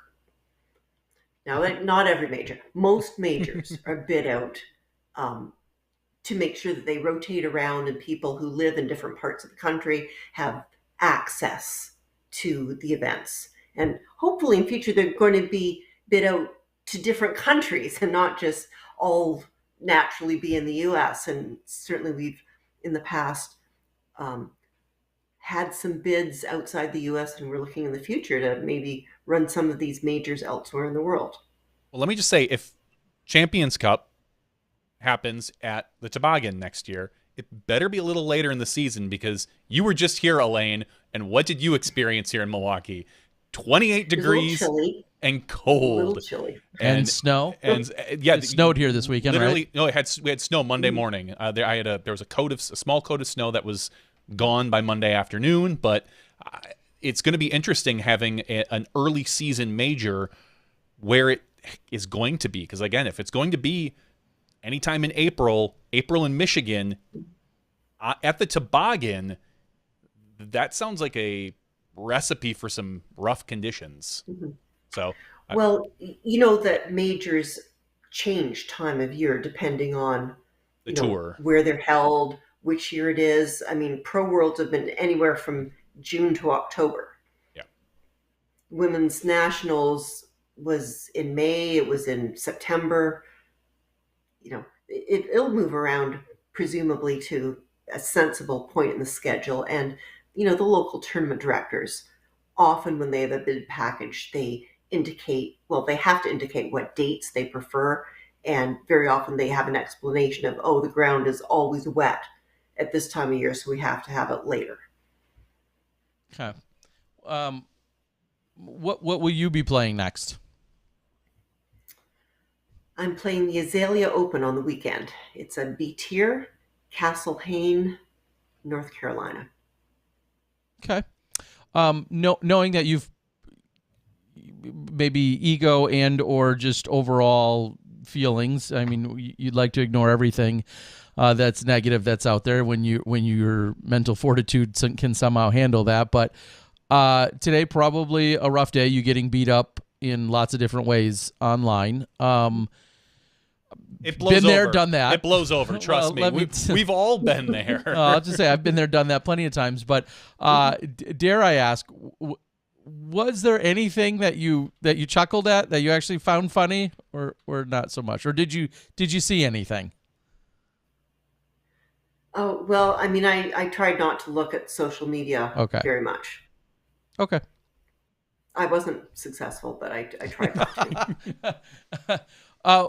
now that not every major, most majors are bid out um, to make sure that they rotate around and people who live in different parts of the country have access to the events. And hopefully in future they're going to be bid out to different countries and not just all naturally be in the US. And certainly we've in the past um, had some bids outside the US, and we're looking in the future to maybe run some of these majors elsewhere in the world. Well, let me just say, if Champions Cup happens at the toboggan next year, it better be a little later in the season because you were just here, Elaine, and what did you experience here in Milwaukee? 28 It was a little degrees chilly, and a little cold. chilly. And snow. And yeah, It snowed here this weekend, literally, right? no, we had snow Monday morning. There was a small coat of snow that was gone by Monday afternoon, but uh, it's going to be interesting having an early season major where it is going to be, because again, if it's going to be anytime in April in Michigan at the toboggan, that sounds like a recipe for some rough conditions. Mhm. So Well, you know that majors change time of year depending on, the tour, where they're held, which year it is. I mean, pro worlds have been anywhere from June to October. yeah. Women's nationals was in May, it was in September. It'll move around presumably to a sensible point in the schedule. And, the local tournament directors, often when they have a bid package, they have to indicate what dates they prefer. And very often they have an explanation of, oh, the ground is always wet at this time of year, so we have to have it later. Okay. Um, what will you be playing next? I'm playing the Azalea Open on the weekend. It's a B tier, Castle Hayne, North Carolina. Okay. Knowing that you've maybe ego and or just overall feelings. I mean, you'd like to ignore everything that's negative that's out there when your mental fortitude can somehow handle that. But today probably a rough day. You getting beat up in lots of different ways online. It blows Been there, over. done that. It blows over. Trust Well, me. We've all been there. I'll just say I've been there, done that plenty of times. But dare I ask, was there anything that you chuckled at that you actually found funny, or not so much, or did you see anything? Oh, well, I mean, I tried not to look at social media Okay. very much. Okay. I wasn't successful, but I tried not to. uh,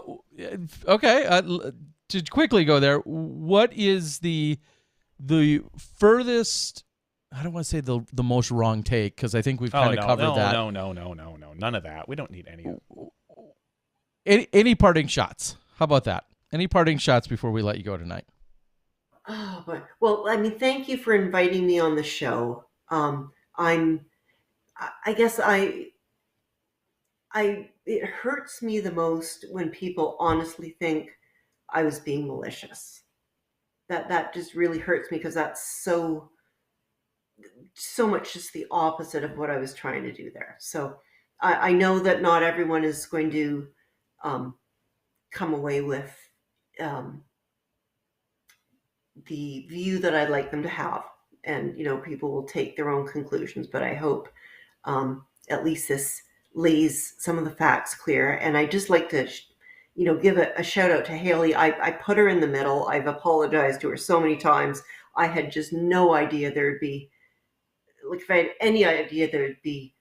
okay. To quickly go there, what is the furthest? I don't want to say the most wrong take, because I think we've kind of covered that. No, none of that. We don't need any. Any parting shots? How about that? Any parting shots before we let you go tonight? Oh, boy. Well, I mean, thank you for inviting me on the show. I guess it hurts me the most when people honestly think I was being malicious. That just really hurts me because that's so much just the opposite of what I was trying to do there. So I know that not everyone is going to um, come away with um, the view that I'd like them to have. And, people will take their own conclusions, but I hope at least this lays some of the facts clear. And I just like to, give a shout out to Haley. I put her in the middle. I've apologized to her so many times. I had just no idea there'd be, like, if I had any idea there'd be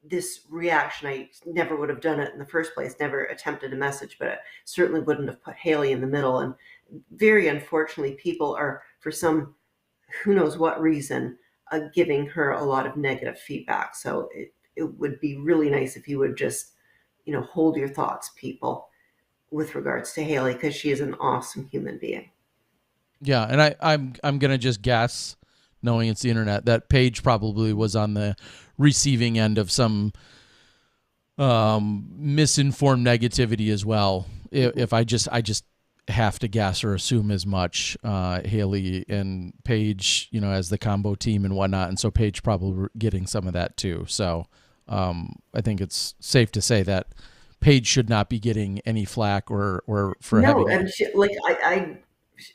this reaction, I never would have done it in the first place, never attempted a message, but I certainly wouldn't have put Haley in the middle. And very unfortunately, people are, for some who knows what reason, giving her a lot of negative feedback. So it would be really nice if you would just, hold your thoughts, people, with regards to Haley, because she is an awesome human being. Yeah, and I'm gonna just guess, knowing it's the internet, that Paige probably was on the receiving end of some misinformed negativity as well. If I just have to guess or assume as much. Haley and Paige, as the combo team and whatnot, and so Paige probably getting some of that too. So I think it's safe to say that Paige should not be getting any flack or for No, having. and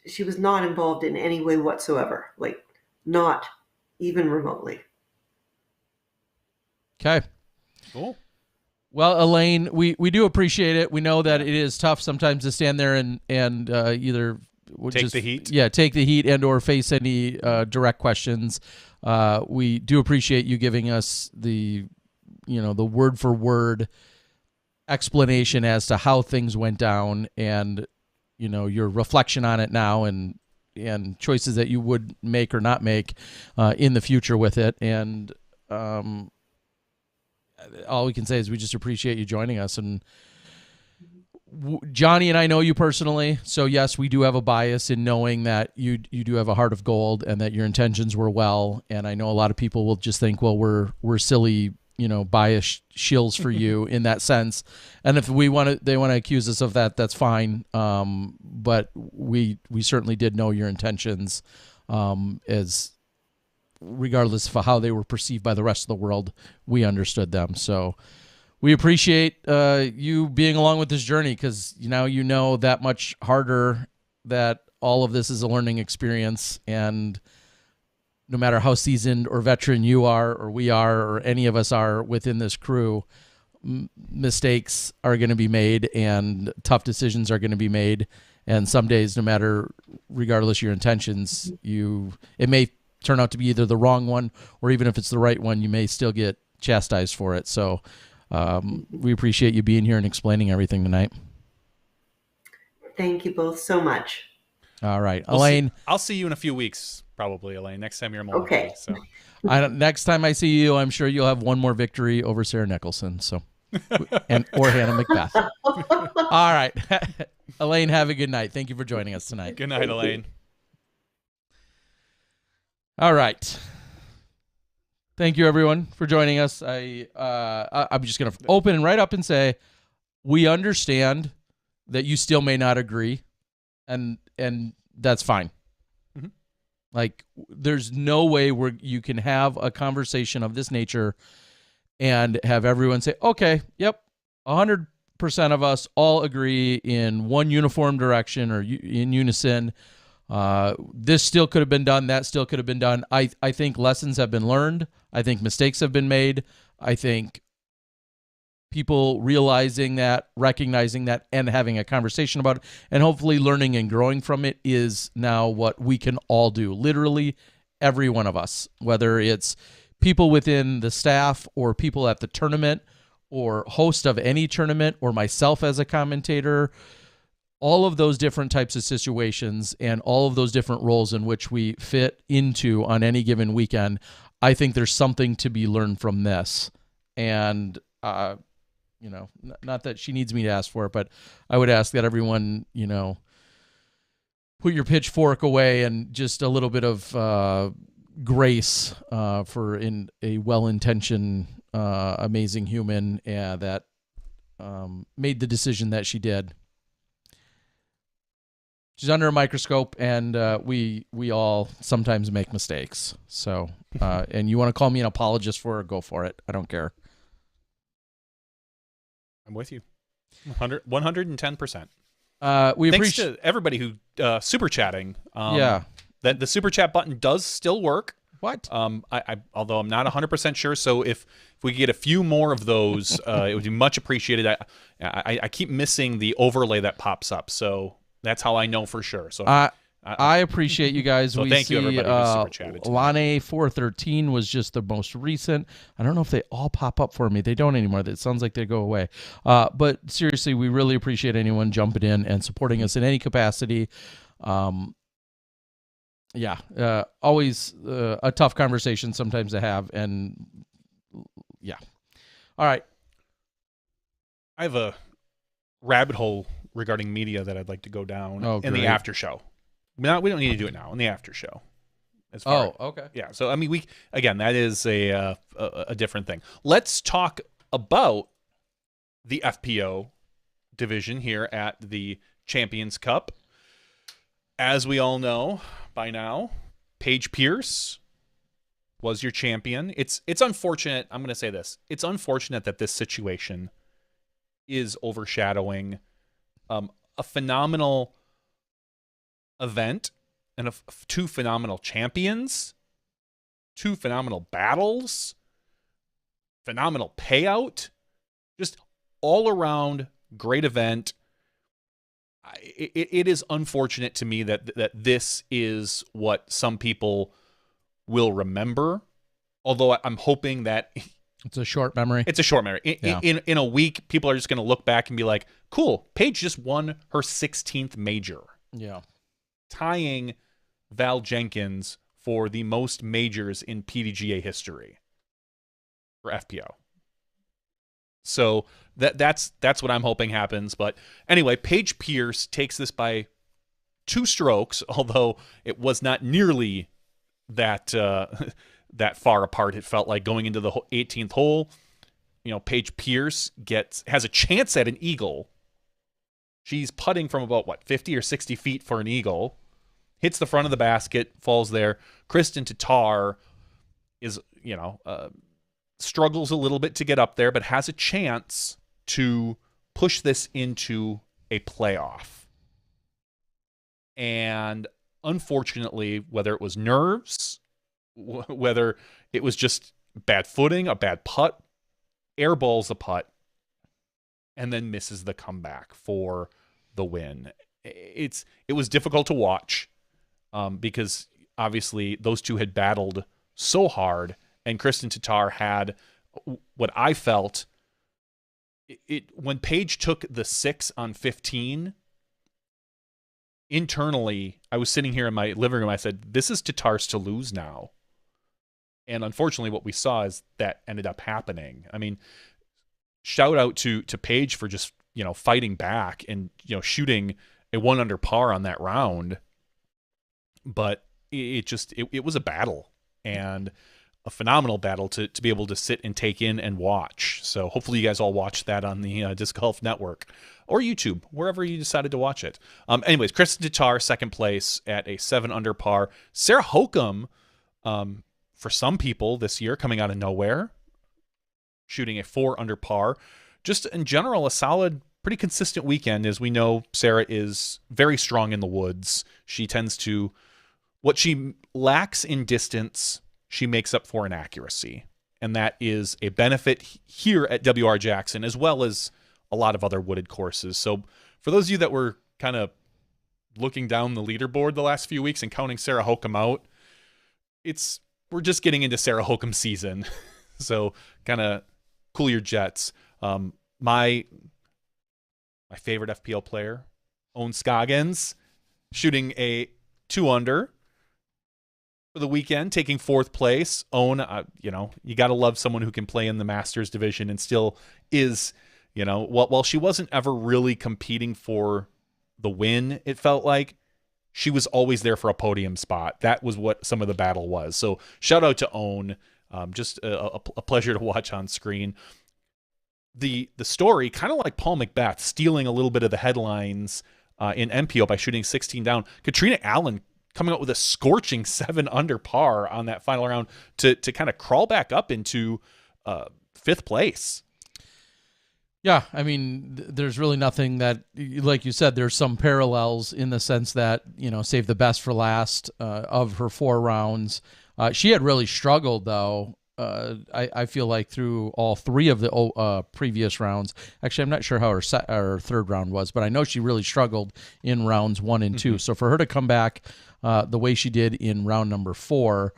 she was not involved in any way whatsoever, like not even remotely. Okay. Cool. Well, Elaine, we do appreciate it. We know that it is tough sometimes to stand there and either take the heat. Yeah, take the heat and or face any direct questions. We do appreciate you giving us the word for word explanation as to how things went down, and your reflection on it now, and choices that you would make or not make in the future with it. And all we can say is we just appreciate you joining us. And Johnny and I know you personally, so yes, we do have a bias in knowing that you do have a heart of gold and that your intentions were well. And I know a lot of people will just think, well, we're silly, bias shills for you in that sense. And if they want to accuse us of that, that's fine. But we certainly did know your intentions, as regardless of how they were perceived by the rest of the world, we understood them. So we appreciate you being along with this journey, because now you know that much harder that all of this is a learning experience. And no matter how seasoned or veteran you are or we are or any of us are within this crew, mistakes are going to be made and tough decisions are going to be made. And some days, no matter, regardless your intentions, it may turn out to be either the wrong one, or even if it's the right one, you may still get chastised for it. So we appreciate you being here and explaining everything tonight. Thank you both so much. All right, Elaine. I'll see you in a few weeks, probably, Elaine. Next time you're in Milwaukee. Okay. So next time I see you, I'm sure you'll have one more victory over Sarah Nicholson. So, or Hannah Macbeth. All right, Elaine. Have a good night. Thank you for joining us tonight. Good night, Elaine. All right. Thank you, everyone, for joining us. I'm just going to open right up and say we understand that you still may not agree, and that's fine. Mm-hmm. Like, there's no way where you can have a conversation of this nature and have everyone say, okay, yep, 100% of us all agree in one uniform direction or in unison. This still could have been done. That still could have been done. I think lessons have been learned. I think mistakes have been made. I think people realizing that, recognizing that, and having a conversation about it, and hopefully learning and growing from it is now what we can all do. Literally every one of us, whether it's people within the staff or people at the tournament or host of any tournament or myself as a commentator, all of those different types of situations and all of those different roles in which we fit into on any given weekend, I think there's something to be learned from this. And, not that she needs me to ask for it, but I would ask that everyone, put your pitchfork away and just a little bit of grace for a well-intentioned, amazing human that made the decision that she did. She's under a microscope, and we all sometimes make mistakes. So, and you want to call me an apologist for her, go for it. I don't care. I'm with you. 110%. We Thanks appreciate. to everybody who super chatting. Yeah. That the super chat button does still work. What? Although I'm not 100% sure, so if we could get a few more of those, it would be much appreciated. I keep missing the overlay that pops up, so that's how I know for sure. So I appreciate you guys. So we thank see, you, everybody who super chatted tonight. Lane 413 was just the most recent. I don't know if they all pop up for me. They don't anymore. It sounds like they go away. But seriously, we really appreciate anyone jumping in and supporting us in any capacity. Always a tough conversation sometimes to have. And yeah. All right. I have a rabbit hole regarding media that I'd like to go down in the after show. No, we don't need to do it now. In the after show. Okay. Yeah. So I mean, that is a different thing. Let's talk about the FPO division here at the Champions Cup. As we all know by now, Paige Pierce was your champion. It's unfortunate. I'm going to say this. It's unfortunate that this situation is overshadowing a phenomenal event and two phenomenal champions, two phenomenal battles, phenomenal payout, just all around great event. It is unfortunate to me that this is what some people will remember, although I'm hoping that it's a short memory. It's a short memory. In a week, people are just going to look back and be like, cool, Paige just won her 16th major. Yeah. Tying Val Jenkins for the most majors in PDGA history for FPO. So that's what I'm hoping happens. But anyway, Paige Pierce takes this by 2 strokes, although it was not nearly that that far apart. It felt like going into the 18th hole. You know, Paige Pierce has a chance at an eagle. She's putting from about 50 or 60 feet for an eagle. Hits the front of the basket, falls there. Kristen Tatar is, struggles a little bit to get up there, but has a chance to push this into a playoff. And unfortunately, whether it was nerves, whether it was just bad footing, a bad putt, airballs the putt, and then misses the comeback for the win. It was difficult to watch because obviously those two had battled so hard, and Kristen Tatar had what I felt when Paige took the 6 on 15. Internally, I was sitting here in my living room. I said, "This is Tatar's to lose now." And unfortunately, what we saw is that ended up happening. I mean, shout out to Paige for just fighting back and shooting a 1 under par on that round. But it was a battle, and a phenomenal battle to be able to sit and take in and watch. So hopefully you guys all watched that on the Disc Golf Network or YouTube, wherever you decided to watch it. Anyways, Kristen Tatar, second place at a 7 under par. Sarah Hokum, for some people this year, coming out of nowhere, shooting a 4 under par. Just in general, a solid, pretty consistent weekend. As we know, Sarah is very strong in the woods. She tends to, what she lacks in distance, she makes up for in accuracy. And that is a benefit here at WR Jackson, as well as a lot of other wooded courses. So for those of you that were kind of looking down the leaderboard the last few weeks and counting Sarah Hokum out, we're just getting into Sarah Hokum season. So kind of cool your jets. My favorite FPL player, Owen Scoggins, shooting a 2 under for the weekend, taking 4th place. Owen, you got to love someone who can play in the Masters division and still is, while she wasn't ever really competing for the win, it felt like she was always there for a podium spot. That was what some of the battle was. So shout out to Owen. Just a pleasure to watch on screen. The story, kind of like Paul Macbeth, stealing a little bit of the headlines in MPO by shooting 16 down. Katrina Allen coming out with a scorching 7 under par on that final round to kind of crawl back up into 5th place. Yeah, I mean, there's really nothing that, like you said, there's some parallels in the sense that, save the best for last of her 4 rounds. She had really struggled, though. I feel like through all 3 of the previous rounds. Actually, I'm not sure how her third round was, but I know she really struggled in rounds 1 and 2. So for her to come back the way she did in round number 4,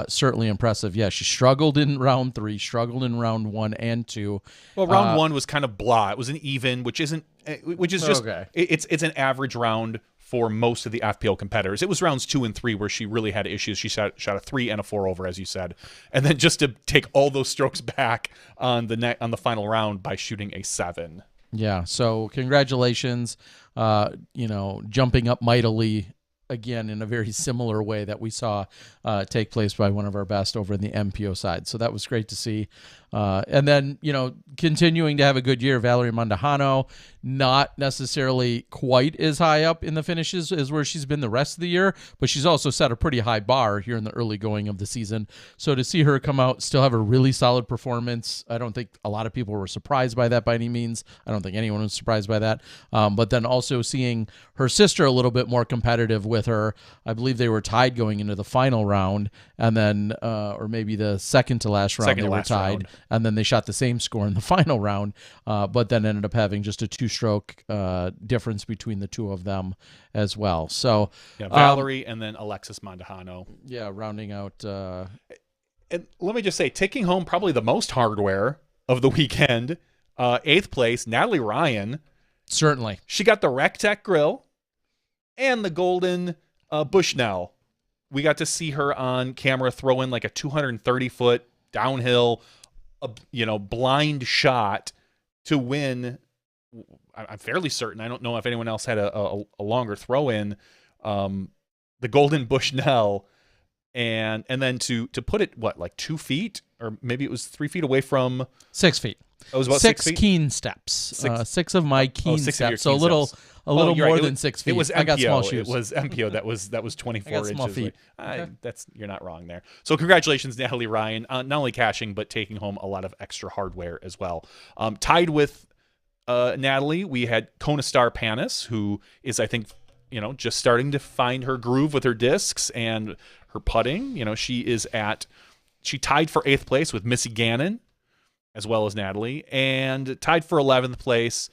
certainly impressive. Yeah, she struggled in round 3, struggled in round 1 and 2. Well, round 1 was kind of blah. It was an even, which is just okay. It's an average round for most of the FPO competitors. It was rounds 2 and 3 where she really had issues. She shot a 3 and a 4 over, as you said, and then just to take all those strokes back on the final round by shooting a 7. Yeah. So congratulations. Jumping up mightily again in a very similar way that we saw take place by one of our best over in the MPO side. So that was great to see. And then, continuing to have a good year, Valerie Mondahano, not necessarily quite as high up in the finishes as where she's been the rest of the year, but she's also set a pretty high bar here in the early going of the season. So to see her come out, still have a really solid performance, I don't think a lot of people were surprised by that by any means. I don't think anyone was surprised by that. But then also seeing her sister a little bit more competitive with her. I believe they were tied going into the final round, and then, or maybe the second to last round, they were tied. And then they shot the same score in the final round, but then ended up having just a 2-stroke difference between the two of them as well. So yeah, Valerie and then Alexis Mondahano. Yeah, rounding out. And let me just say, taking home probably the most hardware of the weekend, 8th place, Natalie Ryan. Certainly. She got the Rectech grill and the golden Bushnell. We got to see her on camera throw in like a 230-foot downhill blind shot to win. I'm fairly certain. I don't know if anyone else had a longer throw in, the golden Bushnell, and then to put it like 2 feet, or maybe it was 3 feet away from 6 feet. It was about 6 6 feet? keen steps. 6 of my keen steps. So a little You're more right. than 6 feet. It was MPO. I got small shoes. It was MPO. That was 24 inches. Small feet. Okay. You're not wrong there. So congratulations, Natalie Ryan, not only cashing but taking home a lot of extra hardware as well. Tied with Natalie, we had Kona Star Panis, who is, I think, just starting to find her groove with her discs and her putting. She tied for 8th place with Missy Gannon, as well as Natalie, and tied for 11th place,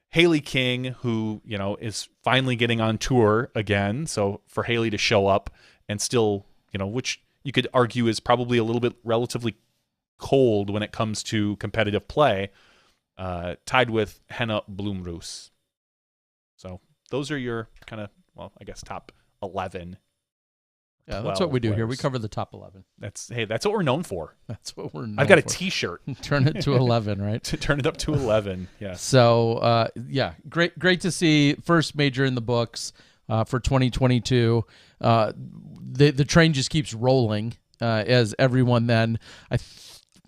Haley King, who, is finally getting on tour again. So for Haley to show up and still, which you could argue is probably a little bit relatively cold when it comes to competitive play, tied with Henna Blumroos. So those are your kind of, I guess, top 11. Yeah, that's what we do here. We cover the top 11. That's what we're known for. That's what we're known for. I've got a T-shirt. Turn it to 11, right? To turn it up to 11. Yeah. So, great to see first major in the books for 2022. The train just keeps rolling as everyone then.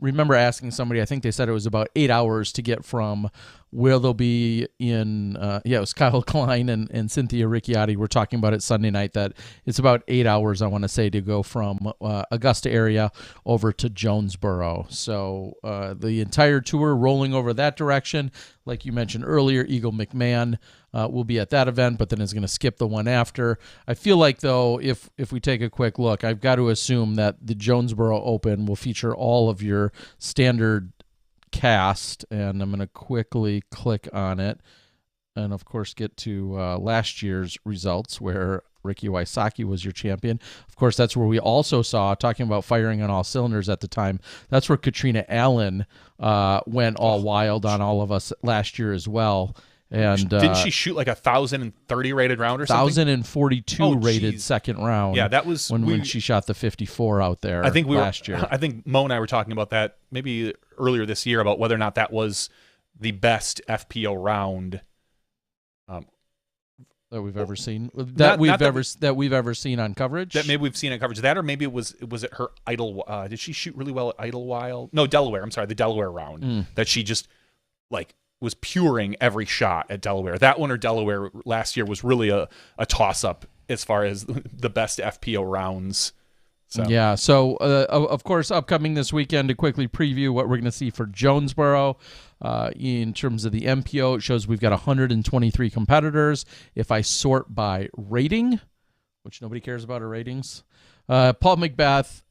Remember asking somebody, I think they said it was about 8 hours to get from where they'll be in, it was Kyle Klein and Cynthia Ricciardi. We're talking about it Sunday night, that it's about 8 hours, I want to say, to go from Augusta area over to Jonesboro. So the entire tour rolling over that direction. Like you mentioned earlier, Eagle McMahon will be at that event, but then is going to skip the one after. I feel like, though, if we take a quick look, I've got to assume that the Jonesboro Open will feature all of your standard cast, and I'm going to quickly click on it and, of course, get to last year's results where Ricky Wysocki was your champion. Of course, that's where we also saw, talking about firing on all cylinders at the time, that's where Katrina Allen went all wild on all of us last year as well. And didn't she shoot like 1,030 rated round or something? 1,042 rated second round. Yeah, that was when she shot the 54 out there. I think last year. I think Mo and I were talking about that maybe earlier this year about whether or not that was the best FPO round that we've ever seen. That we've ever seen on coverage. That maybe we've seen on coverage. That, or maybe was it her Idlewild? Did she shoot really well at Idlewild? No, Delaware. I'm sorry, the Delaware round that she just was puring every shot at Delaware. That one or Delaware last year was really a toss-up as far as the best FPO rounds So Yeah. So, of course, upcoming this weekend, to quickly preview what we're going to see for Jonesboro in terms of the MPO, it shows we've got 123 competitors. If I sort by rating, which nobody cares about our ratings, Paul Macbeth,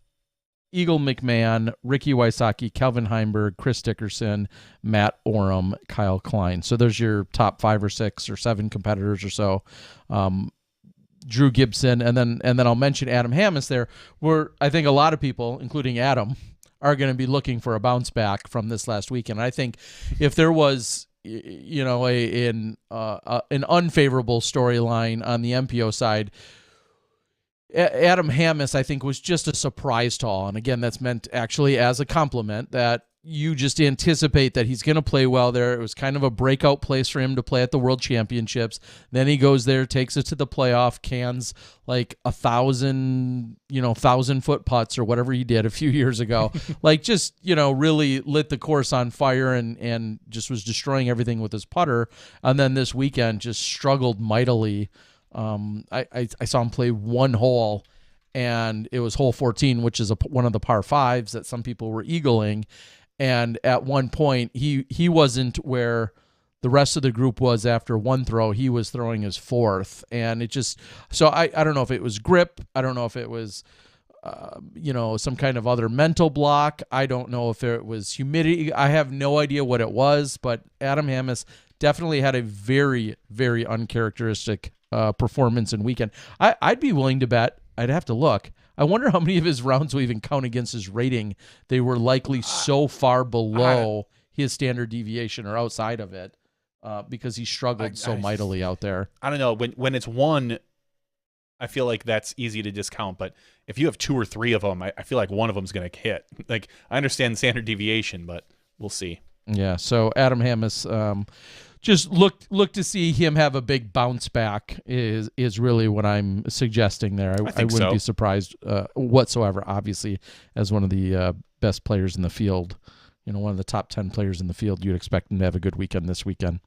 Eagle McMahon, Ricky Wysocki, Calvin Heimberg, Chris Dickerson, Matt Oram, Kyle Klein. So there's your top 5 or 6 or 7 competitors or so. Drew Gibson, and then I'll mention Adam Hammis there, where I think a lot of people, including Adam, are going to be looking for a bounce back from this last weekend. I think if there was, an unfavorable storyline on the MPO side, Adam Hammis, I think, was just a surprise to all. And again, that's meant actually as a compliment, that you just anticipate that he's going to play well there. It was kind of a breakout place for him to play at the World Championships. Then he goes there, takes it to the playoff, cans like 1,000-foot putts or whatever he did a few years ago. Like just, really lit the course on fire and just was destroying everything with his putter. And then this weekend just struggled mightily. I saw him play one hole, and it was hole 14, which is one of the par 5s that some people were eagling. And at one point, he wasn't where the rest of the group was after one throw. He was throwing his 4th. And it just, so I don't know if it was grip. I don't know if it was, some kind of other mental block. I don't know if it was humidity. I have no idea what it was, but Adam Hammis definitely had a very, very uncharacteristic performance and weekend. I'd be willing to bet, I'd have to look, I wonder how many of his rounds will even count against his rating. They were likely so far below his standard deviation or outside of it because he struggled so mightily out there. I don't know. When it's one, I feel like that's easy to discount. But if you have 2 or 3 of them, I feel like one of them is going to hit. Like, I understand the standard deviation, but we'll see. Yeah, so Adam Hammis, just look to see him have a big bounce back is really what I'm suggesting there. I wouldn't be surprised whatsoever, obviously, as one of the best players in the field, one of the top 10 players in the field. You'd expect him to have a good weekend this weekend.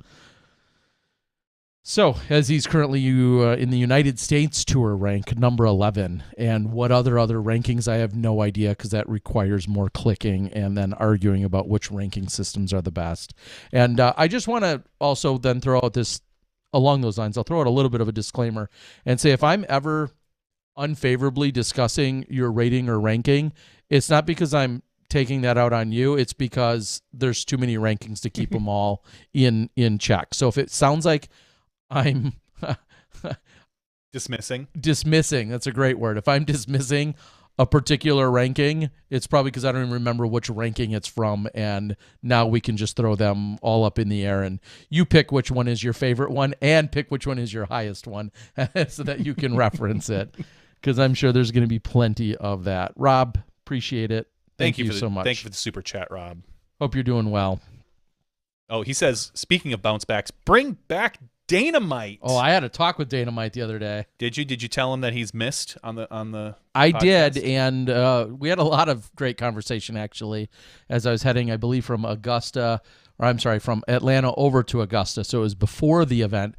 So, as he's currently in the United States Tour rank, number 11. And what other rankings, I have no idea, because that requires more clicking and then arguing about which ranking systems are the best. And I just want to also then throw out this, along those lines, I'll throw out a little bit of a disclaimer and say if I'm ever unfavorably discussing your rating or ranking, it's not because I'm taking that out on you. It's because there's too many rankings to keep them all in check. So if it sounds like I'm dismissing. That's a great word. If I'm dismissing a particular ranking, it's probably because I don't even remember which ranking it's from, and now we can just throw them all up in the air, and you pick which one is your favorite one and pick which one is your highest one so that you can reference it, because I'm sure there's going to be plenty of that. Rob, appreciate it. Thank you so much. Thank you for the super chat, Rob. Hope you're doing well. Oh, he says, speaking of bounce backs, bring back Dynamite. Oh, I had a talk with Dynamite the other day. Did you? Did you tell him that he's missed on the I podcast? did, and we had a lot of great conversation, actually, as I was heading, I believe, from Atlanta over to Augusta. So it was before the event.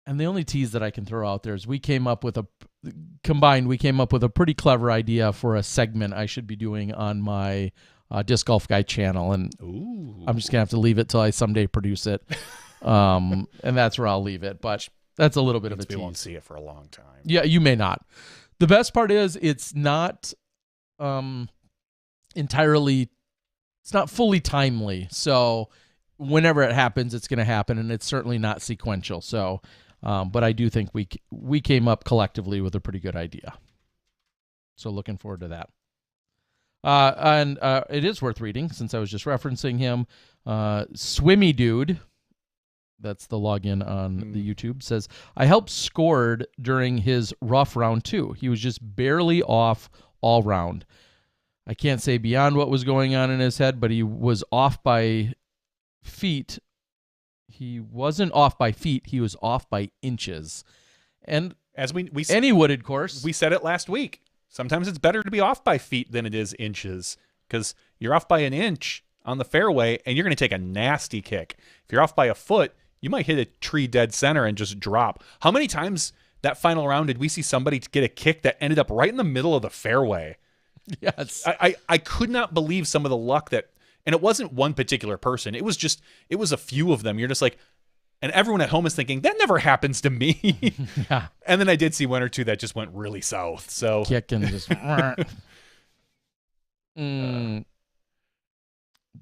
And the only tease that I can throw out there is we came up with a pretty clever idea for a segment I should be doing on my Disc Golf Guy channel. And Ooh. I'm just going to have to leave it till I someday produce it. And that's where I'll leave it. But that's a little bit of a tease. We won't see it for a long time. Yeah, you may not. The best part is it's not it's not fully timely. So whenever it happens, it's going to happen, and it's certainly not sequential. So, but I do think we came up collectively with a pretty good idea. So looking forward to that. And it is worth reading since I was just referencing him. Swimmy Dude, that's the login on the YouTube, says, I helped scored during his rough round 2. He was just barely off all round. I can't say beyond what was going on in his head, but he was off by feet. He wasn't off by feet. He was off by inches. And as we any wooded course, we said it last week. Sometimes it's better to be off by feet than it is inches, because you're off by an inch on the fairway and you're going to take a nasty kick. If you're off by a foot, you might hit a tree dead center and just drop. How many times that final round, did we see somebody get a kick that ended up right in the middle of the fairway? Yes. I could not believe some of the luck that, and it wasn't one particular person. It was a few of them. You're just like, and everyone at home is thinking, that never happens to me. Yeah. And then I did see one or two that just went really south. So Kick and just.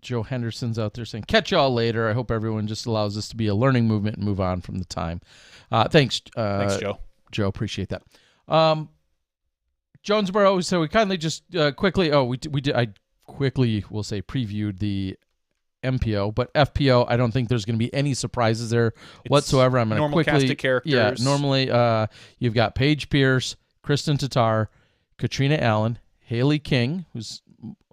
Joe Henderson's out there saying, catch y'all later. I hope everyone just allows this to be a learning movement and move on from the time. Thanks. Thanks, Joe. Joe, appreciate that. Jonesboro, so we kindly just quickly, we did, I quickly will say previewed the MPO, but FPO, I don't think there's going to be any surprises there whatsoever. I'm going to quickly. Normal cast of characters. Yeah, normally you've got Paige Pierce, Kristen Tatar, Katrina Allen, Haley King, who's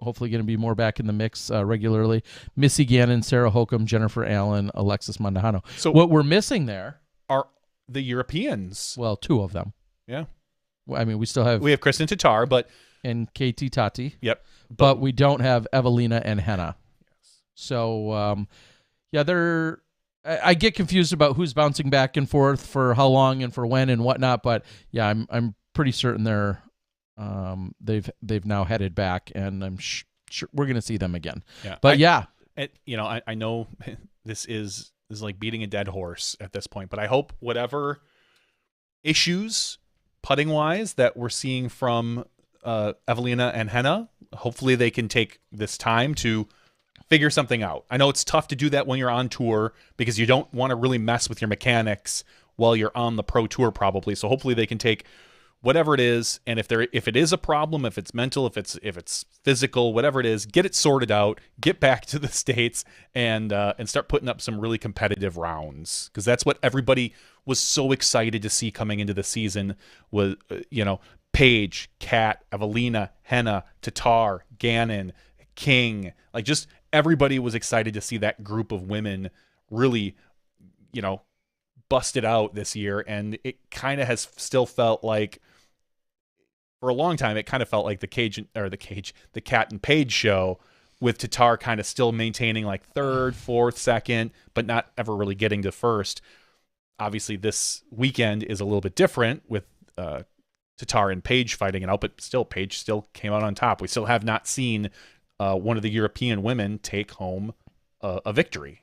hopefully going to be more back in the mix regularly, Missy Gannon, Sarah Holcomb, Jennifer Allen, Alexis Mandajano. So what we're missing there are the Europeans. Well, two of them. Yeah. I mean, we still have... We have Kristen Tatar, and Katie Tati. Yep. But we don't have Evelina and Henna. So, I get confused about who's bouncing back and forth for how long and for when and whatnot. But yeah, I'm pretty certain they've now headed back, and I'm sure we're going to see them again. Yeah. But I know this is like beating a dead horse at this point, but I hope whatever issues putting wise that we're seeing from Evelina and Henna, hopefully they can take this time to figure something out. I know it's tough to do that when you're on tour because you don't want to really mess with your mechanics while you're on the pro tour probably. So hopefully they can take whatever it is, and if it is a problem, if it's mental, if it's physical, whatever it is, get it sorted out, get back to the States, and start putting up some really competitive rounds, because that's what everybody was so excited to see coming into the season was Paige, Kat, Evelina, Henna, Tatar, Gannon, King, like just everybody was excited to see that group of women really, busted out this year, and it kind of has still felt like, for a long time, it kind of felt like the Kat and Paige show, with Tatar kind of still maintaining like third, fourth, second, but not ever really getting to first. Obviously, this weekend is a little bit different with Tatar and Paige fighting it out, but still, Paige still came out on top. We still have not seen one of the European women take home a victory.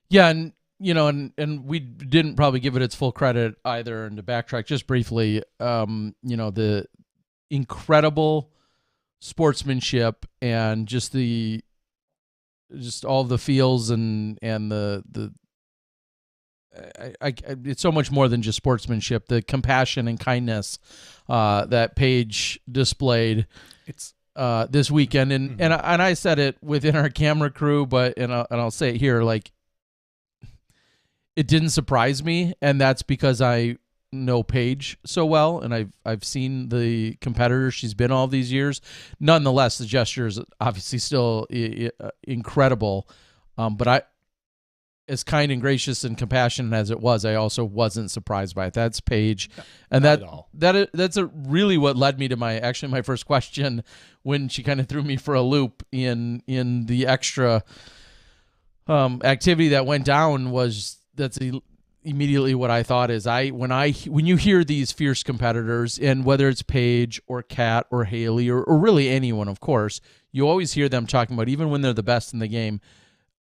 Yeah, and and we didn't probably give it its full credit either. And to backtrack just briefly, the incredible sportsmanship and just all the feels and it's so much more than just sportsmanship. The compassion and kindness that Paige displayed. It's this weekend, and I said it within our camera crew, but I'll say it here, like, it didn't surprise me, and that's because I know Paige so well, and I've seen the competitor she's been all these years. Nonetheless, the gesture is obviously still incredible, but as kind and gracious and compassionate as it was, I also wasn't surprised by it. That's Paige, and that's really what led me to my first question when she kind of threw me for a loop in the extra activity that went down. That's immediately what I thought is when you hear these fierce competitors, and whether it's Paige or Kat or Haley or really anyone, of course, you always hear them talking about, even when they're the best in the game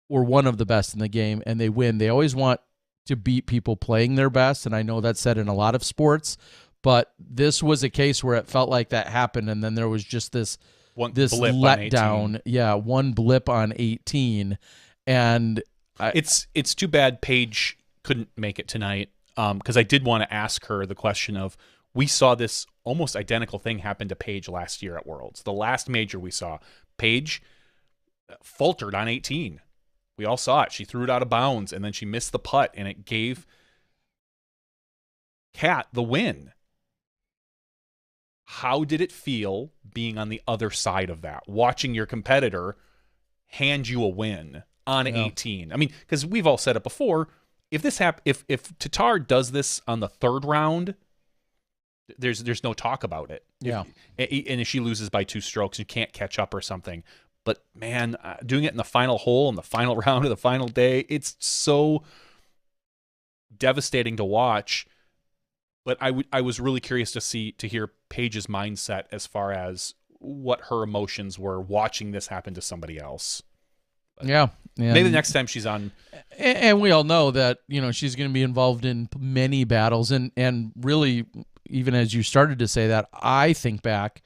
or one of the best in the game and they win, they always want to beat people playing their best. And I know that's said in a lot of sports, but this was a case where it felt like that happened, and then there was just this letdown. Yeah, one blip on 18, and it's too bad Paige couldn't make it tonight, because I did want to ask her the question of, we saw this almost identical thing happen to Paige last year at Worlds. The last major we saw, Paige faltered on 18. We all saw it. She threw it out of bounds, and then she missed the putt, and it gave Kat the win. How did it feel being on the other side of that, watching your competitor hand you a win on 18? I mean, because we've all said it before. If this if Tatar does this on the third round, there's no talk about it. Yeah, and if she loses by 2 strokes, you can't catch up or something. But man, doing it in the final hole, in the final round of the final day, it's so devastating to watch. But I was really curious to hear Paige's mindset as far as what her emotions were watching this happen to somebody else. Yeah. Maybe the next time she's on. And we all know that, she's going to be involved in many battles. And really, even as you started to say that, I think back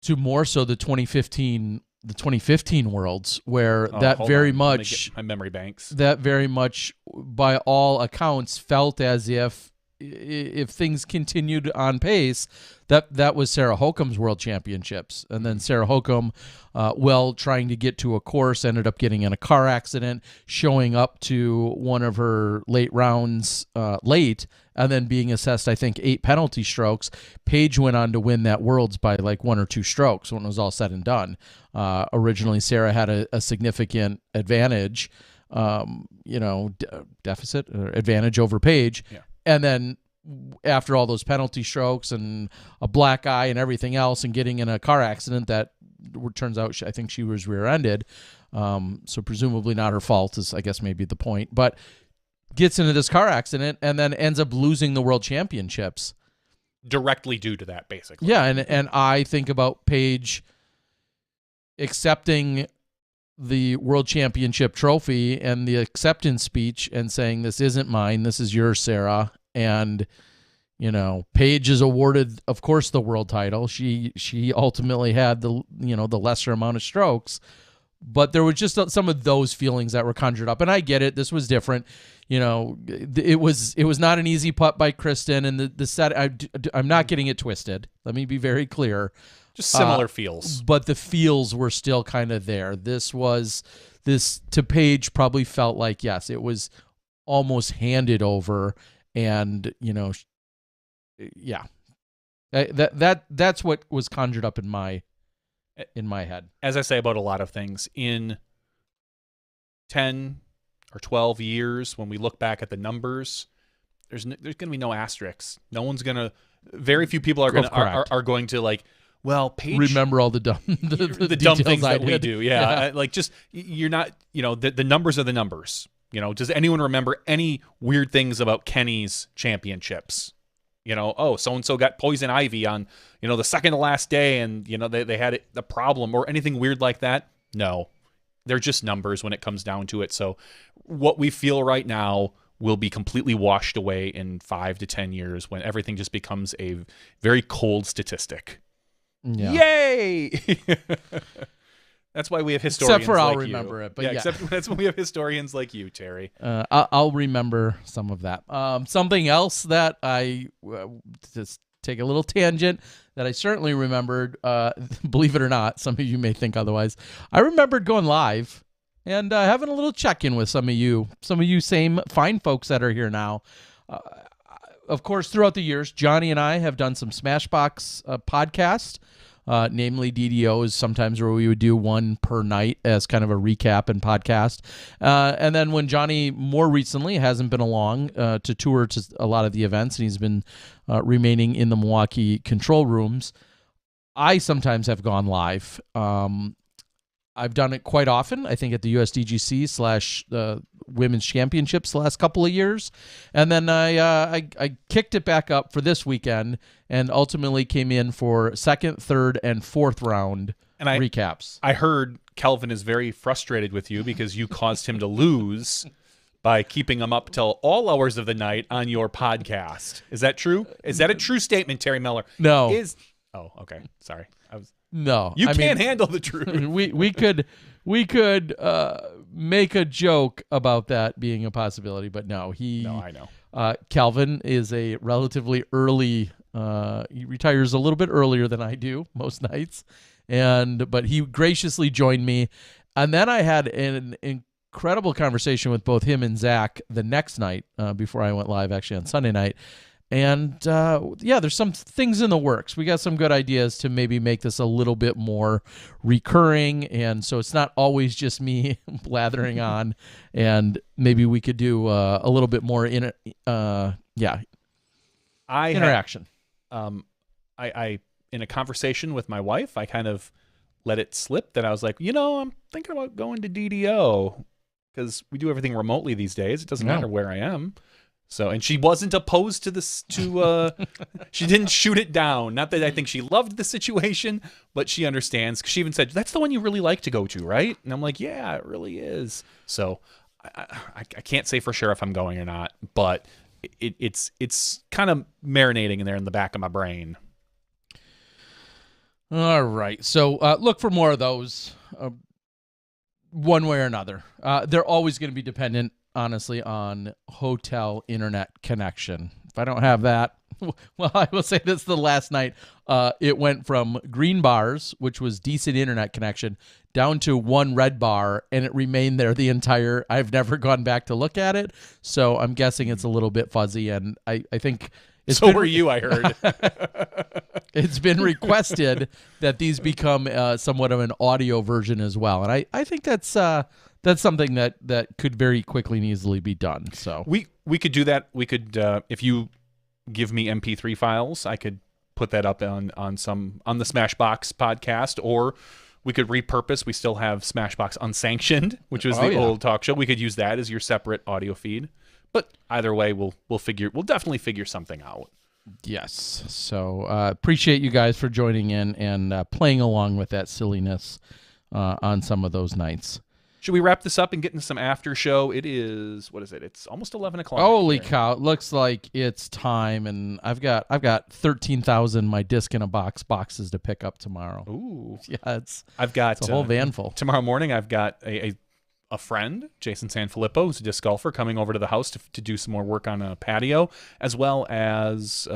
to more so the 2015 worlds, where that very much, my memory banks, that very much, by all accounts, felt as if things continued on pace, that was Sarah Hokom's World Championships. And then Sarah Hokom, trying to get to a course, ended up getting in a car accident, showing up to one of her late rounds late, and then being assessed, I think, 8 penalty strokes. Paige went on to win that Worlds by like 1 or 2 strokes when it was all said and done. Originally, Sarah had a significant advantage, deficit or advantage over Paige. Yeah. And then after all those penalty strokes and a black eye and everything else, and getting in a car accident that turns out I think she was rear-ended, so presumably not her fault is, I guess, maybe the point, but gets into this car accident and then ends up losing the World Championships. Directly due to that, basically. Yeah, and I think about Paige accepting the World Championship trophy and the acceptance speech and saying, "This isn't mine, this is yours, Sarah." And Paige is awarded, of course, the world title. She ultimately had the lesser amount of strokes, but there was just some of those feelings that were conjured up. And I get it. This was different. It was not an easy putt by Kristen, and the set. I'm not getting it twisted. Let me be very clear. Just similar feels. But the feels were still kind of there. This to Paige probably felt like, yes, it was almost handed over. And, yeah, that's what was conjured up in my head. As I say about a lot of things, in 10 or 12 years, when we look back at the numbers, there's going to be no asterisks. No one's going to, very few people are going to like, well, Paige, remember all the dumb the dumb things that we do. Yeah. Like, just, you're not, the numbers are the numbers. Does anyone remember any weird things about Kenny's championships? So-and-so got poison ivy on, the second to last day, and, they had the problem or anything weird like that. No, they're just numbers when it comes down to it. So what we feel right now will be completely washed away in 5 to 10 years when everything just becomes a very cold statistic. Yeah. Yay! That's why we have historians. Except for I'll like remember you. it, but yeah. Except that's why we have historians like you, Terry. I'll remember some of that. Something else that I just take a little tangent that I certainly remembered. Believe it or not, some of you may think otherwise. I remembered going live and having a little check-in with some of you same fine folks that are here now. Of course, throughout the years, Johnny and I have done some Smashbox podcasts. Namely DDOs, sometimes where we would do one per night as kind of a recap and podcast. And then when Johnny more recently hasn't been along to tour to a lot of the events, and he's been remaining in the Milwaukee control rooms, I sometimes have gone live. I've done it quite often, I think at the USDGC / Women's Championships the last couple of years. And then I kicked it back up for this weekend and ultimately came in for second, third, and fourth round recaps. I heard Kelvin is very frustrated with you because you caused him to lose by keeping him up till all hours of the night on your podcast. Is that true? Is that a true statement, Terry Miller? No. Oh, okay. Sorry. No. You can't handle the truth. We could make a joke about that being a possibility, but no. No, I know. Calvin is a relatively early. He retires a little bit earlier than I do most nights, but he graciously joined me, and then I had an incredible conversation with both him and Zach the next night before I went live, actually on Sunday night. And there's some things in the works. We got some good ideas to maybe make this a little bit more recurring, and so it's not always just me blathering on. And maybe we could do a little bit more interaction. I in a conversation with my wife, I kind of let it slip that I was like, I'm thinking about going to DDO because we do everything remotely these days. It doesn't matter where I am. So, and she wasn't opposed to this. She didn't shoot it down. Not that I think she loved the situation, but she understands. She even said, "That's the one you really like to go to, right?" And I'm like, "Yeah, it really is." So, I can't say for sure if I'm going or not, but it's kind of marinating in there in the back of my brain. All right. So look for more of those one way or another. They're always going to be dependent, honestly, on hotel internet connection. If I don't have that, well, I will say this: the last night, it went from green bars, which was decent internet connection, down to one red bar, and it remained there the entire. I've never gone back to look at it, so I'm guessing it's a little bit fuzzy, and I think. Were you, I heard. It's been requested that these become somewhat of an audio version as well, and I think that's something that could very quickly and easily be done. So we could do that. We could if you give me MP3 files, I could put that up on the Smashbox podcast, or we could repurpose. We still have Smashbox Unsanctioned, which was the old talk show. We could use that as your separate audio feed. But either way, we'll definitely figure something out. Yes. So appreciate you guys for joining in and playing along with that silliness on some of those nights. Should we wrap this up and get into some after show? It is, what is it? It's almost 11 o'clock. Holy cow. It looks like it's time, and I've got 13,000 my disc in a boxes to pick up tomorrow. Ooh. Yeah, it's a whole van full. Tomorrow morning I've got a friend, Jason Sanfilippo, who's a disc golfer, coming over to the house to do some more work on a patio, as well as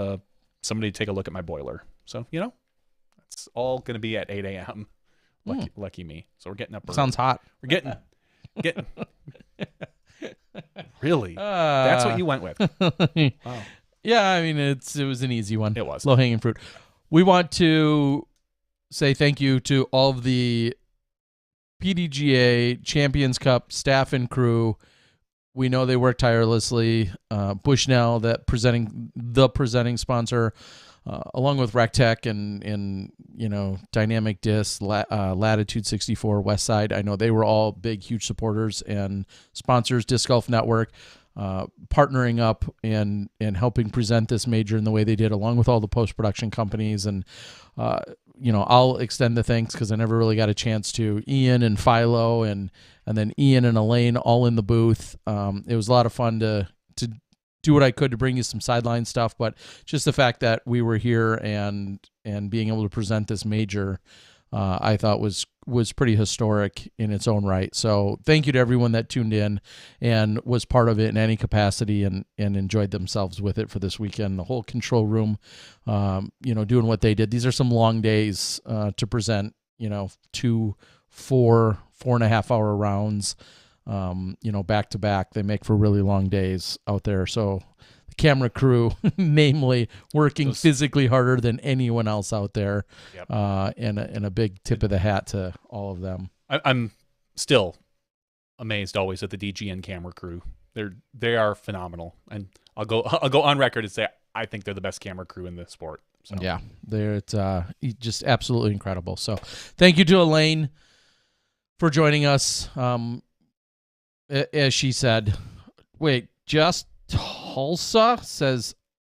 somebody to take a look at my boiler. So, it's all going to be at 8 a.m. Lucky me. So we're getting up early. Sounds hot. We're getting really? That's what you went with. Wow. Yeah, I mean, it was an easy one. It was. Low-hanging fruit. We want to say thank you to all of the PDGA Champions Cup staff and crew. We know they work tirelessly. Bushnell, the presenting sponsor, along with RecTech and Dynamic Disc, Latitude 64, Westside. I know they were all big, huge supporters and sponsors. Disc Golf Network partnering up and helping present this major in the way they did, along with all the post-production companies. And I'll extend the thanks because I never really got a chance to. Ian and Philo and then Ian and Elaine all in the booth. It was a lot of fun to do what I could to bring you some sideline stuff, but just the fact that we were here and being able to present this major, I thought was pretty historic in its own right. So thank you to everyone that tuned in and was part of it in any capacity and enjoyed themselves with it for this weekend. The whole control room, doing what they did. These are some long days to present, 2, 4.5 hour rounds, back to back. They make for really long days out there. So the camera crew, namely, working physically harder than anyone else out there. Yep. And a big tip of the hat to all of them. I'm still amazed always at the DGN camera crew. They are phenomenal, and I'll go on record and say I think they're the best camera crew in the sport. So. Yeah, they're just absolutely incredible. So thank you to Elaine for joining us. As she said, just Tulsa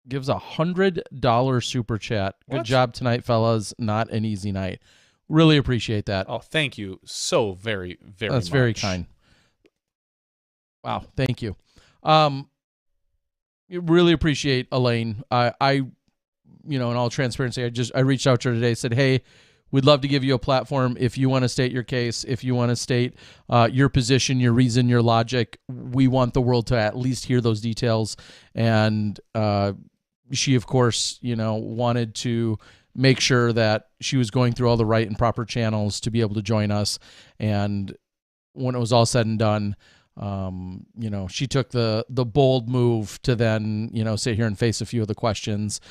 gives $100 super chat. Good job tonight, fellas. Not an easy night. Really appreciate that. Oh, thank you so very, very much. That's very kind. Wow, thank you. Really appreciate Elaine. I in all transparency, I reached out to her today, said, hey, we'd love to give you a platform if you want to state your case, if you want to state your position, your reason, your logic. We want the world to at least hear those details. And she, of course, wanted to make sure that she was going through all the right and proper channels to be able to join us. And when it was all said and done, she took the bold move to then, sit here and face a few of the questions.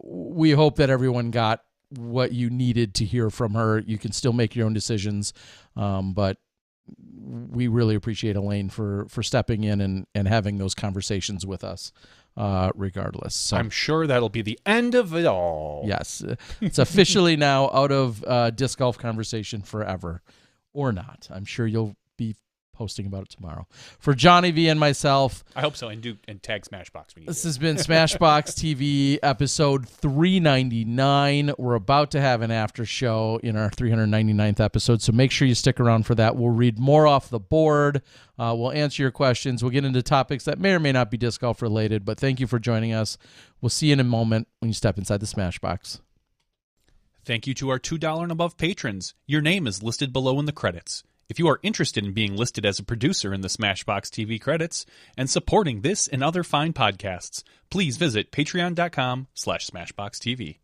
We hope that everyone got what you needed to hear from her. You can still make your own decisions, but we really appreciate Elaine for stepping in and having those conversations with us, regardless. So, I'm sure that'll be the end of it all. Yes, it's officially now out of disc golf conversation forever, or not. I'm sure you'll be posting about it tomorrow. For Johnny V and myself, I hope so. And tag Smashbox. This has been Smashbox TV episode 399. We're about to have an after show in our 399th episode, so make sure you stick around for that. We'll read more off the board. We'll answer your questions. We'll get into topics that may or may not be disc golf related, but thank you for joining us. We'll see you in a moment when you step inside the Smashbox. Thank you to our $2 and above patrons. Your name is listed below in the credits. If you are interested in being listed as a producer in the Smashbox TV credits and supporting this and other fine podcasts, please visit patreon.com/SmashboxTV.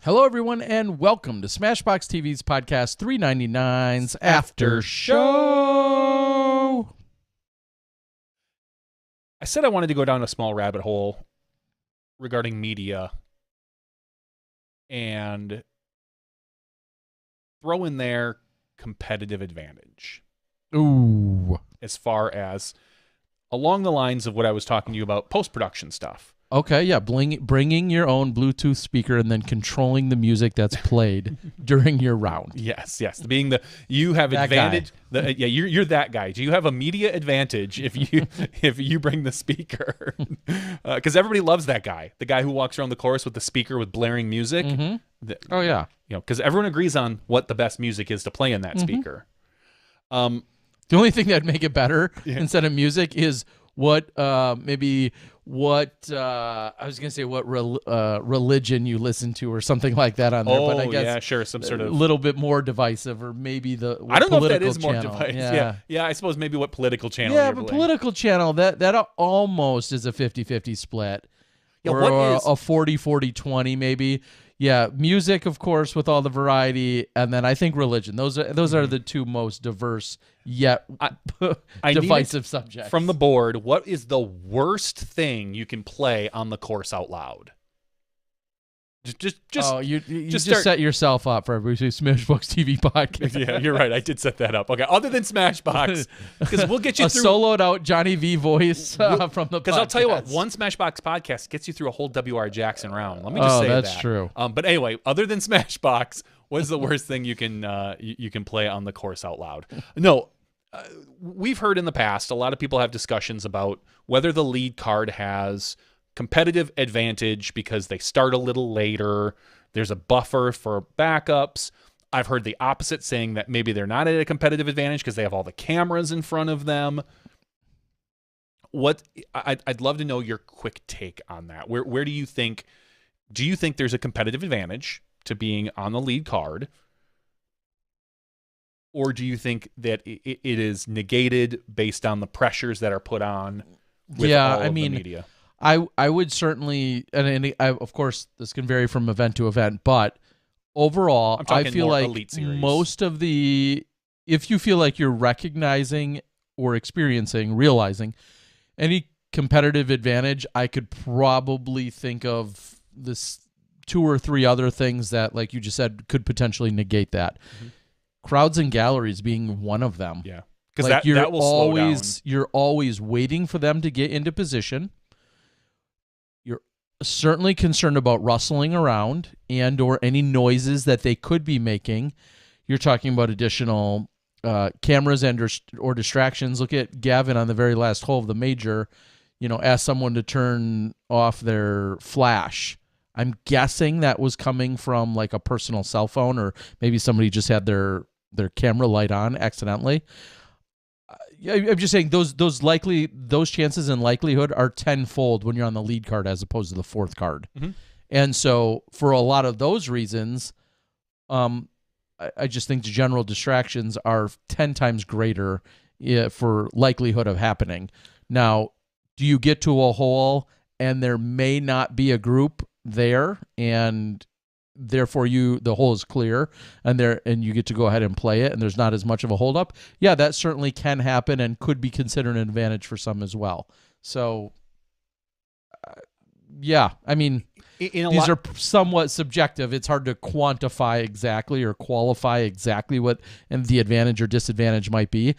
Hello, everyone, and welcome to Smashbox TV's podcast 399's After Show. I said I wanted to go down a small rabbit hole regarding media and throw in there competitive advantage. Ooh. As far as along the lines of what I was talking to you about post-production stuff. Okay, yeah, bringing your own Bluetooth speaker and then controlling the music that's played during your round. Yes. Being you have that advantage. You're that guy. Do you have a media advantage if you bring the speaker? Because everybody loves that guy, the guy who walks around the course with the speaker with blaring music. Mm-hmm. Oh yeah, because everyone agrees on what the best music is to play in that speaker. The only thing that'd make it better instead of music is what I was gonna say what religion you listen to or something like that on there. But I guess sure, some sort of a little bit more divisive, or maybe I don't know if that is channel. more divisive. Yeah. I suppose maybe what political channel. Yeah, you're but playing. political channel that almost is a 50-50 split. Yeah, or what is a 40-40-20 maybe. Yeah, music, of course, with all the variety, and then I think religion. Those are the two most diverse yet divisive subjects. From the board, what is the worst thing you can play on the course out loud? Just set yourself up for every Smashbox TV podcast. Yeah, you're right. I did set that up. Okay, other than Smashbox, because we'll get you through a soloed out Johnny V voice from the podcast. Because I'll tell you what, one Smashbox podcast gets you through a whole W.R. Jackson round. Let me just say that. That's true. But anyway, other than Smashbox, what's the worst thing you can play on the course out loud? No, we've heard in the past a lot of people have discussions about whether the lead card has competitive advantage because they start a little later. There's a buffer for backups. I've heard the opposite, saying that maybe they're not at a competitive advantage because they have all the cameras in front of them. I'd love to know your quick take on that. Where do you think there's a competitive advantage to being on the lead card? Or do you think that it is negated based on the pressures that are put on with all of the media? I would certainly, and of course, this can vary from event to event, but overall, I feel like most of if you feel like you're recognizing or realizing any competitive advantage, I could probably think of this 2 or 3 other things that, like you just said, could potentially negate that. Mm-hmm. Crowds and galleries being one of them. Yeah. because Like that will slow down. you're always waiting for them to get into position. You're certainly concerned about rustling around and or any noises that they could be making. You're talking about additional cameras and or distractions. Look at Gavin on the very last hole of the major. Ask someone to turn off their flash. I'm guessing that was coming from like a personal cell phone, or maybe somebody just had their camera light on accidentally. I'm just saying those chances and likelihood are tenfold when you're on the lead card as opposed to the fourth card. Mm-hmm. And so for a lot of those reasons, I just think the general distractions are 10 times greater for likelihood of happening. Now, do you get to a hole and there may not be a group there, and therefore the hole is clear and you get to go ahead and play it, and there's not as much of a holdup? Yeah, that certainly can happen and could be considered an advantage for some as well. So, yeah, I mean, these are somewhat subjective. It's hard to quantify exactly or qualify exactly what and the advantage or disadvantage might be.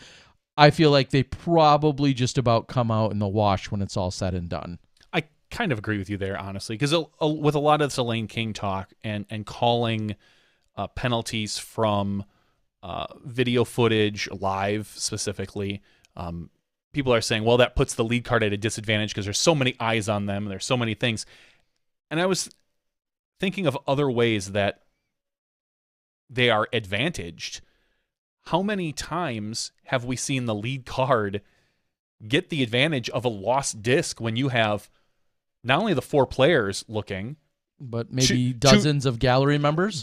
I feel like they probably just about come out in the wash when it's all said and done. I kind of agree with you there, honestly, because with a lot of this Elaine King talk and calling penalties from video footage, live specifically, people are saying, well, that puts the lead card at a disadvantage because there's so many eyes on them and there's so many things. And I was thinking of other ways that they are advantaged. How many times have we seen the lead card get the advantage of a lost disc when you have not only the 4 players looking, but maybe dozens of gallery members,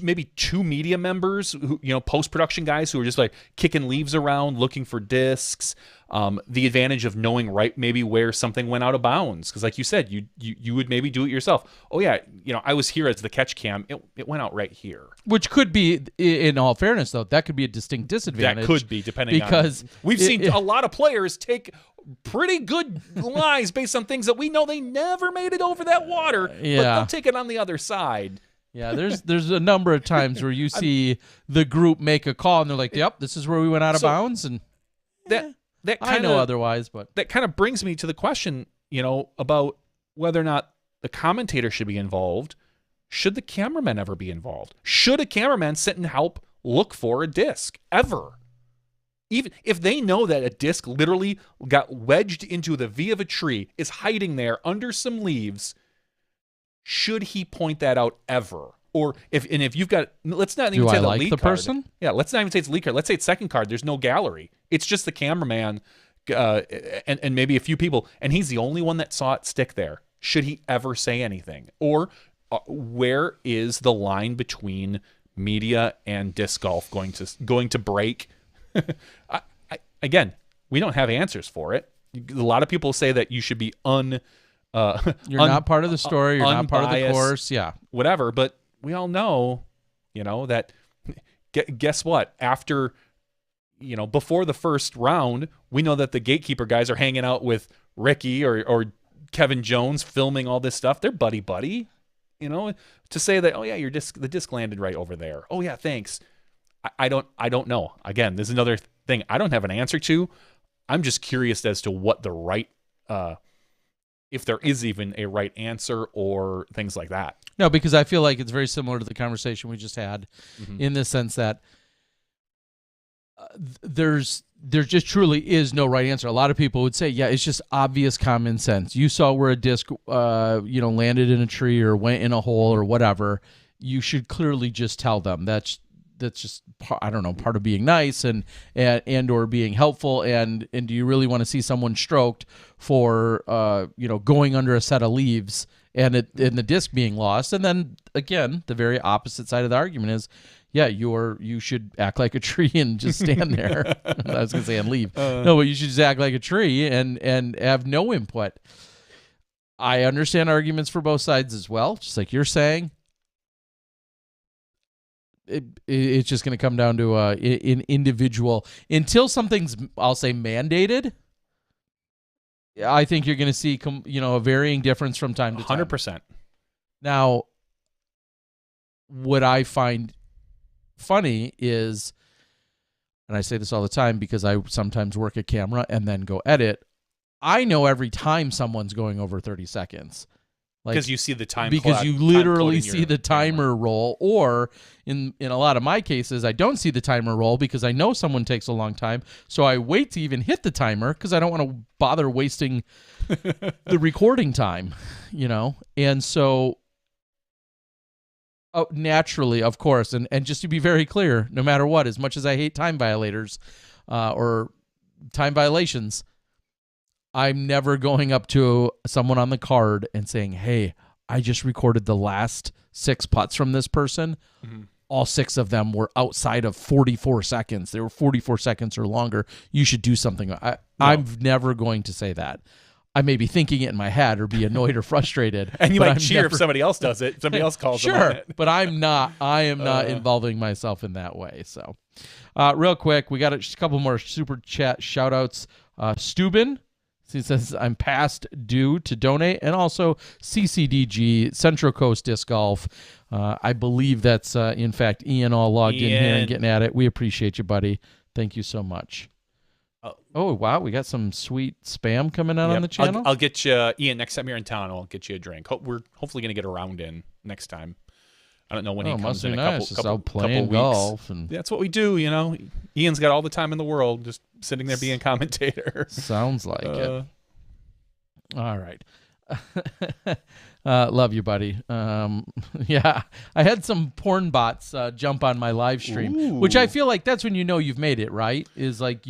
maybe 2 media members, who, post-production guys who are just like kicking leaves around, looking for discs. The advantage of knowing right maybe where something went out of bounds, because like you said, you would maybe do it yourself. Oh yeah, I was here as the catch cam. It went out right here. Which could be, in all fairness, though, that could be a distinct disadvantage. That could be, depending because on we've seen a lot of players take pretty good lies based on things that we know they never made it over that water, but they'll take it on the other side. Yeah, there's a number of times where you see the group make a call and they're like, "Yep, this is where we went out of bounds," and that I know otherwise, but that kind of brings me to the question, about whether or not the commentator should be involved. Should the cameraman ever be involved? Should a cameraman sit and help look for a disc ever? Even if they know that a disc literally got wedged into the V of a tree, is hiding there under some leaves, should he point that out ever? Or if you've got, let's not even say the lead card. Person? Yeah, let's not even say it's lead card. Let's say it's second card. There's no gallery. It's just the cameraman and maybe a few people, and he's the only one that saw it stick there. Should he ever say anything? Or where is the line between media and disc golf going to break? Again, we don't have answers for it. A lot of people say that you should be you're not part of the story, you're not part of the course, whatever. But we all know, that. Guess what? After, before the first round, we know that the gatekeeper guys are hanging out with Ricky or Kevin Jones, filming all this stuff. They're buddy. To say that, oh yeah, the disc landed right over there. Oh yeah, thanks. I don't know. Again, this is another thing I don't have an answer to. I'm just curious as to what the right, if there is even a right answer or things like that. No, because I feel like it's very similar to the conversation we just had, in the sense that there just truly is no right answer. A lot of people would say, yeah, it's just obvious common sense. You saw where a disc, landed in a tree or went in a hole or whatever. You should clearly just tell them. That's just, I don't know, part of being nice and or being helpful. And do you really want to see someone stroked for going under a set of leaves and the disc being lost? And then again, the very opposite side of the argument is, yeah, you should act like a tree and just stand there. I was gonna say and leave. No, but you should just act like a tree and have no input. I understand arguments for both sides as well, just like you're saying. It's just going to come down to an individual. Until something's, I'll say, mandated, I think you're going to see a varying difference from time to time. 100%. Now, what I find funny is and I say this all the time because I sometimes work a camera and then go edit, I know every time someone's going over 30 seconds. Like, because you see the time because clock- you time literally code in see your the timer camera. roll, or in a lot of my cases I don't see the timer roll because I know someone takes a long time, so I wait to even hit the timer because I don't want to bother wasting the recording time, and so naturally, of course, and just to be very clear, no matter what, as much as I hate time violators or time violations, I'm never going up to someone on the card and saying, hey, I just recorded the last 6 putts from this person. Mm-hmm. All 6 of them were outside of 44 seconds. They were 44 seconds or longer. You should do something. I'm never going to say that. I may be thinking it in my head or be annoyed or frustrated. And you but might I'm cheer never- if somebody else does it. Somebody else calls them on Sure, it. but I am not involving myself in that way. So real quick, we got a couple more super chat shout outs. Steuben, he says, I'm past due to donate. And also CCDG, Central Coast Disc Golf. I believe that's, in fact, Ian all logged in here and getting at it. We appreciate you, buddy. Thank you so much. Oh, wow. We got some sweet spam coming out on the channel. I'll get you, Ian, next time you're in town, I'll get you a drink. We're hopefully going to get a round in next time. I don't know when he comes in a couple weeks. Golf and That's what we do, Ian's got all the time in the world, just sitting there being commentator. Sounds like it. All right. Love you, buddy. Yeah, I had some porn bots jump on my live stream, which I feel like that's when you know you've made it, right? Is like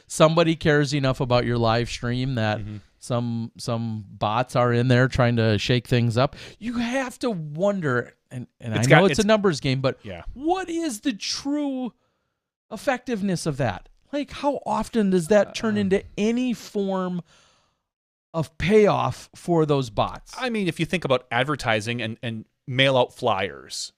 somebody cares enough about your live stream that some bots are in there trying to shake things up. You have to wonder, and I know it's a numbers game, but what is the true effectiveness of that? Like, how often does that turn into any form of payoff for those bots? I mean, if you think about advertising and mail out flyers,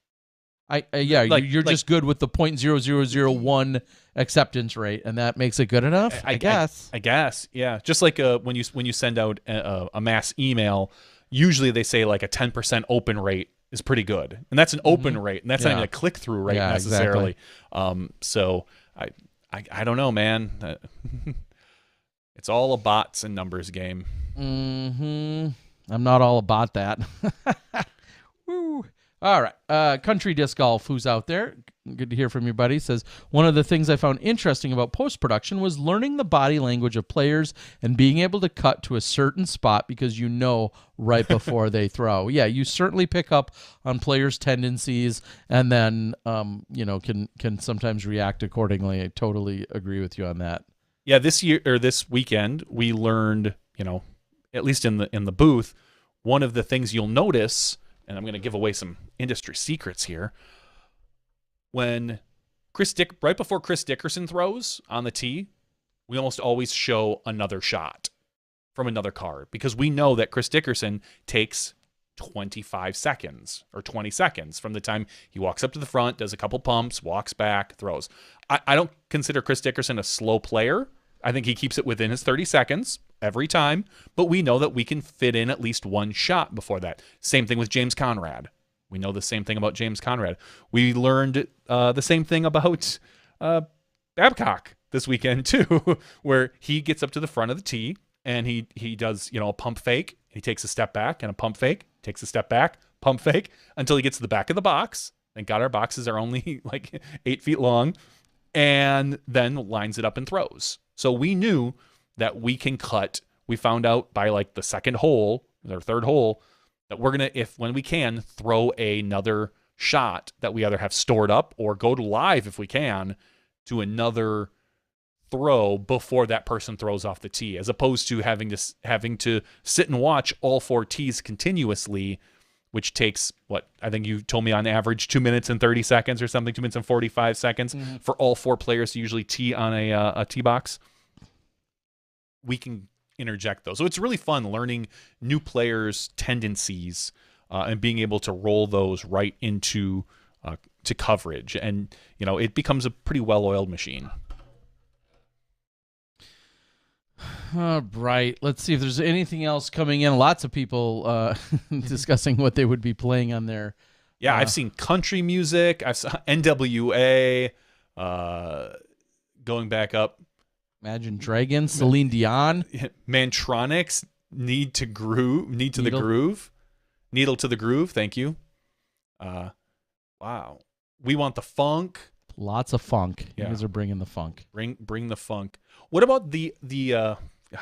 you're just good with the 0.0001 acceptance rate, and that makes it good enough. I guess. I guess, yeah. Just like when you send out a mass email, usually they say like a 10% open rate is pretty good, and that's an open rate, and that's not even a click through rate necessarily. Exactly. So I don't know, man. It's all a bots and numbers game. I'm not all about that. Woo. All right. Country Disc Golf, who's out there? Good to hear from you, buddy. Says, one of the things I found interesting about post-production was learning the body language of players and being able to cut to a certain spot because right before they throw. Yeah, you certainly pick up on players' tendencies and then, can sometimes react accordingly. I totally agree with you on that. Yeah, this weekend we learned, at least in the booth, one of the things you'll notice, and I'm going to give away some industry secrets here, when right before Chris Dickerson throws on the tee, we almost always show another shot from another card because we know that Chris Dickerson takes 25 seconds or 20 seconds from the time he walks up to the front, does a couple pumps, walks back, throws. I don't consider Chris Dickerson a slow player. I think he keeps it within his 30 seconds every time, but we know that we can fit in at least one shot before that. Same thing with James Conrad. We know the same thing about James Conrad. We learned the same thing about Babcock this weekend too, where he gets up to the front of the tee and he does, a pump fake. He takes a step back and a pump fake, takes a step back, pump fake until he gets to the back of the box. Thank God our boxes are only like 8 feet long, and then lines it up and throws. So we knew that we can cut. We found out by like the second hole, or third hole, that we're going to, when we can, throw another shot that we either have stored up or go to live if we can to another throw before that person throws off the tee, as opposed to having to sit and watch all 4 tees continuously, which takes, I think you told me on average 2 minutes and 30 seconds or something, 2 minutes and 45 seconds for all 4 players to usually tee on a tee box. We can interject those. So it's really fun learning new players' tendencies and being able to roll those right into to coverage. And, it becomes a pretty well-oiled machine. All right. Let's see if there's anything else coming in. Lots of people discussing what they would be playing on their. Yeah, I've seen country music. I've seen NWA, going back up. Imagine Dragons, Celine Dion. Mantronics, Need to the Groove. Needle to the Groove, thank you. Wow. We Want the Funk. Lots of funk. Yeah. You guys are bringing the funk. Bring the funk. What about the we're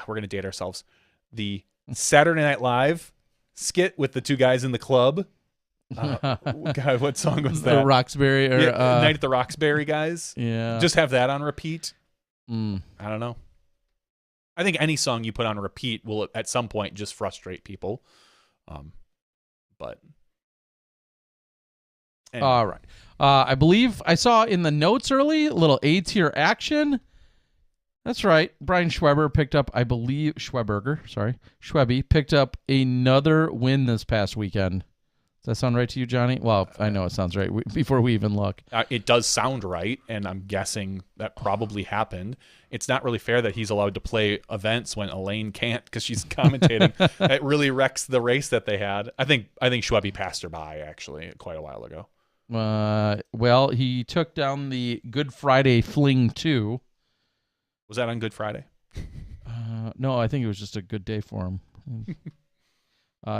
going to date ourselves. The Saturday Night Live skit with the two guys in the club. God, what song was that? The Roxbury or Night at the Roxbury guys. Yeah. Just have that on repeat. Mm. I don't know. I think any song you put on repeat will at some point just frustrate people. But anyway. All right. I believe I saw in the notes early a little A-tier action. That's right. Brian Schweber picked up, I believe, Schweby picked up another win this past weekend. Does that sound right to you, Johnny? Well, I know it sounds right before we even look. It does sound right, and I'm guessing that probably happened. It's not really fair that he's allowed to play events when Elaine can't because she's commentating. It really wrecks the race that they had. I think Schweby passed her by, actually, quite a while ago. Well, he took down the Good Friday Fling 2. Was that on Good Friday? No, I think it was just a good day for him.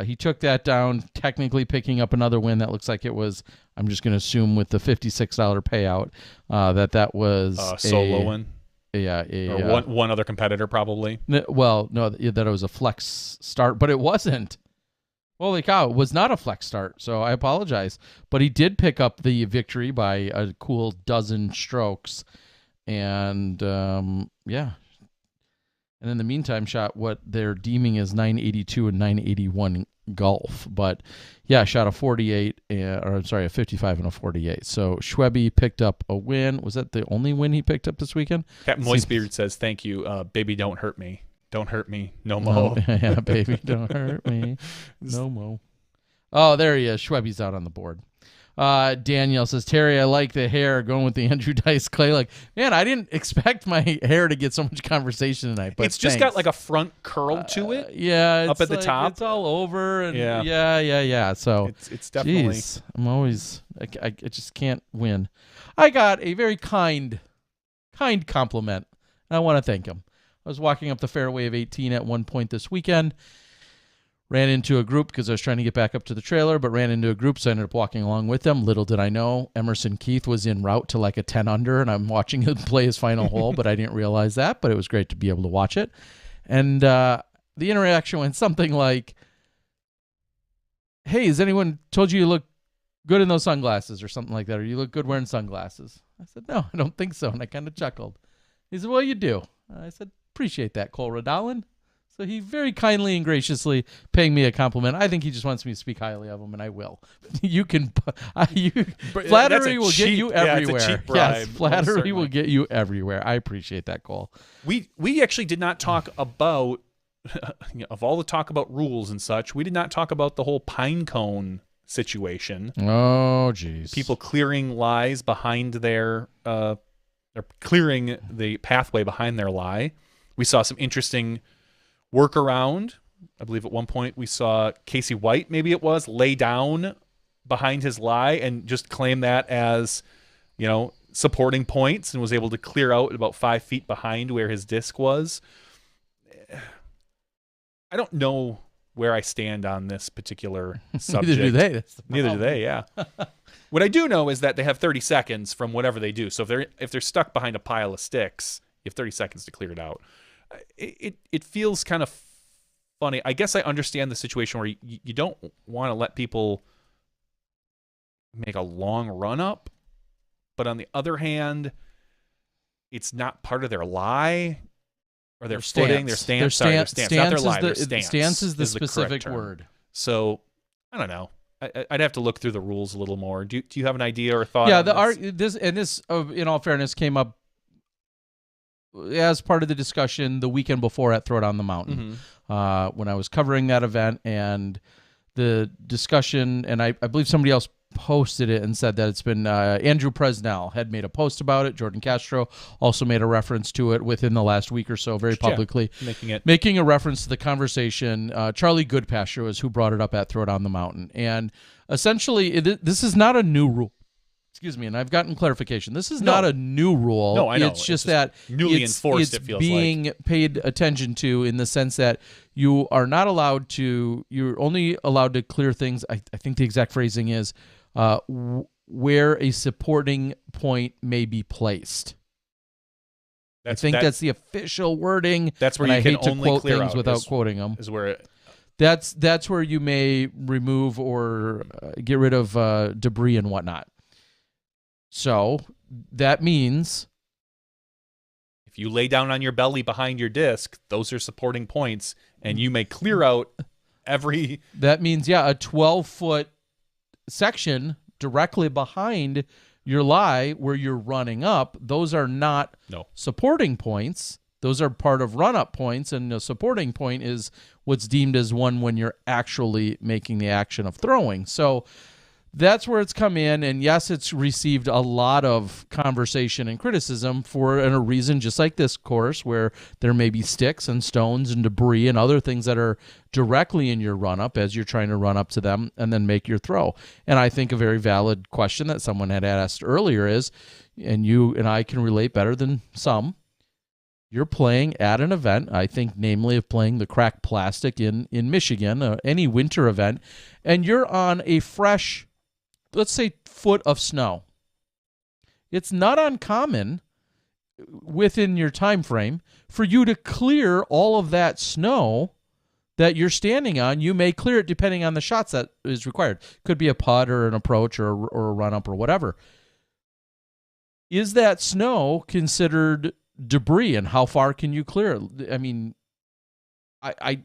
He took that down, technically picking up another win. That looks like it was, I'm just going to assume with the $56 payout, that was a solo win. Yeah. Or one other competitor probably. Well, no, that it was a flex start, but it wasn't. Holy cow, it was not a flex start, so I apologize. But he did pick up the victory by a cool dozen strokes. And, yeah. And in the meantime, shot what they're deeming as 982 and 981 golf. But, yeah, shot a 55 and a 48. So Schweby picked up a win. Was that the only win he picked up this weekend? Captain Moistbeard says, thank you. Baby, don't hurt me. Don't hurt me. No mo. Yeah, baby, don't hurt me. No mo. Oh, there he is. Schweby's out on the board. Danielle says, Terry, I like the hair, going with the Andrew Dice Clay. Like, man, I didn't expect my hair to get so much conversation tonight. But it's just got like a front curl to it. Yeah, up at the top. It's all over. And yeah. So it's definitely. Geez, I'm always. I just can't win. I got a very kind compliment, and I want to thank him. I was walking up the fairway of 18 at one point this weekend. Ran into a group because I was trying to get back up to the trailer, but ran into a group, so I ended up walking along with them. Little did I know, Emerson Keith was en route to like a 10 under, and I'm watching him play his final hole, but I didn't realize that, but it was great to be able to watch it. And the interaction went something like, hey, has anyone told you look good in those sunglasses or something like that, or you look good wearing sunglasses? I said, no, I don't think so, and I kind of chuckled. He said, well, you do. I said, appreciate that, Cole Rodolin. So he very kindly and graciously paying me a compliment. I think he just wants me to speak highly of him, and I will. You can, flattery will get you everywhere. It's a cheap bribe, yes, flattery will get you everywhere. I appreciate that, Cole. We actually did not talk about, of all the talk about rules and such, we did not talk about the whole pine cone situation. Oh, geez. People clearing lies behind they're clearing the pathway behind their lie. We saw some interesting workaround. I believe at one point we saw Casey White, maybe it was, lay down behind his lie and just claim that as, supporting points, and was able to clear out about 5 feet behind where his disc was. I don't know where I stand on this particular subject. Neither do they. That's the Neither do they, yeah. What I do know is that they have 30 seconds from whatever they do. So if they're stuck behind a pile of sticks, you have 30 seconds to clear it out. It feels kind of funny. I guess I understand the situation where you don't want to let people make a long run up, but on the other hand, it's not part of their lie or their footing, their stance. Not their lie, their stance. Stance is the specific word. So I don't know. I'd have to look through the rules a little more. Do you have an idea or thought? Yeah, on this in all fairness came up as part of the discussion the weekend before at Throwdown the Mountain, when I was covering that event, and the discussion, and I believe somebody else posted it and said that it's been Andrew Presnell had made a post about it. Jordan Castro also made a reference to it within the last week or so, very publicly, making a reference to the conversation. Charlie Goodpasture was who brought it up at Throwdown the Mountain, and essentially this is not a new rule. excuse me, and I've gotten clarification. This is No. not a new rule. No, I know. It's just It's that just newly it's, enforced, it's it feels being paid attention to in the sense that you are not allowed to. You're only allowed to clear things. I think the exact phrasing is where a supporting point may be placed. I think that's the official wording. That's where and you I can hate to only quote clear things out without quoting them. Is where That's where you may remove or get rid of debris and whatnot. So that means if you lay down on your belly behind your disc, those are supporting points, and you may clear out every. That means, yeah, a 12-foot section directly behind your lie where you're running up. Those are not supporting points. Those are part of run-up points, and a supporting point is what's deemed as one when you're actually making the action of throwing. So that's where it's come in, and yes, it's received a lot of conversation and criticism for a reason just like this course, where there may be sticks and stones and debris and other things that are directly in your run-up as you're trying to run up to them and then make your throw. And I think a very valid question that someone had asked earlier is, and you and I can relate better than some, you're playing at an event, I think namely of playing the cracked plastic in Michigan, any winter event, and you're on a fresh, let's say, foot of snow. It's not uncommon within your time frame for you to clear all of that snow that you're standing on. You may clear it depending on the shots that is required. Could be a putt or an approach or a run-up or whatever. Is that snow considered debris, and how far can you clear it? I mean, I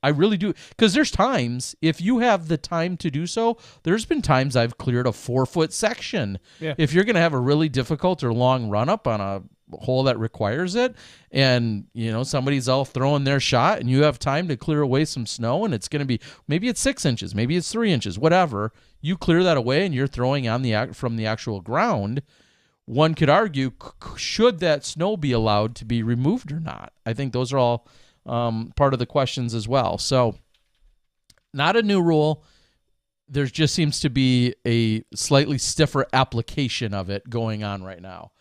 really do, because there's times, if you have the time to do so, there's been times I've cleared a 4-foot section. Yeah. If you're going to have a really difficult or long run up on a hole that requires it, and somebody's all throwing their shot, and you have time to clear away some snow, and it's going to be, maybe it's 6 inches, maybe it's 3 inches, whatever, you clear that away and you're throwing on from the actual ground. One could argue, should that snow be allowed to be removed or not? I think those are all part of the questions as well. So not a new rule. There just seems to be a slightly stiffer application of it going on right now.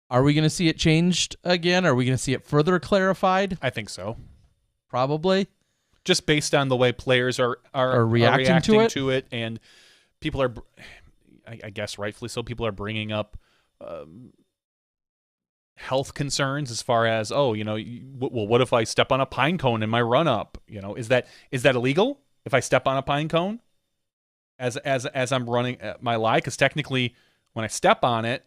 Are we going to see it changed again? Are we going to see it further clarified? I think so. Probably. Just based on the way players are reacting to it, and people are, I guess rightfully so, people are bringing up health concerns as far as, well, what if I step on a pine cone in my run up? Is that illegal if I step on a pine cone as I'm running my lie? Because technically, when I step on it,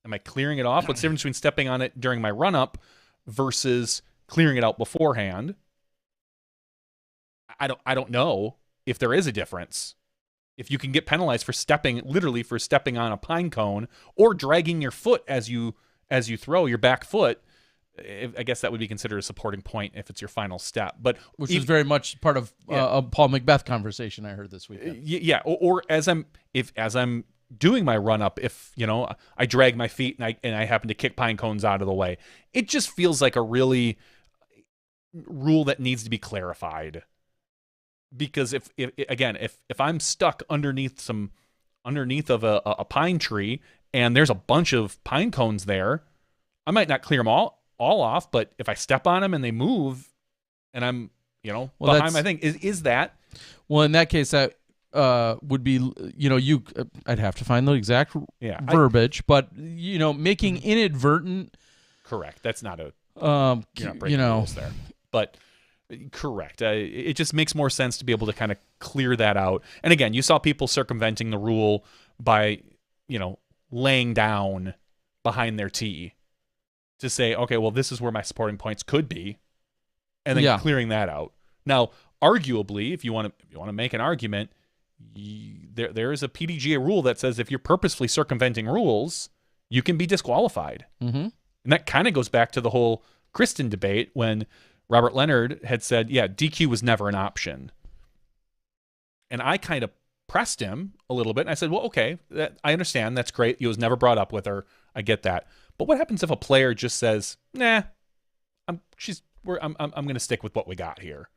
am I clearing it off? What's the difference between stepping on it during my run up versus clearing it out beforehand? I don't know if there is a difference. If you can get penalized for stepping on a pine cone or dragging your foot as you throw your back foot, I guess that would be considered a supporting point if it's your final step. But which is very much part of a Paul Macbeth conversation I heard this weekend. Yeah, or as I'm doing my run up, if I drag my feet and I happen to kick pine cones out of the way, it just feels like a really rule that needs to be clarified. Because if I'm stuck underneath of a pine tree and there's a bunch of pine cones there, I might not clear them all off, but if I step on them and they move and I'm behind my thing, is that, well, in that case that would be I'd have to find the exact verbiage, but making inadvertent, correct, that's not a you're not breaking rules there, but correct. It just makes more sense to be able to kind of clear that out. And again, you saw people circumventing the rule by, laying down behind their tee to say, okay, well, this is where my supporting points could be, and then clearing that out. Now, arguably, if you want to make an argument, there is a PDGA rule that says if you're purposefully circumventing rules, you can be disqualified. Mm-hmm. And that kind of goes back to the whole Kristen debate when Robert Leonard had said, DQ was never an option. And I kind of pressed him a little bit, and I said, well, okay, I understand. That's great. He was never brought up with her. I get that. But what happens if a player just says, nah, I'm going to stick with what we got here?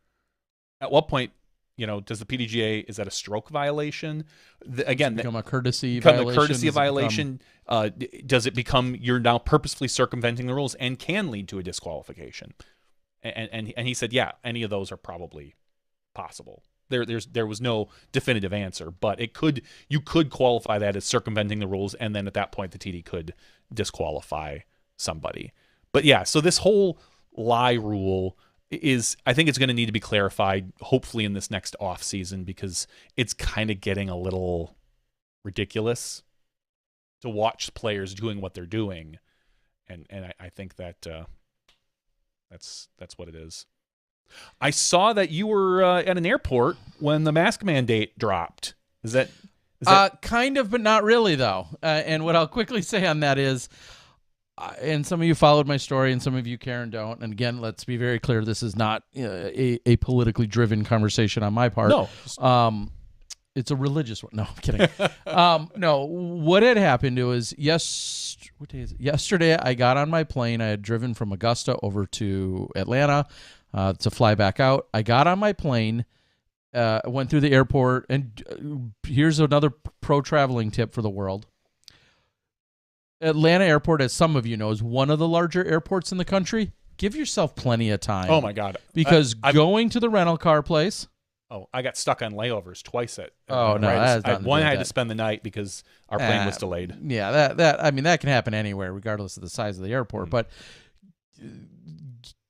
At what point does the PDGA, is that a stroke violation? Become a courtesy become violation. a courtesy violation. Does it become you're now purposefully circumventing the rules and can lead to a disqualification? And he said, yeah, any of those are probably possible. There was no definitive answer, but you could qualify that as circumventing the rules, and then at that point the TD could disqualify somebody. But yeah, so this whole lie rule I think it's going to need to be clarified, hopefully in this next off season, because it's kind of getting a little ridiculous to watch players doing what they're doing, and I think that that's what it is. I saw that you were at an airport when the mask mandate dropped. Is that kind of, but not really though. And what I'll quickly say on that is, and some of you followed my story, and some of you, Karen, don't. And again, let's be very clear: this is not a politically driven conversation on my part. No, it's a religious one. No, I'm kidding. No, what had happened was what day is it? Yesterday, I got on my plane. I had driven from Augusta over to Atlanta to fly back out. I got on my plane, went through the airport, and here's another pro traveling tip for the world. Atlanta Airport, as some of you know, is one of the larger airports in the country. Give yourself plenty of time. Oh my God! Because going to the rental car place. Oh, I got stuck on layovers twice at. Oh no, I had to spend the night because our plane was delayed. Yeah, that can happen anywhere, regardless of the size of the airport. But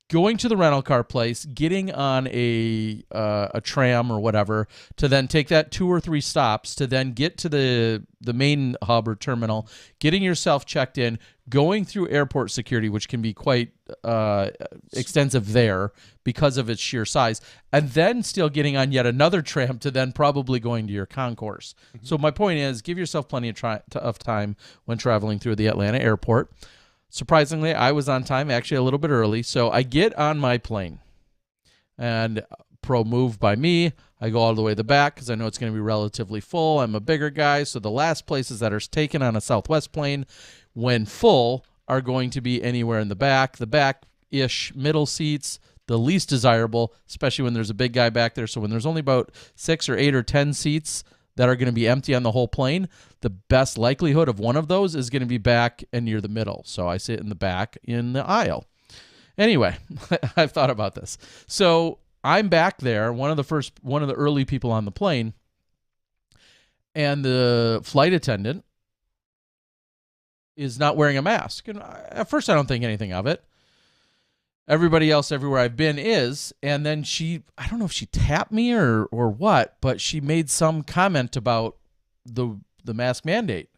going to the rental car place, getting on a tram or whatever, to then take that 2 or 3 stops to then get to the main hub or terminal, getting yourself checked in, going through airport security, which can be quite extensive there because of its sheer size, and then still getting on yet another tram to then probably going to your concourse. Mm-hmm. So my point is, give yourself plenty of time when traveling through the Atlanta airport. Surprisingly, I was on time, actually a little bit early. So I get on my plane, and pro move by me. I go all the way to the back because I know it's going to be relatively full. I'm a bigger guy, so the last places that are taken on a Southwest plane, when full, are going to be anywhere in the back-ish middle seats, the least desirable, especially when there's a big guy back there. So when there's only about 6 or 8 or 10 seats that are going to be empty on the whole plane, the best likelihood of one of those is going to be back and near the middle. So I sit in the back in the aisle. Anyway, I've thought about this. So I'm back there, one of the early people on the plane, and the flight attendant is not wearing a mask. And at first I don't think anything of it. Everybody else everywhere I've been is, and then I don't know if she tapped me or what, but she made some comment about the mask mandate.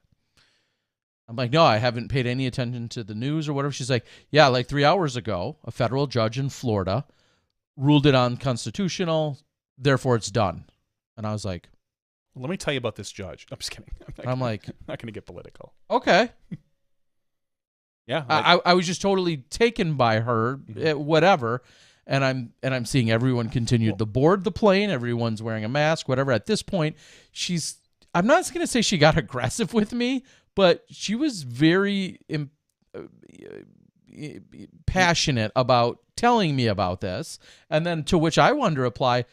I'm like, no, I haven't paid any attention to the news or whatever. She's like, yeah, like 3 hours ago, a federal judge in Florida ruled it unconstitutional, therefore it's done. And I was like, let me tell you about this judge. I'm just kidding. I'm not going to get political. Okay. Yeah, I was just totally taken by her, whatever, and I'm seeing everyone continue to board the plane. Everyone's wearing a mask, whatever. At this point, I'm not going to say she got aggressive with me, but she was very passionate about telling me about this, and then to which I wanted to reply.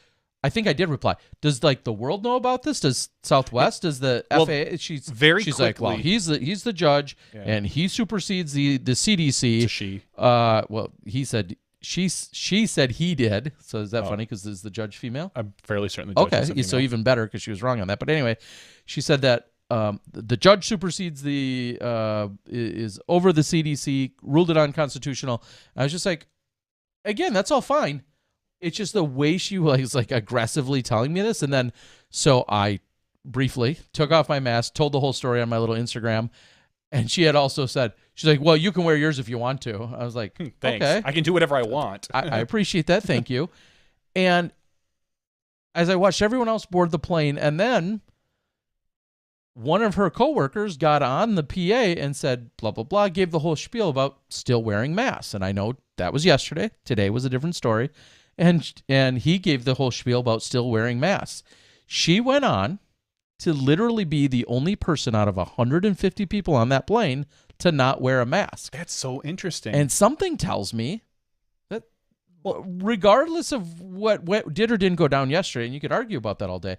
I think I did reply. Does the world know about this? Does Southwest? Does the FAA? She's like, well, he's the judge, and he supersedes the CDC. To she. Well, he said she said he did. So is that funny? Because is the judge female? I'm fairly certain. The judge is female. So even better because she was wrong on that. But anyway, she said that the judge supersedes is over the CDC, ruled it unconstitutional. I was just like, again, that's all fine. It's just the way she was like aggressively telling me this. And then, so I briefly took off my mask, told the whole story on my little Instagram. And she had also said, she's like, well, you can wear yours if you want to. I was like, thanks. Okay. I can do whatever I want. I appreciate that. Thank you. And as I watched everyone else board the plane, and then one of her coworkers got on the PA and said, blah, blah, blah, gave the whole spiel about still wearing masks. And I know that was yesterday. Today was a different story. And he gave the whole spiel about still wearing masks. She went on to literally be the only person out of 150 people on that plane to not wear a mask. That's so interesting. And something tells me that Well, regardless of what did or didn't go down yesterday, and you could argue about that all day,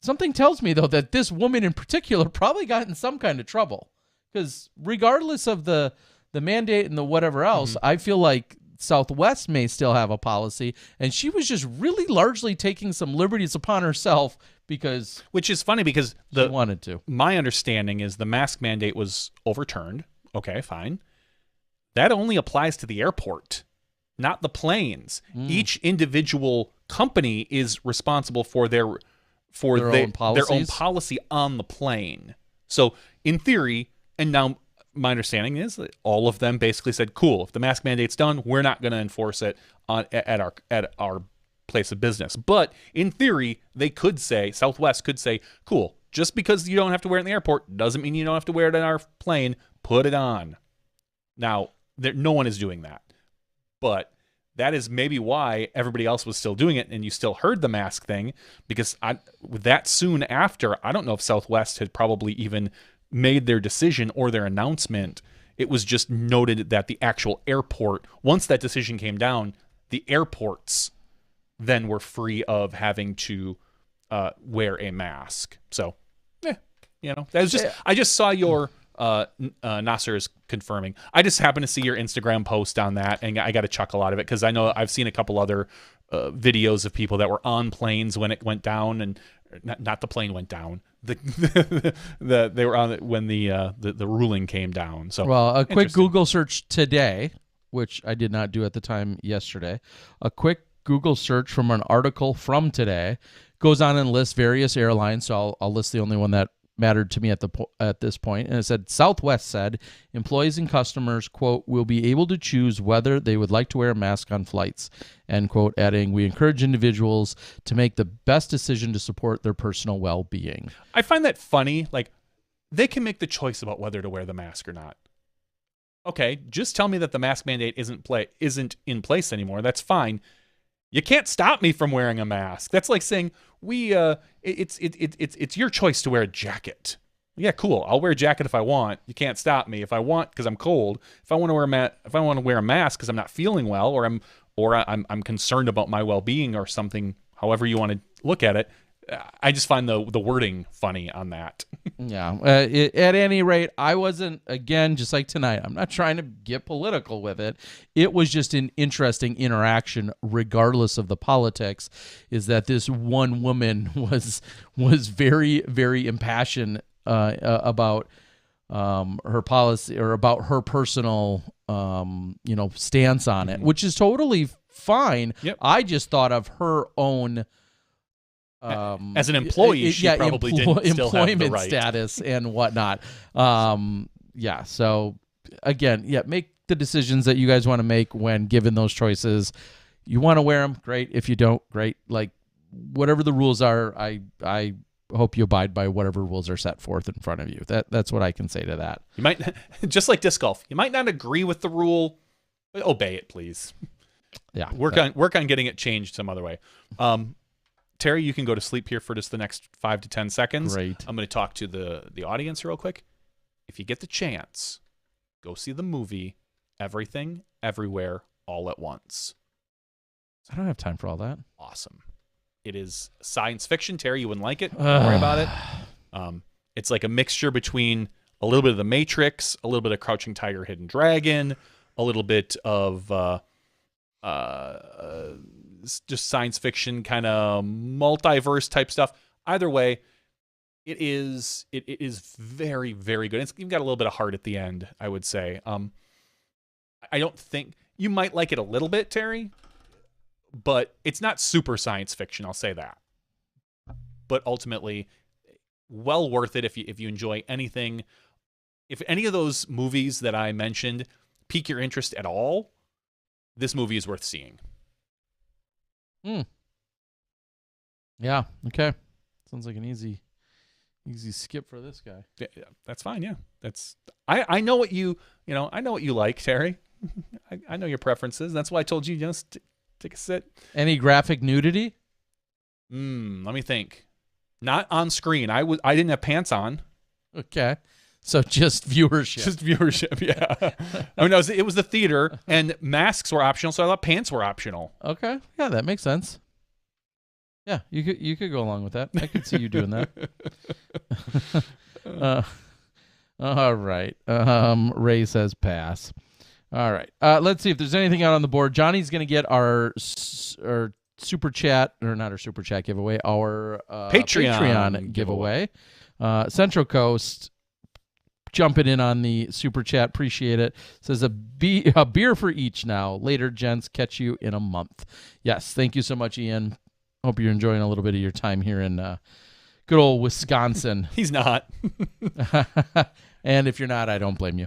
something tells me, though, that this woman in particular probably got in some kind of trouble. Because regardless of the mandate and the whatever else, I feel like Southwest may still have a policy, and she was just really largely taking some liberties upon herself because which is funny because she wanted to. My understanding is the mask mandate was overturned. Okay, fine. That only applies to the airport, not the planes. Each individual company is responsible for their own policy on the plane. So in theory, and now my understanding is that all of them basically said, cool, if the mask mandate's done, we're not going to enforce it at our place of business. But in theory, they could say, Southwest could say, cool, just because you don't have to wear it in the airport doesn't mean you don't have to wear it in our plane. Put it on. Now, no one is doing that. But that is maybe why everybody else was still doing it and you still heard the mask thing, because that soon after, I don't know if Southwest had probably even made their decision or their announcement. It was just noted that the actual airport, once that decision came down, the airports then were free of having to wear a mask. So, that was just, I just saw your Nasser is confirming. I just happened to see your Instagram post on that, and I got a chuckle out of it because I know I've seen a couple other videos of people that were on planes when it went down, and not the plane went down. They were on it when the ruling came down. So, well, a quick Google search today, which I did not do at the time yesterday. A quick Google search from an article from today goes on and lists various airlines. So I'll list the only one that mattered to me at this point, and it said Southwest said employees and customers, quote, will be able to choose whether they would like to wear a mask on flights, end quote, adding, we encourage individuals to make the best decision to support their personal well-being. I find that funny. Like, they can make the choice about whether to wear the mask or not. Okay, just tell me that the mask mandate isn't in place anymore. That's fine. You can't stop me from wearing a mask. That's like saying it's your choice to wear a jacket. Yeah, cool. I'll wear a jacket if I want. You can't stop me if I want because I'm cold. If I want to wear a mask because I'm not feeling well or I'm concerned about my well-being or something. However you want to look at it. I just find the wording funny on that. Yeah. At any rate, I wasn't, again, just like tonight, I'm not trying to get political with it. It was just an interesting interaction, regardless of the politics, is that this one woman was very, very impassioned about her policy or about her personal, stance on it, which is totally fine. Yep. I just thought of her own as an employee, she probably didn't still have the employment right. status and whatnot. So again, make the decisions that you guys want to make when given those choices. You want to wear them, great. If you don't, great. Like, whatever the rules are, I hope you abide by whatever rules are set forth in front of you. That's what I can say to that. You might, just like disc golf, you might not agree with the rule, but obey it, please. Yeah, work on getting it changed some other way. Terry, you can go to sleep here for just the next 5 to 10 seconds. Great. I'm going to talk to the audience real quick. If you get the chance, go see the movie Everything, Everywhere, All at Once. I don't have time for all that. Awesome. It is science fiction. Terry, you wouldn't like it. Don't worry about it. It's like a mixture between a little bit of The Matrix, a little bit of Crouching Tiger, Hidden Dragon, a little bit of just science fiction kind of multiverse type stuff. Either way, it is very, very good. It's even got a little bit of heart at the end, I would say. I don't think you might like it a little bit, Terry, but it's not super science fiction, I'll say that. But ultimately, well worth it if you enjoy anything. If any of those movies that I mentioned pique your interest at all, this movie is worth seeing. Yeah. Okay. Sounds like an easy skip for this guy. Yeah, that's fine. Yeah, I know what I know what you like, Terry. I know your preferences. That's why I told you just take a sit. Any graphic nudity? Let me think. Not on screen. I didn't have pants on. Okay. So just viewership. Just viewership, yeah. I mean, it was the theater, and masks were optional, so I thought pants were optional. Okay, yeah, that makes sense. Yeah, you could go along with that. I could see you doing that. All right. Ray says pass. All right. Let's see if there's anything out on the board. Johnny's going to get our super chat, or not our super chat giveaway, our Patreon giveaway. Central Coast jumping in on the super chat. Appreciate it. Says a beer for each now. Later, gents. Catch you in a month. Yes. Thank you so much, Ian. Hope you're enjoying a little bit of your time here in good old Wisconsin. He's not. And if you're not, I don't blame you.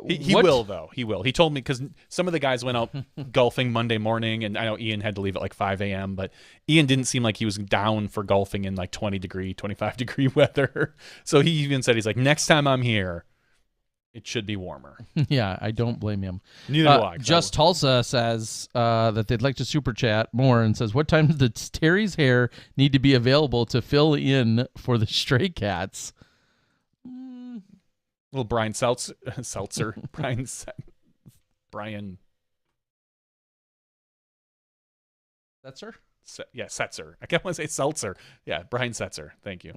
He will, though. He will. He told me, because some of the guys went out golfing Monday morning, and I know Ian had to leave at like 5 a.m., but Ian didn't seem like he was down for golfing in like 25-degree weather. So he even said, he's like, next time I'm here, it should be warmer. Yeah, I don't blame him. Neither do I. Just Tulsa says that they'd like to super chat more and says, what time does Terry's hair need to be available to fill in for the Stray Cats? Little Brian Seltzer. Brian. Setzer? Setzer. I can't want to say Seltzer. Yeah, Brian Setzer. Thank you.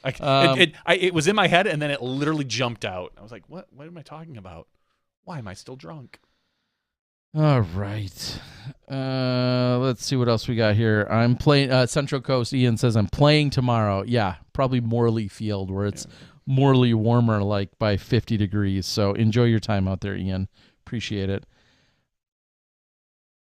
It was in my head, and then it literally jumped out. I was like, what am I talking about? Why am I still drunk? All right. Let's see what else we got here. I'm playing Central Coast. Ian says I'm playing tomorrow. Yeah, probably Morley Field, where it's Morley warmer, like by 50 degrees. So enjoy your time out there, Ian. Appreciate it.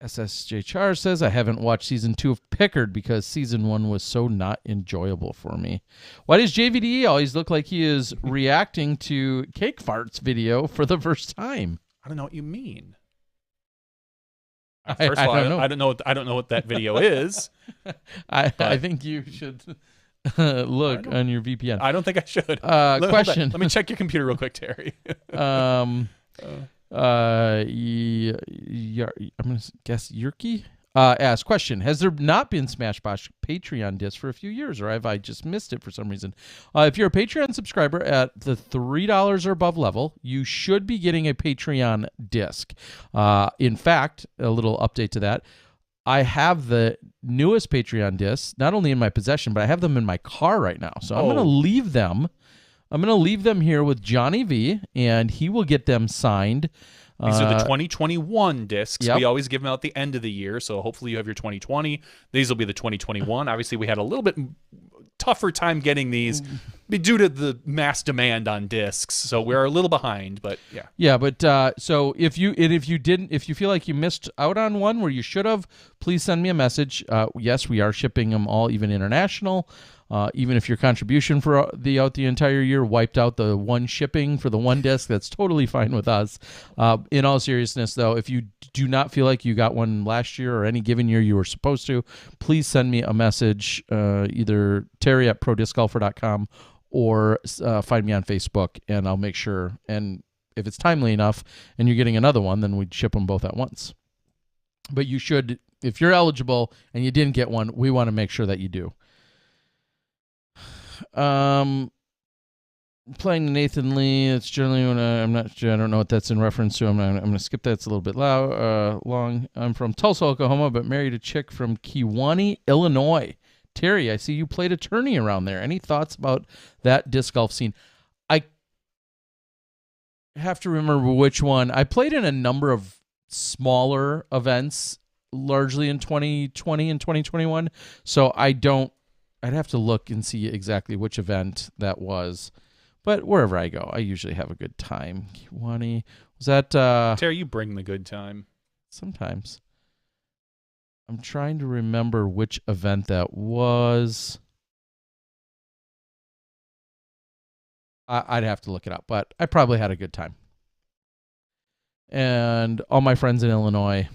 SSJ Char says, I haven't watched season 2 of Pickard because season 1 was so not enjoyable for me. Why does JVDE always look like he is reacting to Cake Farts video for the first time? I don't know what you mean. First of all, I don't know what that video is. I think you should look on your VPN. I don't think I should. Question. Let me check your computer real quick, Terry. I'm going to guess Yerky asks, question, has there not been Smash Bosh Patreon disc for a few years, or have I just missed it for some reason? If you're a Patreon subscriber at the $3 or above level, you should be getting a Patreon disc. In fact, a little update to that, I have the newest Patreon discs, not only in my possession, but I have them in my car right now. So I'm going to leave them. I'm going to leave them here with Johnny V, and he will get them signed. These are the 2021 discs. Yep. We always give them out at the end of the year, so hopefully you have your 2020. These will be the 2021. Obviously, we had a little bit tougher time getting these due to the mass demand on discs, so we're a little behind. But yeah, yeah. But so if you feel like you missed out on one where you should have, please send me a message. Yes, we are shipping them all, even international. Even if your contribution for the entire year wiped out the one shipping for the one disc, that's totally fine with us. In all seriousness, though, if you do not feel like you got one last year or any given year you were supposed to, please send me a message, either terry@prodiscgolfer.com or find me on Facebook, and I'll make sure. And if it's timely enough and you're getting another one, then we'd ship them both at once. But you should, if you're eligible and you didn't get one, we want to make sure that you do. Playing Nathan Lee. It's generally when I'm not sure. I don't know what that's in reference to. I'm going to skip that. It's a little bit long. I'm from Tulsa, Oklahoma, but married a chick from Kewanee, Illinois. Terry, I see you played a tourney around there. Any thoughts about that disc golf scene? I have to remember which one. I played in a number of smaller events, largely in 2020 and 2021. So I'd have to look and see exactly which event that was. But wherever I go, I usually have a good time. Kewanee. Was that... Terry, you bring the good time. Sometimes. I'm trying to remember which event that was. I'd have to look it up, but I probably had a good time. And all my friends in Illinois,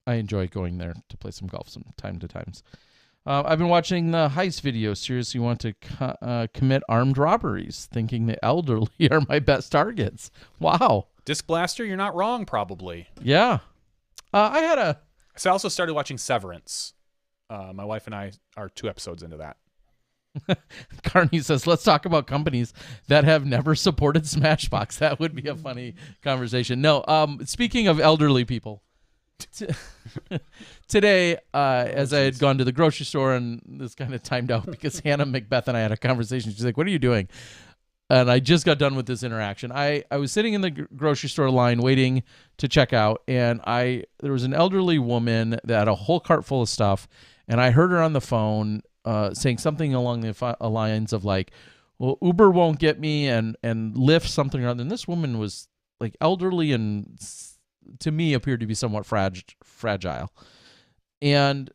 I enjoy going there to play some golf from time to time. I've been watching the heist videos. Seriously want to commit armed robberies, thinking the elderly are my best targets. Wow. Disc Blaster, you're not wrong, probably. Yeah. So I also started watching Severance. My wife and I are 2 episodes into that. Carney says, let's talk about companies that have never supported Smashbox. That would be a funny conversation. No, speaking of elderly people, today, as I had gone to the grocery store, and this kind of timed out because Hannah Macbeth and I had a conversation. She's like, what are you doing? And I just got done with this interaction. I was sitting in the grocery store line waiting to check out, and there was an elderly woman that had a whole cart full of stuff, and I heard her on the phone saying something along the lines of like, well, Uber won't get me, and Lyft something or other. And this woman was like elderly and to me appeared to be somewhat fragile. And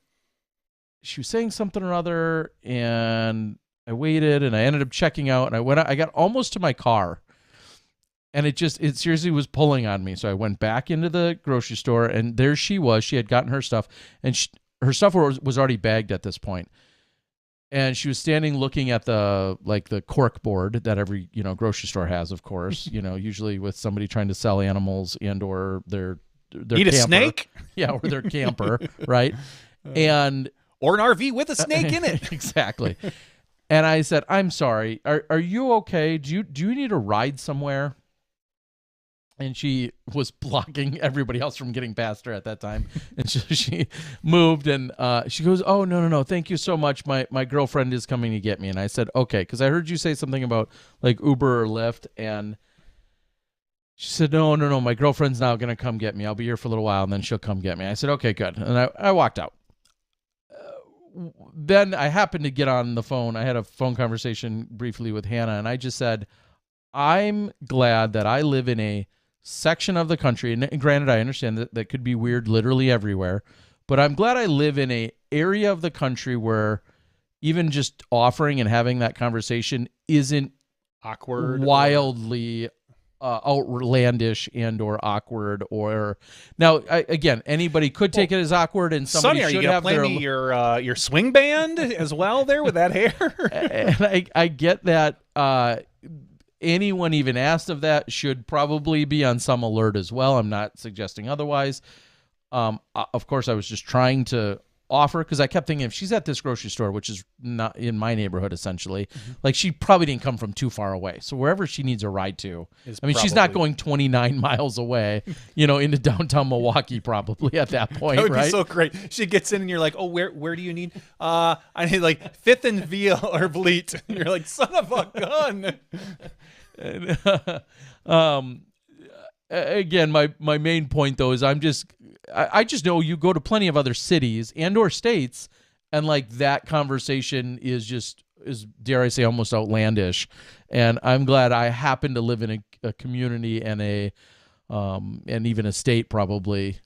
she was saying something or other, and I waited, and I ended up checking out, and I got almost to my car, and it seriously was pulling on me. So I went back into the grocery store, and there she was. She had gotten her stuff, and her stuff was already bagged at this point. And she was standing looking at the cork board that every, grocery store has, of course, usually with somebody trying to sell animals and or their Need camper. A snake? Yeah, or their camper, right? And or an RV with a snake in it. Exactly. And I said, I'm sorry. Are you okay? Do you need a ride somewhere? And she was blocking everybody else from getting past her at that time. And she moved, and she goes, oh, no. Thank you so much. My girlfriend is coming to get me. And I said, okay, because I heard you say something about like Uber or Lyft. And she said, no. My girlfriend's now going to come get me. I'll be here for a little while, and then she'll come get me. I said, okay, good. And I walked out. Then I happened to get on the phone. I had a phone conversation briefly with Hannah, and I just said, I'm glad that I live in a section of the country, and granted, I understand that could be weird literally everywhere, but I'm glad I live in a area of the country where even just offering and having that conversation isn't awkward, wildly outlandish and or awkward. Or now, again, anybody could take it as awkward, and somebody Sonny, should are you have play their me your swing band as well there with that hair. And I get that. Anyone even asked of that should probably be on some alert as well. I'm not suggesting otherwise. Of course, I was just trying to offer, because I kept thinking, if she's at this grocery store, which is not in my neighborhood essentially, like she probably didn't come from too far away. So wherever she needs a ride to, she's not going 29 miles away, into downtown Milwaukee probably at that point, that would right? be so great. She gets in and you're like, oh, where do you need? I need like 5th and Veal or Vliet. And you're like, son of a gun. And, again, my main point though is I just know you go to plenty of other cities and or states, and like that conversation is dare I say almost outlandish. And I'm glad I happen to live in a community and and even a state probably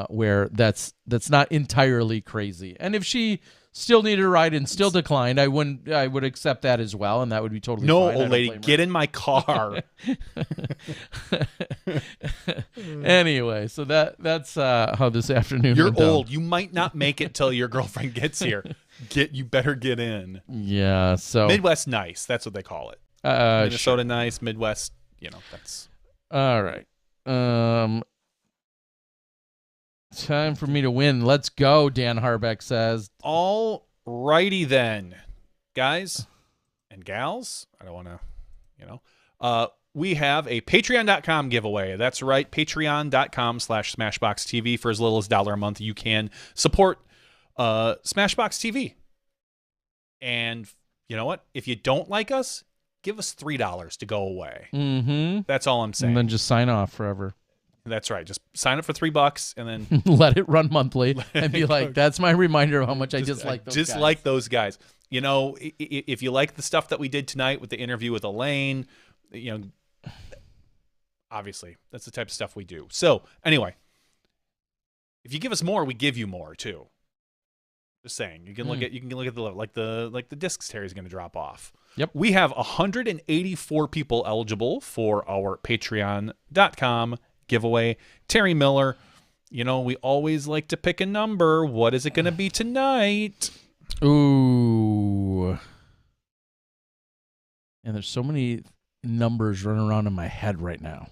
where that's not entirely crazy. And if she still needed a ride and still declined, I would accept that as well, and that would be totally fine. No, old lady, get in my car. Anyway, so that's how this afternoon You're went old. down. You might not make it till your girlfriend gets here. You better get in. Yeah, so Midwest nice. That's what they call it. Minnesota sure. nice, Midwest, that's All right. Time for me to win. Let's go, Dan Harbeck says. all righty then. Guys and gals, I don't want to, we have a patreon.com giveaway. That's right, patreon.com/SmashboxTV. For as little as $1 a month, you can support Smashbox TV. And you know what? If you don't like us, give us $3 to go away. Mm-hmm. That's all I'm saying. And then just sign off forever. That's right. Just sign up for $3 and then let it run monthly and be like, that's my reminder of how much I dislike those guys. Dislike those guys. If you like the stuff that we did tonight with the interview with Elaine, obviously that's the type of stuff we do. So anyway, if you give us more, we give you more too. Just saying. You can look at the level, like the discs Terry's going to drop off. Yep. We have 184 people eligible for our patreon.com giveaway. Terry Miller, we always like to pick a number. What is it going to be tonight? Ooh. And there's so many numbers running around in my head right now.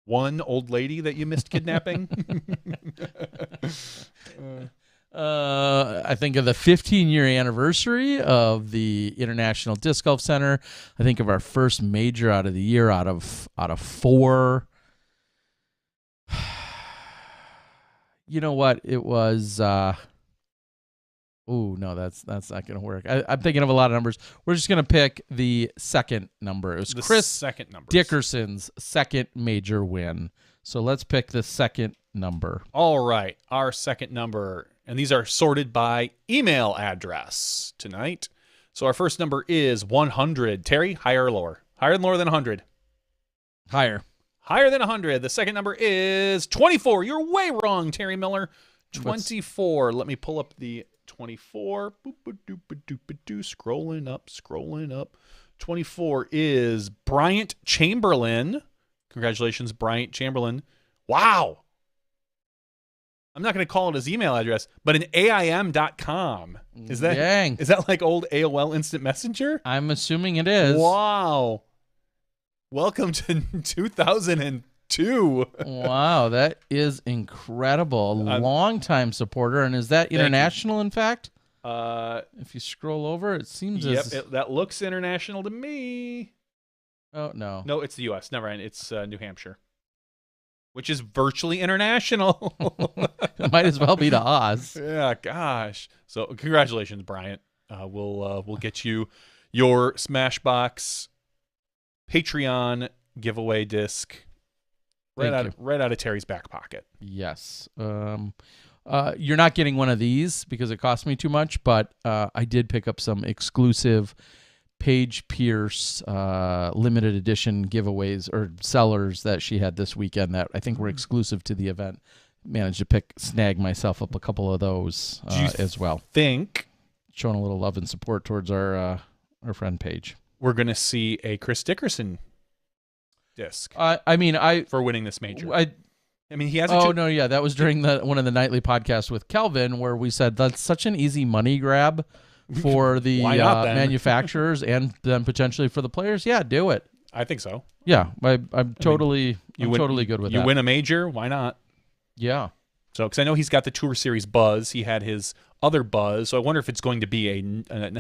One old lady that you missed kidnapping? I think of the 15-year anniversary of the International Disc Golf Center. I think of our first major out of the year out of 4. You know what? It was. Oh no, that's not going to work. I'm thinking of a lot of numbers. We're just going to pick the second number. It was The Chris second number. Dickerson's second major win. So let's pick the second number. All right, our second number, and these are sorted by email address tonight. So our first number is 100. Terry, higher or lower? Higher than lower than 100? Higher. Higher than 100. The second number is 24. You're way wrong, Terry Miller. 24. Let me pull up the 24. Scrolling up. 24 is Bryant Chamberlain. Congratulations, Bryant Chamberlain. Wow. I'm not going to call it his email address, but an AIM.com. Is that like old AOL Instant Messenger? I'm assuming it is. Wow. Welcome to 2002. Wow, that is incredible. A long-time supporter. And is that international, in fact? If you scroll over, it seems that looks international to me. Oh, no. No, it's the U.S. Never mind. It's New Hampshire, which is virtually international. It might as well be to Oz. Yeah, gosh. So congratulations, Bryant. We'll get you your Smashbox Patreon giveaway disc right out of Terry's back pocket. Yes. You're not getting one of these because it cost me too much, but I did pick up some exclusive Paige Pierce limited edition giveaways or sellers that she had this weekend that I think were exclusive to the event. Managed to snag myself up a couple of those as well. Think showing a little love and support towards our friend Paige. We're gonna see a Chris Dickerson disc. For winning this major. He has. Oh no, yeah, that was during one of the nightly podcasts with Kelvin where we said that's such an easy money grab for the manufacturers and then potentially for the players. Yeah, do it. I think so. Yeah, I'm totally good with that. You win a major, why not? Yeah. So, because I know he's got the Tour Series buzz, he had his other buzz. So I wonder if it's going to be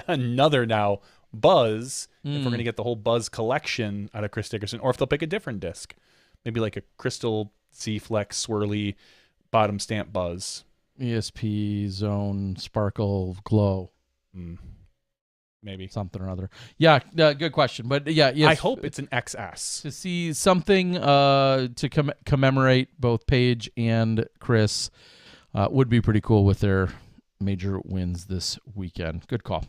another now buzz. If we're going to get the whole buzz collection out of Chris Dickerson, or if they'll pick a different disc, maybe like a Crystal Z-Flex swirly bottom stamp buzz. ESP Zone Sparkle Glow. Maybe something or other. Yeah, good question. But yeah, I hope it's an XS to see something to commemorate both Paige and Chris would be pretty cool with their major wins this weekend. Good call.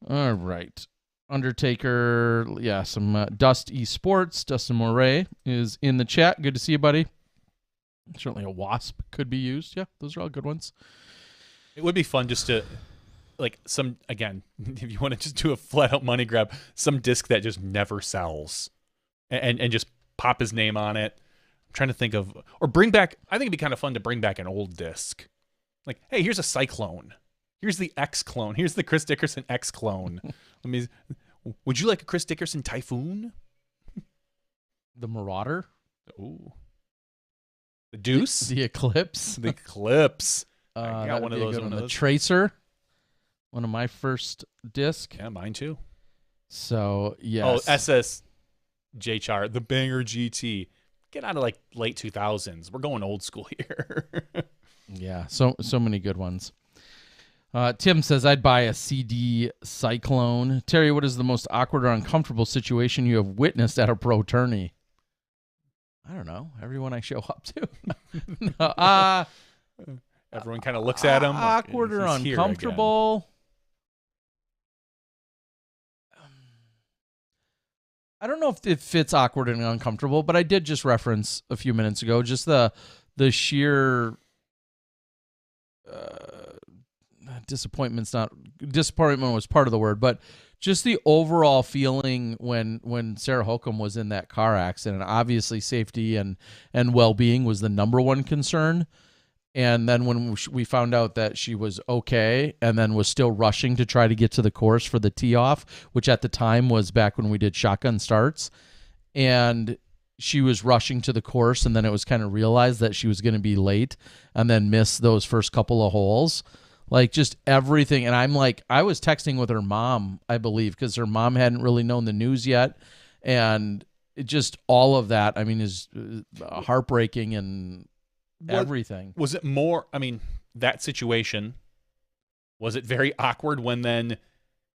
All right, Undertaker. Yeah, some Dust Esports. Dustin Moray is in the chat. Good to see you, buddy. Certainly a wasp could be used. Yeah, those are all good ones. It would be fun just to. Like if you want to just do a flat out money grab, some disc that just never sells and just pop his name on it. I'm trying to think of, or bring back, I think it'd be kind of fun to bring back an old disc. Like, hey, here's a Cyclone. Here's the X clone. Here's the Chris Dickerson X clone. Would you like a Chris Dickerson Typhoon? The Marauder? Ooh. The Deuce? The Eclipse? The Eclipse. I got one of those. The Tracer? One of my first disc. Yeah, mine too. So, yes. Oh, SS J-Char, the Banger GT. Get out of like late 2000s. We're going old school here. Yeah, so many good ones. Tim says, I'd buy a CD Cyclone. Terry, what is the most awkward or uncomfortable situation you have witnessed at a pro tourney? I don't know. Everyone I show up to. Everyone kind of looks at him. Awkward or uncomfortable? I don't know if it's awkward and uncomfortable, but I did just reference a few minutes ago just the sheer disappointment was part of the word, but just the overall feeling when Sarah Holcomb was in that car accident. Obviously, safety and well-being was the number one concern. And then when we found out that she was okay and then was still rushing to try to get to the course for the tee off, which at the time was back when we did shotgun starts. And, she was rushing to the course, and then it was kind of realized that she was going to be late and then miss those first couple of holes. Like just everything. And I'm like, I was texting with her mom, I believe, because her mom hadn't really known the news yet. And it just all of that, I mean, is heartbreaking and everything. Was it more, I mean, that situation, was it very awkward when then,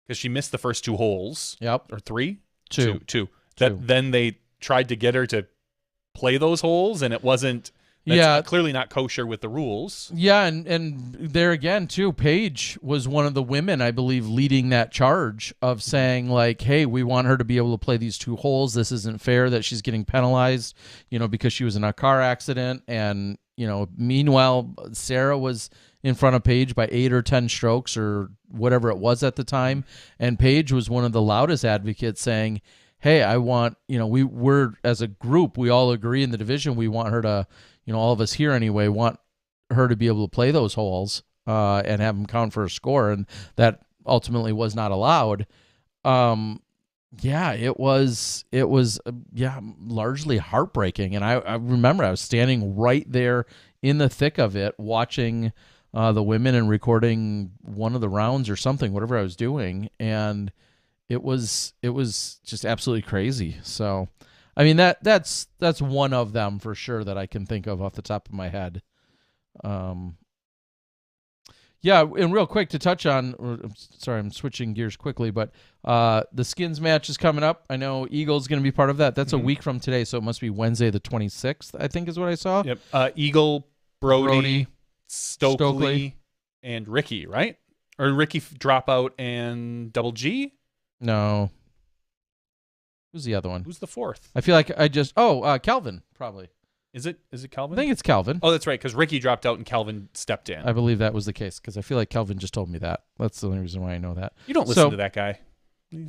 because she missed the first 2 holes? Yep. Or 3? Two. Then they tried to get her to play those holes, and it wasn't. Clearly not kosher with the rules. Yeah, and there again too, Paige was one of the women, I believe, leading that charge of saying like, hey, we want her to be able to play these 2 holes. This isn't fair that she's getting penalized, because she was in a car accident. And meanwhile, Sarah was in front of Paige by 8 or 10 strokes or whatever it was at the time, and Paige was one of the loudest advocates saying, hey, I want, we're as a group, we all agree in the division, we want her to, all of us here anyway, want her to be able to play those holes and have them count for a score. And that ultimately was not allowed. It was largely heartbreaking. And I remember I was standing right there in the thick of it, watching the women and recording one of the rounds or something, whatever I was doing. And it was just absolutely crazy. So, I mean, that's one of them for sure that I can think of off the top of my head. And real quick to touch on, sorry, I'm switching gears quickly, but the Skins match is coming up. I know Eagle's going to be part of that. That's a week from today, so it must be Wednesday the 26th, I think is what I saw. Yep. Eagle, Brody, Stokely, and Ricky, right? Or Ricky drop out and Double G? No. Who's the other one? Who's the 4th? I feel like Calvin, probably. Is it Calvin? I think it's Calvin. Oh, that's right, because Ricky dropped out and Calvin stepped in. I believe that was the case, because I feel like Calvin just told me that. That's the only reason why I know that. You don't listen to that guy. You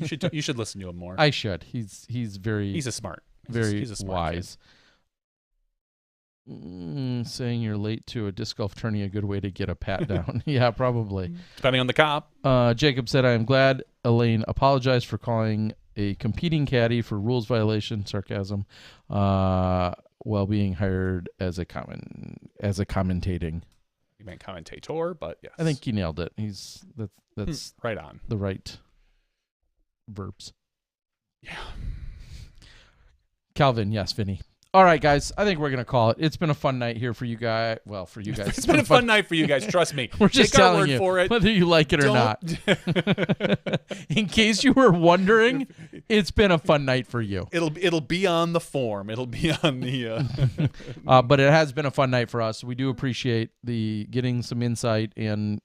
should listen to him more. I should. He's a smart. He's a smart wise. Saying you're late to a disc golf tourney, a good way to get a pat down. Yeah, probably. Depending on the cop. Jacob said, I am glad Elaine apologized for calling a competing caddy for rules violation, sarcasm, while being hired as a commentating. You meant commentator, but yes. I think you nailed it. That's right on. The right verbs. Yeah. Calvin, yes, Vinny. All right, guys, I think we're going to call it. It's been a fun night here for you guys. Well, for you guys. It's been a fun night for you guys. Trust me. We're just Take our telling word you, for it. whether you like it or not. In case you were wondering, it's been a fun night for you. It'll be on the form. It'll be on the... But it has been a fun night for us. We do appreciate the getting some insight, and,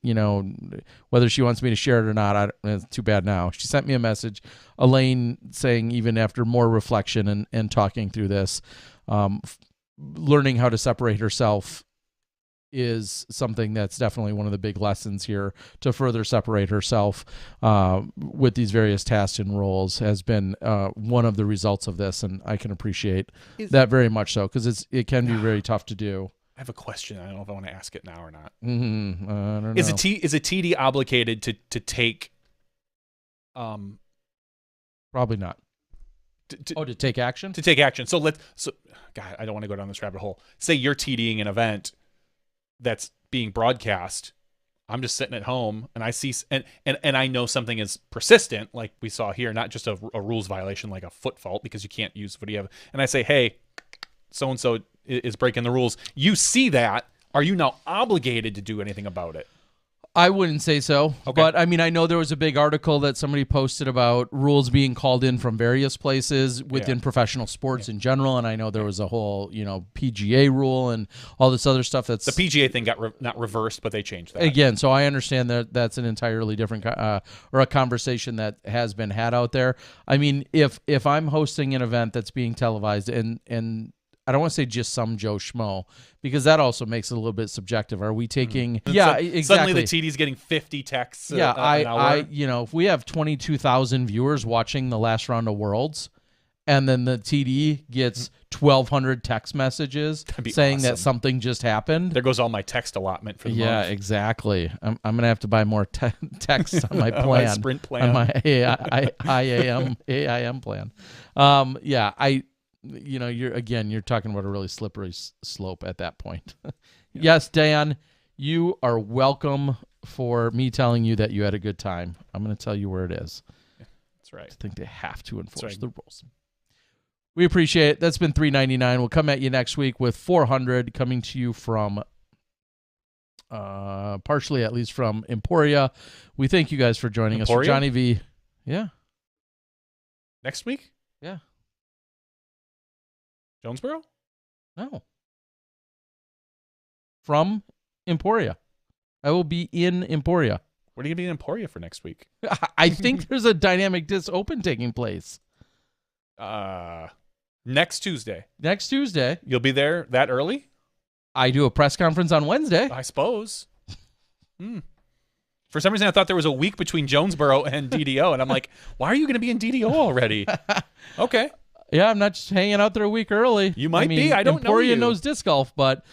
whether she wants me to share it or not, it's too bad now. She sent me a message, Elaine, saying even after more reflection and talking through this, learning how to separate herself is something that's definitely one of the big lessons here. To further separate herself with these various tasks and roles has been one of the results of this, and I can appreciate that very much so, because it can be very tough to do. I have a question. I don't know if I want to ask it now or not. I don't know. Is a TD obligated to take? Probably not. To take action? To take action. So God, I don't want to go down this rabbit hole. Say you're TDing an event that's being broadcast. I'm just sitting at home and I see and I know something is persistent, like we saw here, not just a rules violation like a foot fault, because you can't use video. And I say, hey, so and so is breaking the rules. You see that? Are you now obligated to do anything about it? I wouldn't say so, okay. But I mean, I know there was a big article that somebody posted about rules being called in from various places within professional sports in general, and I know there was a whole, PGA rule and all this other stuff. That's the PGA thing got not reversed, but they changed that again. So I understand that that's an entirely different or a conversation that has been had out there. I mean, if I'm hosting an event that's being televised and I don't want to say just some Joe Schmo, because that also makes it a little bit subjective. Are we taking? Yeah, exactly. Suddenly the TD's getting 50 texts. Yeah, an hour. If we have 22,000 viewers watching the last round of Worlds, and then the TD gets 1,200 text messages saying that something just happened, there goes all my text allotment for the month. Yeah, exactly. I'm gonna have to buy more texts on my plan, my Sprint plan, on my AIM plan. you're talking about a really slippery slope at that point. Yes, Dan, you are welcome for me telling you that you had a good time. I'm going to tell you where it is. That's right. I think they have to enforce right. the rules. We appreciate it. That's been $3.99. We'll come at you next week with 400 coming to you from, partially at least from Emporia. We thank you guys for joining us. For Johnny V. Yeah. Next week? Yeah. Jonesboro? No. From Emporia. I will be in Emporia. What are you going to be in Emporia for next week? I think there's a Dynamic Disc Open taking place. Next Tuesday. Next Tuesday. You'll be there that early? I do a press conference on Wednesday. I suppose. For some reason, I thought there was a week between Jonesboro and DDO, and I'm like, why are you going to be in DDO already? Okay. Yeah, I'm not just hanging out there a week early. You might be. I don't know Emporia you. knows disc golf, but...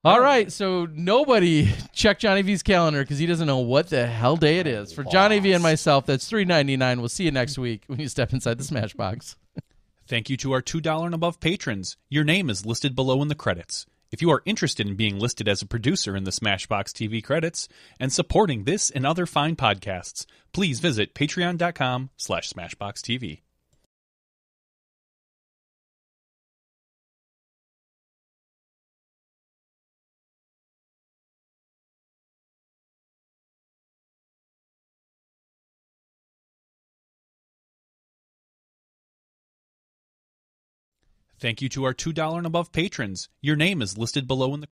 All right, so nobody check Johnny V's calendar because he doesn't know what the hell day it is. For Johnny V and myself, that's $3.99. We'll see you next week when you step inside the Smashbox. Thank you to our $2 and above patrons. Your name is listed below in the credits. If you are interested in being listed as a producer in the Smashbox TV credits and supporting this and other fine podcasts, please visit patreon.com/SmashboxTV. Thank you to our $2 and above patrons. Your name is listed below in the